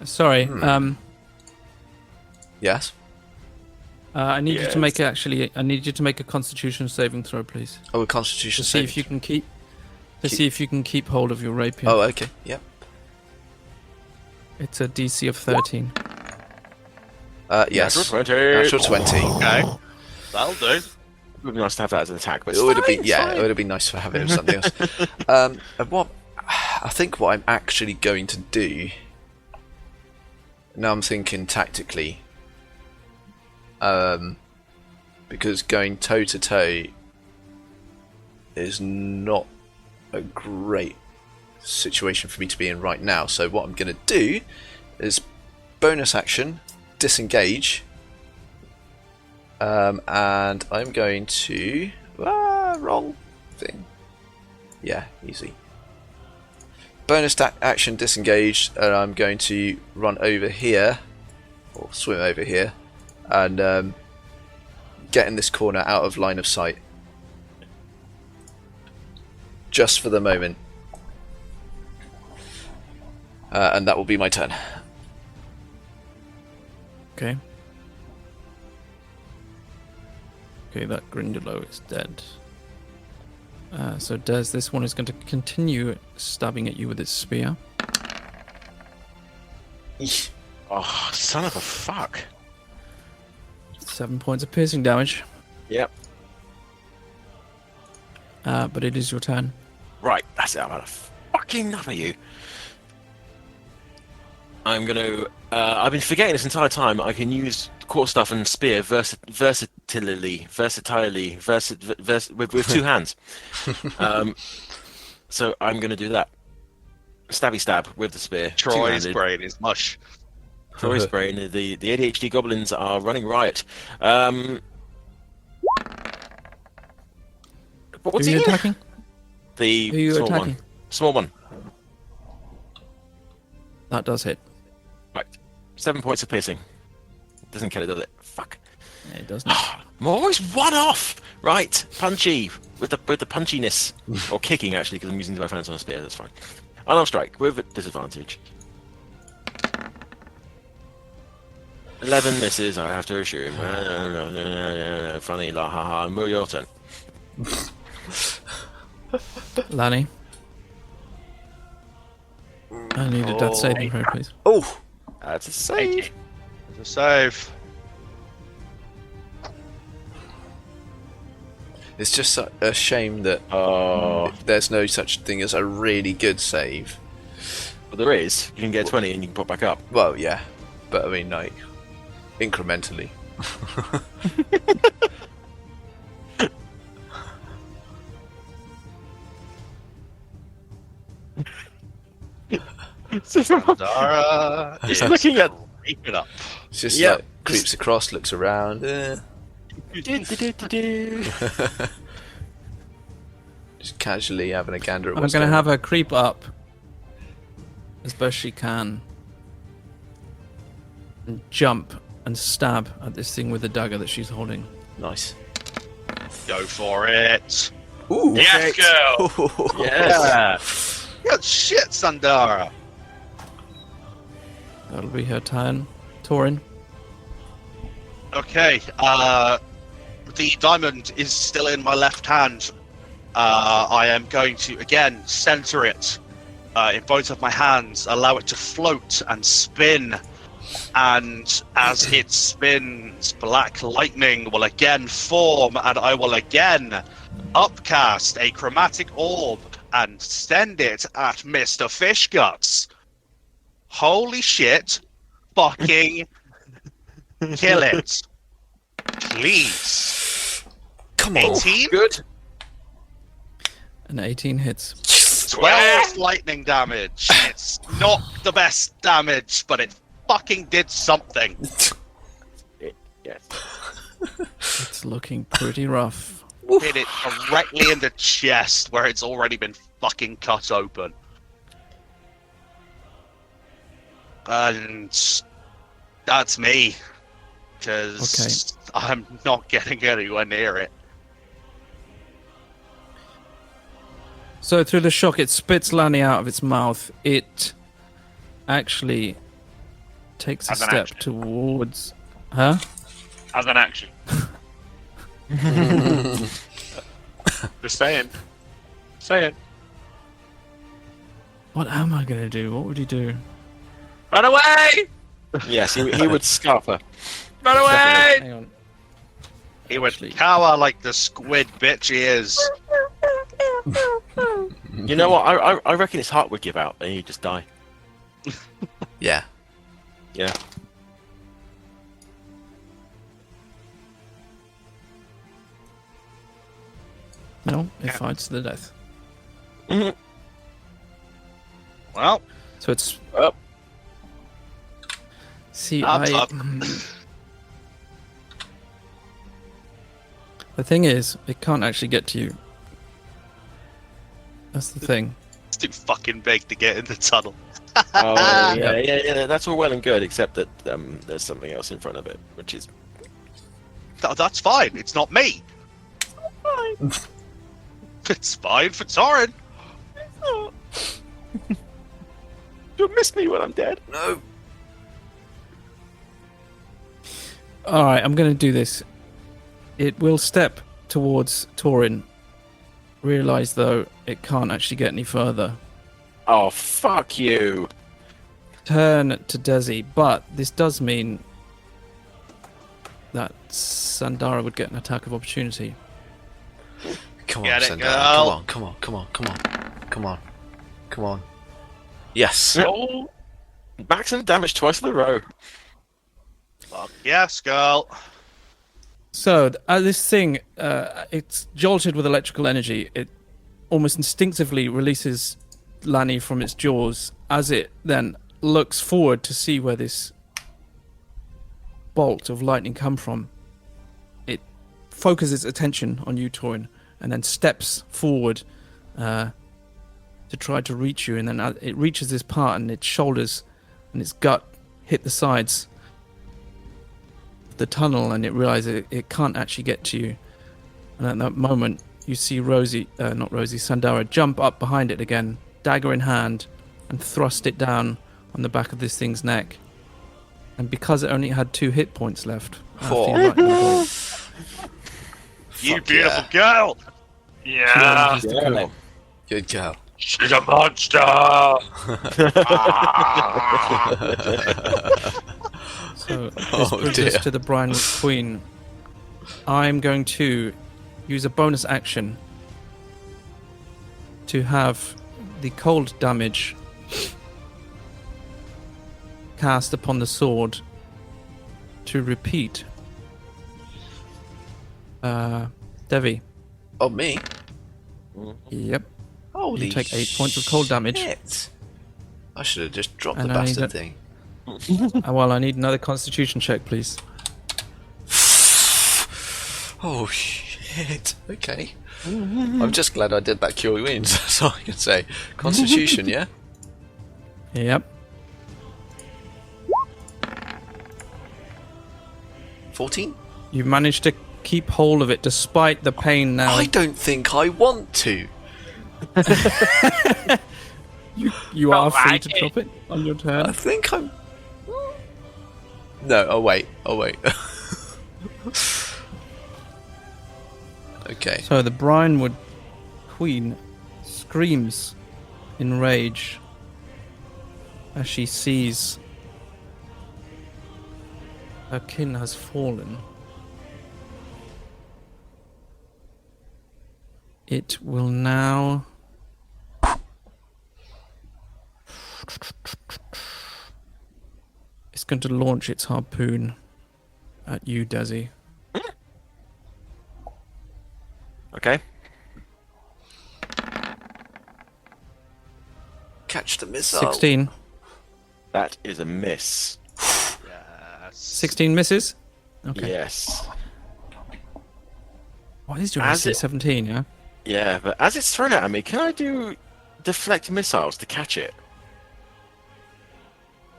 Sorry, Yes. I need you to Yes. make I need you to make a Constitution saving throw, please, Oh, a to Constitution see if saving. you can keep hold of your rapier. Oh, okay. Yep. It's a DC of 13. Yes. Natural 20. Natural 20. Okay. That'll do. It would be nice to have that as an attack, but It would have been, it's yeah, fine. it would have been nice to have it as something else. And what I think what I'm actually going to do now, I'm thinking tactically, because going toe to toe is not a great situation for me to be in right now. So what I'm going to do is bonus action, disengage. And I'm going to... wrong thing. Yeah, easy. Bonus action, disengage, and I'm going to run over here, or swim over here, and get in this corner out of line of sight. Just for the moment. And that will be my turn. Okay. Okay, that Grindylow is dead. So Des, this one is going to continue stabbing at you with its spear. Oh, son of a fuck. 7 points of piercing damage. Yep. But it is your turn. Right, that's it. I'm gonna fucking number you. I'm gonna. I've been forgetting this entire time. I can use core stuff and spear versatilely with two hands. So I'm gonna do that. Stabby stab with the spear. Troy's Two-handed. brain is mush. Troy's brain. The ADHD goblins are running riot. What's Who are he you again? attacking? The Who are you small attacking? one. Small one. That does hit. Right. 7 points of piercing. Doesn't kill it, does it? Fuck. Yeah, it does not. I'm always one off. Right. Punchy with the punchiness, or kicking actually, because I'm using my hands on a spear. That's fine. Unarmed strike with disadvantage. 11 misses. I have to assume. No. Funny. La ha ha. Move your turn. Lanny. I need a death saving throw, please. Oh, That's a save. There's a save. it's just a shame that Oh, there's no such thing as a really good save. but there is. You can get 20 and you can pop back up. Well, yeah, but I mean, like, incrementally. Dara Just is looking at. creeping up. It's just Yep. like creeps across, looks around. Just casually having a gander at I'm what's going to going have her creep up as best she can and jump and stab at this thing with the dagger that she's holding. on. Nice. Go for it. Ooh. Yes, girl. Yes. Good shit, Sandara. That'll be her turn. Torrin. Okay, the diamond is still in my left hand. I am going to, again, center it in both of my hands, allow it to float and spin. And as it spins, black lightning will again form, and I will again upcast a chromatic orb and send it at Mr. Fishguts. Holy shit. Fucking kill it. Please. Come on. 18? Good. An 18 hits. 12 lightning damage. It's not the best damage, but it fucking did something. Yes. It's looking pretty rough. Hit it directly in the chest where it's already been fucking cut open. And that's me. Because I'm not getting anywhere near it. So through the shock, it spits Lanny out of its mouth. It actually takes a As an step action. towards... Huh? As an action. Just saying. Saying. What am I going to do? What would he do? Run away! Yes, he would scarf her. Run away! Hang on. He would Actually- cower like the squid bitch he is. You know what? I reckon his heart would give out and he'd just die. Yeah. Yeah. No, it fights to the death. Well, So it's... Up. See, Up, up. The thing is, it can't actually get to you. That's the thing. it's too fucking big to get in the tunnel. Oh yeah. That's all well and good, except that there's something else in front of it, which is That's fine. It's not me. fine. It's fine for Torrin. You'll miss me when I'm dead. No. Alright, I'm going to do this. It will step towards Torrin. Realise, though, it can't actually get any further. Oh fuck you! Turn to Desi, but this does mean that Sandara would get an attack of opportunity. Come on, Get it, Sandara. girl. Come on. Yes. Oh, maximum damage twice in a row. Fuck yes, girl. So, this thing, it's jolted with electrical energy. It almost instinctively releases Lanny from its jaws as it then looks forward to see where this bolt of lightning come from. It focuses its attention on you, Torrin, and then steps forward to try to reach you. And then it reaches this part, and its shoulders and its gut hit the sides of the tunnel, and it realizes it can't actually get to you. And at that moment, you see Sandara jump up behind it again, dagger in hand, and thrust it down on the back of this thing's neck. And because it only had 2 hit points left, You Fuck beautiful yeah. girl! Yeah. Good girl. She's a monster. So this Oh, brings dear. us to the Brine Queen. I'm going to use a bonus action to have the cold damage cast upon the sword to repeat. Devvie. Oh, me? Yep. Holy You take 8 points of cold damage. shit. I should have just dropped And the I need bastard a- thing. Well, I need another Constitution check, please. Oh, shit. Okay. I'm just glad I did that cure wounds. That's all I can say. Constitution, yeah? Yep. 14? You managed to keep hold of it despite the pain now. I don't think I want to. You are free like to it. drop it on your I turn. think I'm... No, oh wait. Okay. So the Brinewood Queen screams in rage as she sees her kin has fallen. It will now... It's going to launch its harpoon at you, Desi. Okay. Catch the missile. 16. That is a miss. 16 misses? Okay. Yes. What is your As AC? it- 17, yeah? Yeah, but as it's thrown at me, can I do deflect missiles to catch it?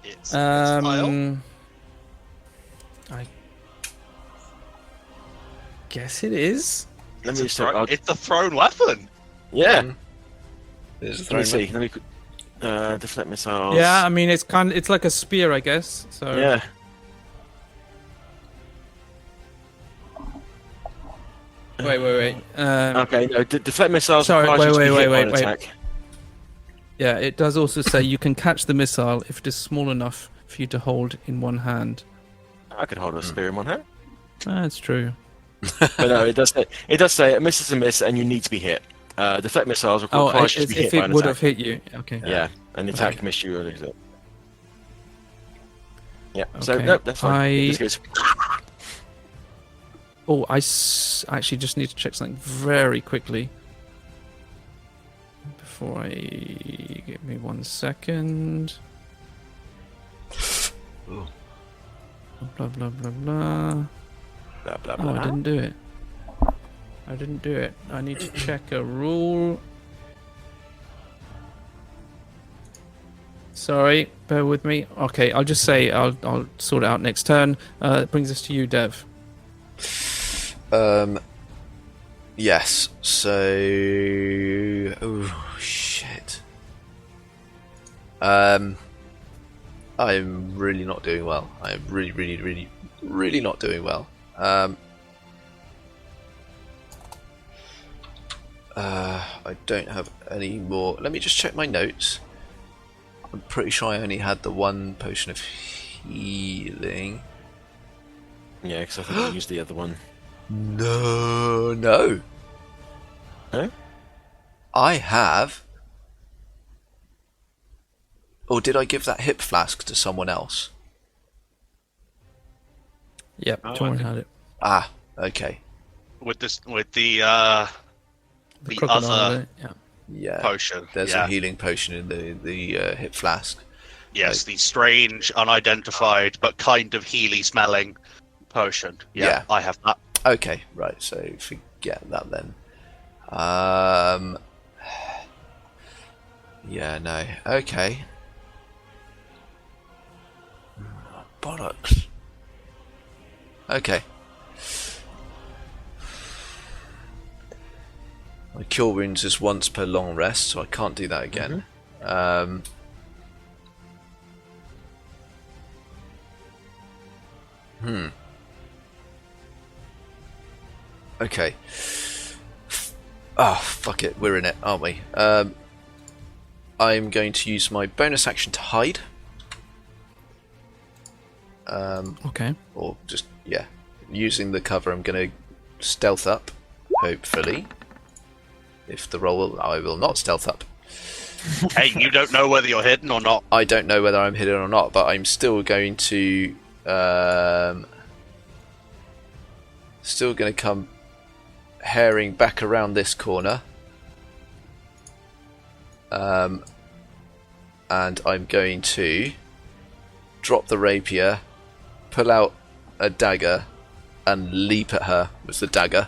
It's file. I guess it is. Let me just. It's a thrown weapon. Yeah. There's Let me see. Let me. Deflect missiles. Yeah, I mean it's like a spear, I guess. So Yeah. Wait. Okay. No. Deflect missiles. Sorry, requires you to be hit by an wait. attack. Yeah, it does also say you can catch the missile if it is small enough for you to hold in one hand. I could hold a spear in one hand. That's true. But no, it does say a miss is a miss, and you need to be hit. Deflect missiles Oh, requires you to be hit if by it an would attack. have hit you. Okay. Yeah, an attack Okay. missed you earlier. So. Yeah. So Okay, no, that's fine. I- This goes. Oh, actually just need to check something very quickly. Before give me 1 second. Ooh. Blah blah blah blah. Blah, blah, Oh, blah. I didn't do it. I need to check a rule. Sorry, bear with me. Okay, I'll just say I'll sort it out next turn. It brings us to you, Dev. Yes. So... Oh, shit. I'm really not doing well. I am really not doing well. I don't have any more. Let me just check my notes. I'm pretty sure I only had the one potion of healing. Yeah, because I think I used the other one. No. No? I have. Or did I give that hip flask to someone else? Yep, Oh, Torrin okay. had it. Ah, okay. With the The crocodile other had it, yeah. Yeah. potion. There's yeah. a healing potion in the hip flask. Yes, the strange, unidentified, but kind of Healy smelling potion. Yeah. I have that. Okay, right. So forget that then. Yeah, no. Okay. Bollocks. Okay. My cure wounds is once per long rest, so I can't do that again. Okay. Oh, fuck it. We're in it, aren't we? I'm going to use my bonus action to hide. Okay. Or just, yeah. Using the cover, I'm going to stealth up, hopefully. If the roll, I will not stealth up. Hey, you don't know whether you're hidden or not. I don't know whether I'm hidden or not, but I'm still going to... still going to come herring back around this corner. And I'm going to drop the rapier, pull out a dagger, and leap at her with the dagger.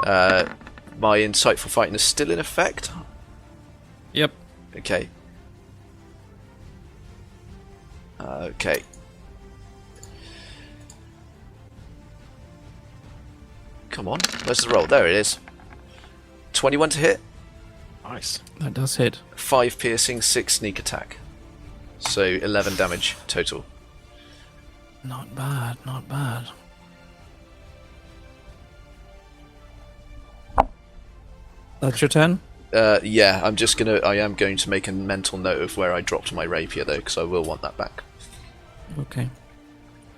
My insightful fighting is still in effect. Yep. Okay. Okay. Come on, where's the roll? There it is. 21 to hit, Nice. That does hit. 5 piercing, 6 sneak attack. So 11 damage total. Not bad, not bad. That's your turn? Yeah, I am going to make a mental note of where I dropped my rapier though, because I will want that back. Okay.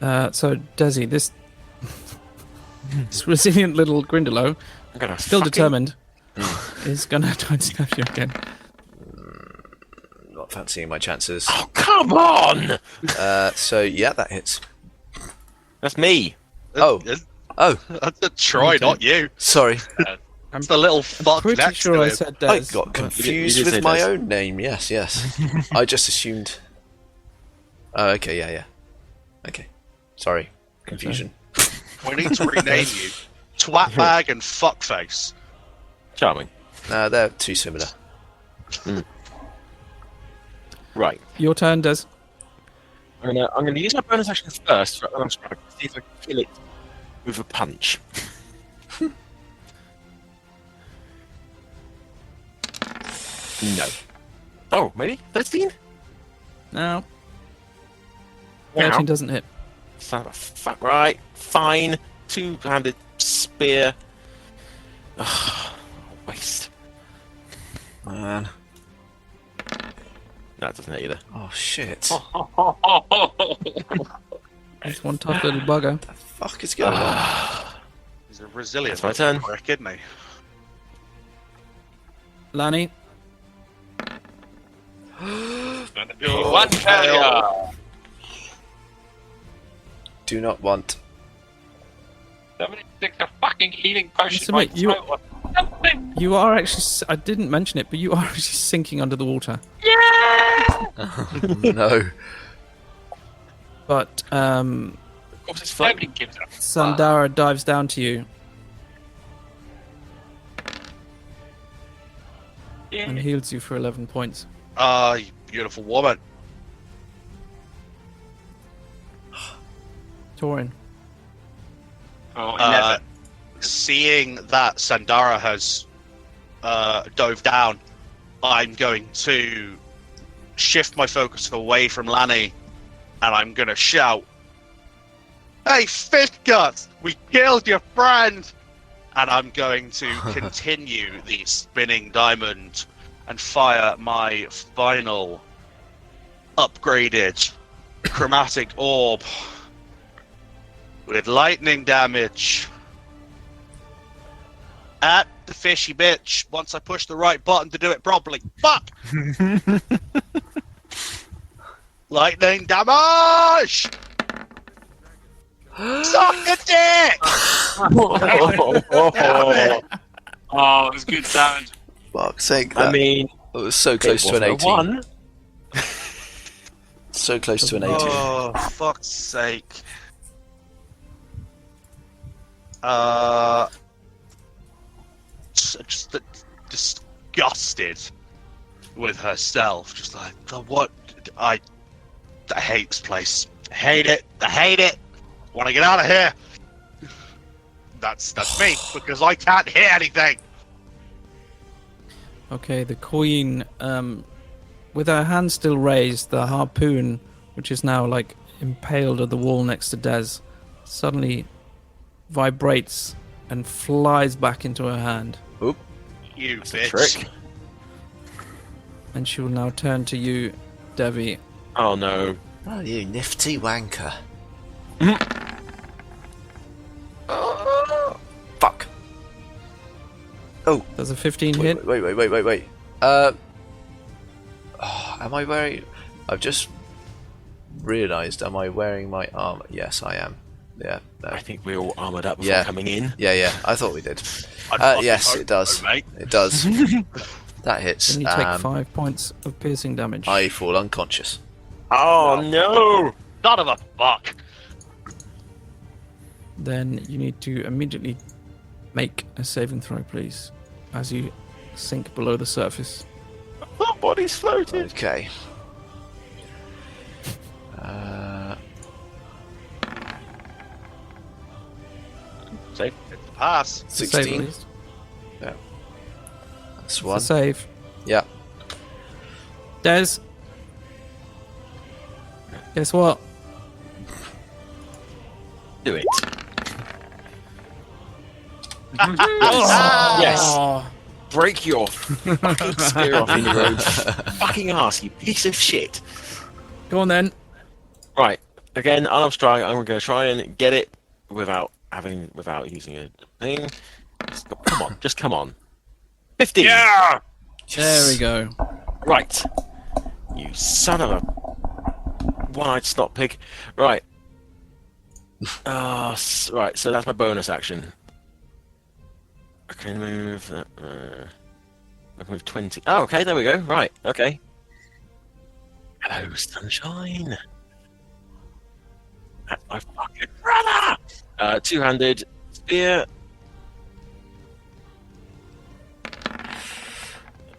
So, Desi, this resilient little Grindylow, I'm gonna still fucking- determined, is going to try and stab you again. Not fancying my chances. Oh, come on! So yeah, that hits. That's me. Oh. Oh, That's a Troy, not you. sorry. It's the little fuck Pretty next sure to I him. said I Des. got but- confused You did say with my Des. own name. Yes, yes. I just assumed. Oh, okay, yeah. Okay. Sorry. Confusion. We need to rename you Twatbag and Fuckface. Charming. They're too similar. Right. Your turn, Des. I'm gonna use my bonus action first. So I'm gonna see if I can kill it with a punch. No. Oh, maybe 13. No. Wow. 13 doesn't hit. Fuck right. Fine. Two-handed spear. Ugh, waste. Man. No, it doesn't hit either. Oh shit. It's one tough little bugger. The fuck is going on? He's a resilient That's my turn. prick, isn't he? Lani, One failure. Do not want. Somebody sticks a fucking healing potion Listen, by mate, you- throat. Nothing. you are actually... I didn't mention it, but you are actually sinking under the water. No. But, Of course, it's fun. Nobody gives a Sandara dives down to you and Yeah. heals you for 11 points. Ah, you beautiful woman. Torrin. Oh, Uh, 11. Seeing that Sandara has dove down, I'm going to shift my focus away from Lani, and I'm going to shout, "Hey, Fish Guts! We killed your friend!" And I'm going to continue the spinning diamond and fire my final upgraded chromatic orb with lightning damage at the fishy bitch once I push the right button to do it properly. Fuck! Lightning damage! Suck a dick! Damn it! Oh, it was good sound. Fuck's sake. I That mean, was so close it to an wasn't a 18. one. So close to an 18. Oh, fuck's sake. just disgusted with herself. Just like, what? I hate this place. I hate it. Want to get out of here. That's me, because I can't hear anything. Okay, the queen, with her hand still raised, the harpoon, which is now like impaled at the wall next to Des, suddenly vibrates and flies back into her hand. Oop. You That's a bitch. trick. And she will now turn to you, Devvie. Oh no. Oh, you nifty wanker. Fuck. Oh, Does a 15 hit? wait. Am I wearing... I've just realised, am I wearing my armour? Yes, I am. Yeah. No. I think we're all armoured up before Yeah. coming in. Yeah, I thought we did. I'd fucking Yes, hope it does. so, mate. It does. That hits. Then you take 5 points of piercing damage. I fall unconscious. Oh no! Son of a fuck. Then you need to immediately make a saving throw, please, as you sink below the surface. My body's floating. Okay. Safe. It's a pass. It's a save, at 16. least. That's It's one. a save. Yeah. Des. Guess what? Do it. Oh, Yes. Break your fucking spear off in your own fucking ass, you piece of shit. Go on then. Right. Again, unarmed strike. I'm going to try and get it without using a thing. Just come on. 15. Yeah. There we go. Right. You son of a one-eyed snot pig. Right. Right, so that's my bonus action. I can move that. I can move 20. Oh, okay, there we go. Right, okay. Hello, sunshine. That's my fucking brother! Two-handed spear.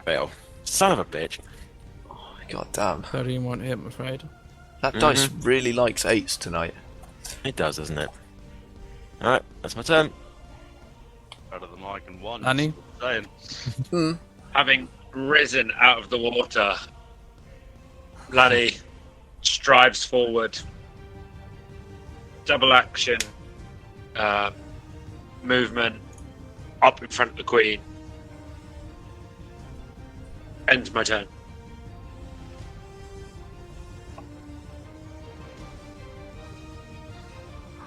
Fail. Son of a bitch. God damn. 13 won't hit, I'm afraid. That dice really likes 8s tonight. It does, doesn't it? Alright, that's my turn. Better than I can one. Annie? Saying. Having risen out of the water, Lani strives forward. Double action, movement, up in front of the queen. Ends my turn.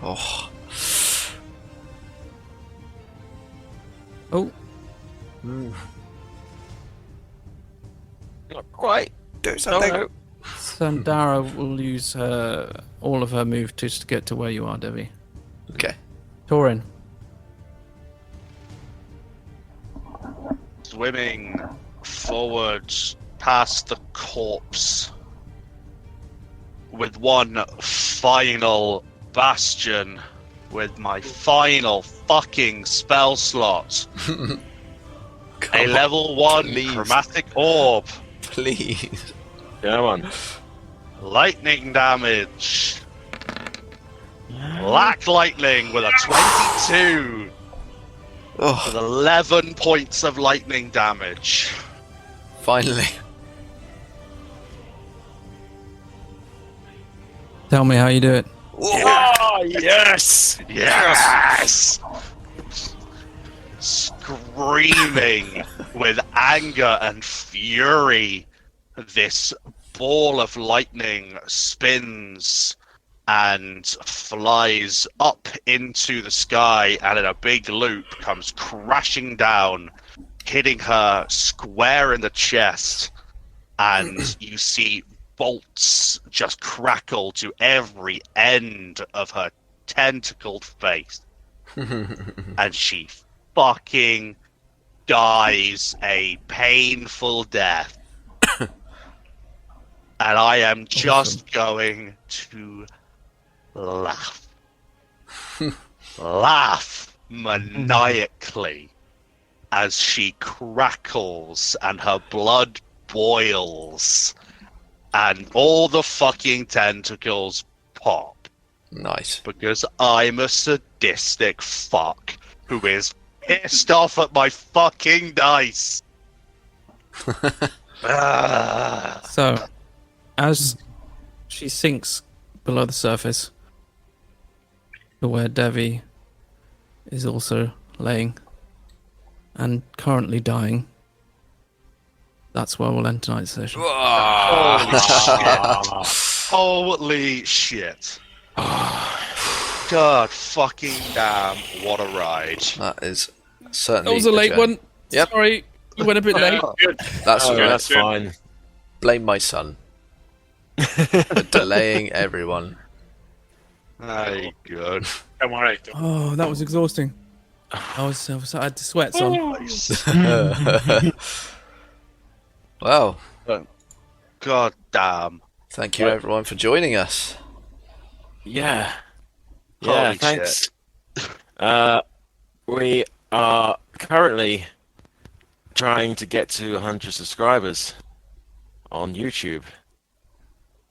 Oh. Oh, Not quite. Do No, something. no. Sandara will use all of her move just to get to where you are, Devvie. Okay. Torrin. Swimming forward past the corpse with one final bastion with my final fucking spell slot. A level 1 please. chromatic orb. Please. Come on. Lightning damage. Black lightning with a 22 Oh, with 11 points of lightning damage. finally. Tell me how you do it. Oh, yes! Yes! Screaming with anger and fury, this ball of lightning spins and flies up into the sky and in a big loop comes crashing down, hitting her square in the chest, and you see bolts just crackle to every end of her tentacled face. And she fucking dies a painful death. And I am just going to laugh. Laugh maniacally as she crackles and her blood boils and all the fucking tentacles pop. Nice. Because I'm a sadistic fuck who is pissed off at my fucking dice. So, as she sinks below the surface, to where Devvie is also laying and currently dying, that's where we'll end tonight's session. Holy shit. God fucking damn, what a ride. That is certainly. That was a late journey. one. Yep. Sorry, you went a bit late. That's all right. That's fine. Blame my son for delaying everyone. Hey, good. Don't worry. Oh, that was exhausting. I had sweats on. Well, God damn. thank you everyone for joining us. Yeah. Holy Yeah, thanks. We are currently trying to get to 100 subscribers on YouTube.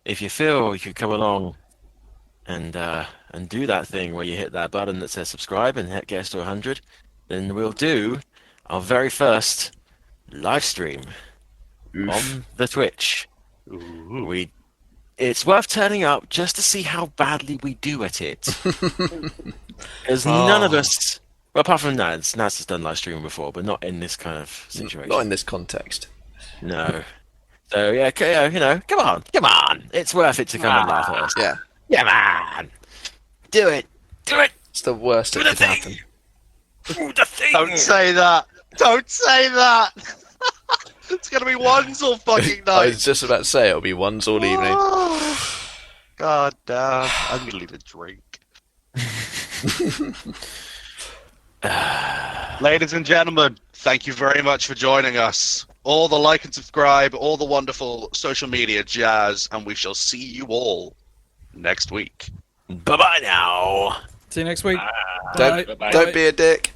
If you feel you could come along and do that thing where you hit that button that says subscribe and get us to 100, then we'll do our very first live stream on the Twitch. It's worth turning up just to see how badly we do at it. Because none of us, well, apart from Nadz has done live streaming before, but not in this kind of situation. Not in this context. No. So yeah, you know, come on! It's worth it to come and laugh at us. Yeah, Come on, do it. it's the worst that Do the could thing. happen. Do the thing. Don't say that. Don't say that. It's gonna be ones all fucking I night. was just about to say it'll be ones all evening. God damn. I'm gonna need a drink. Ladies and gentlemen, thank you very much for joining us. All the like and subscribe, all the wonderful social media jazz, and we shall see you all next week. Bye now. See you next week. Don't Bye. don't be a dick.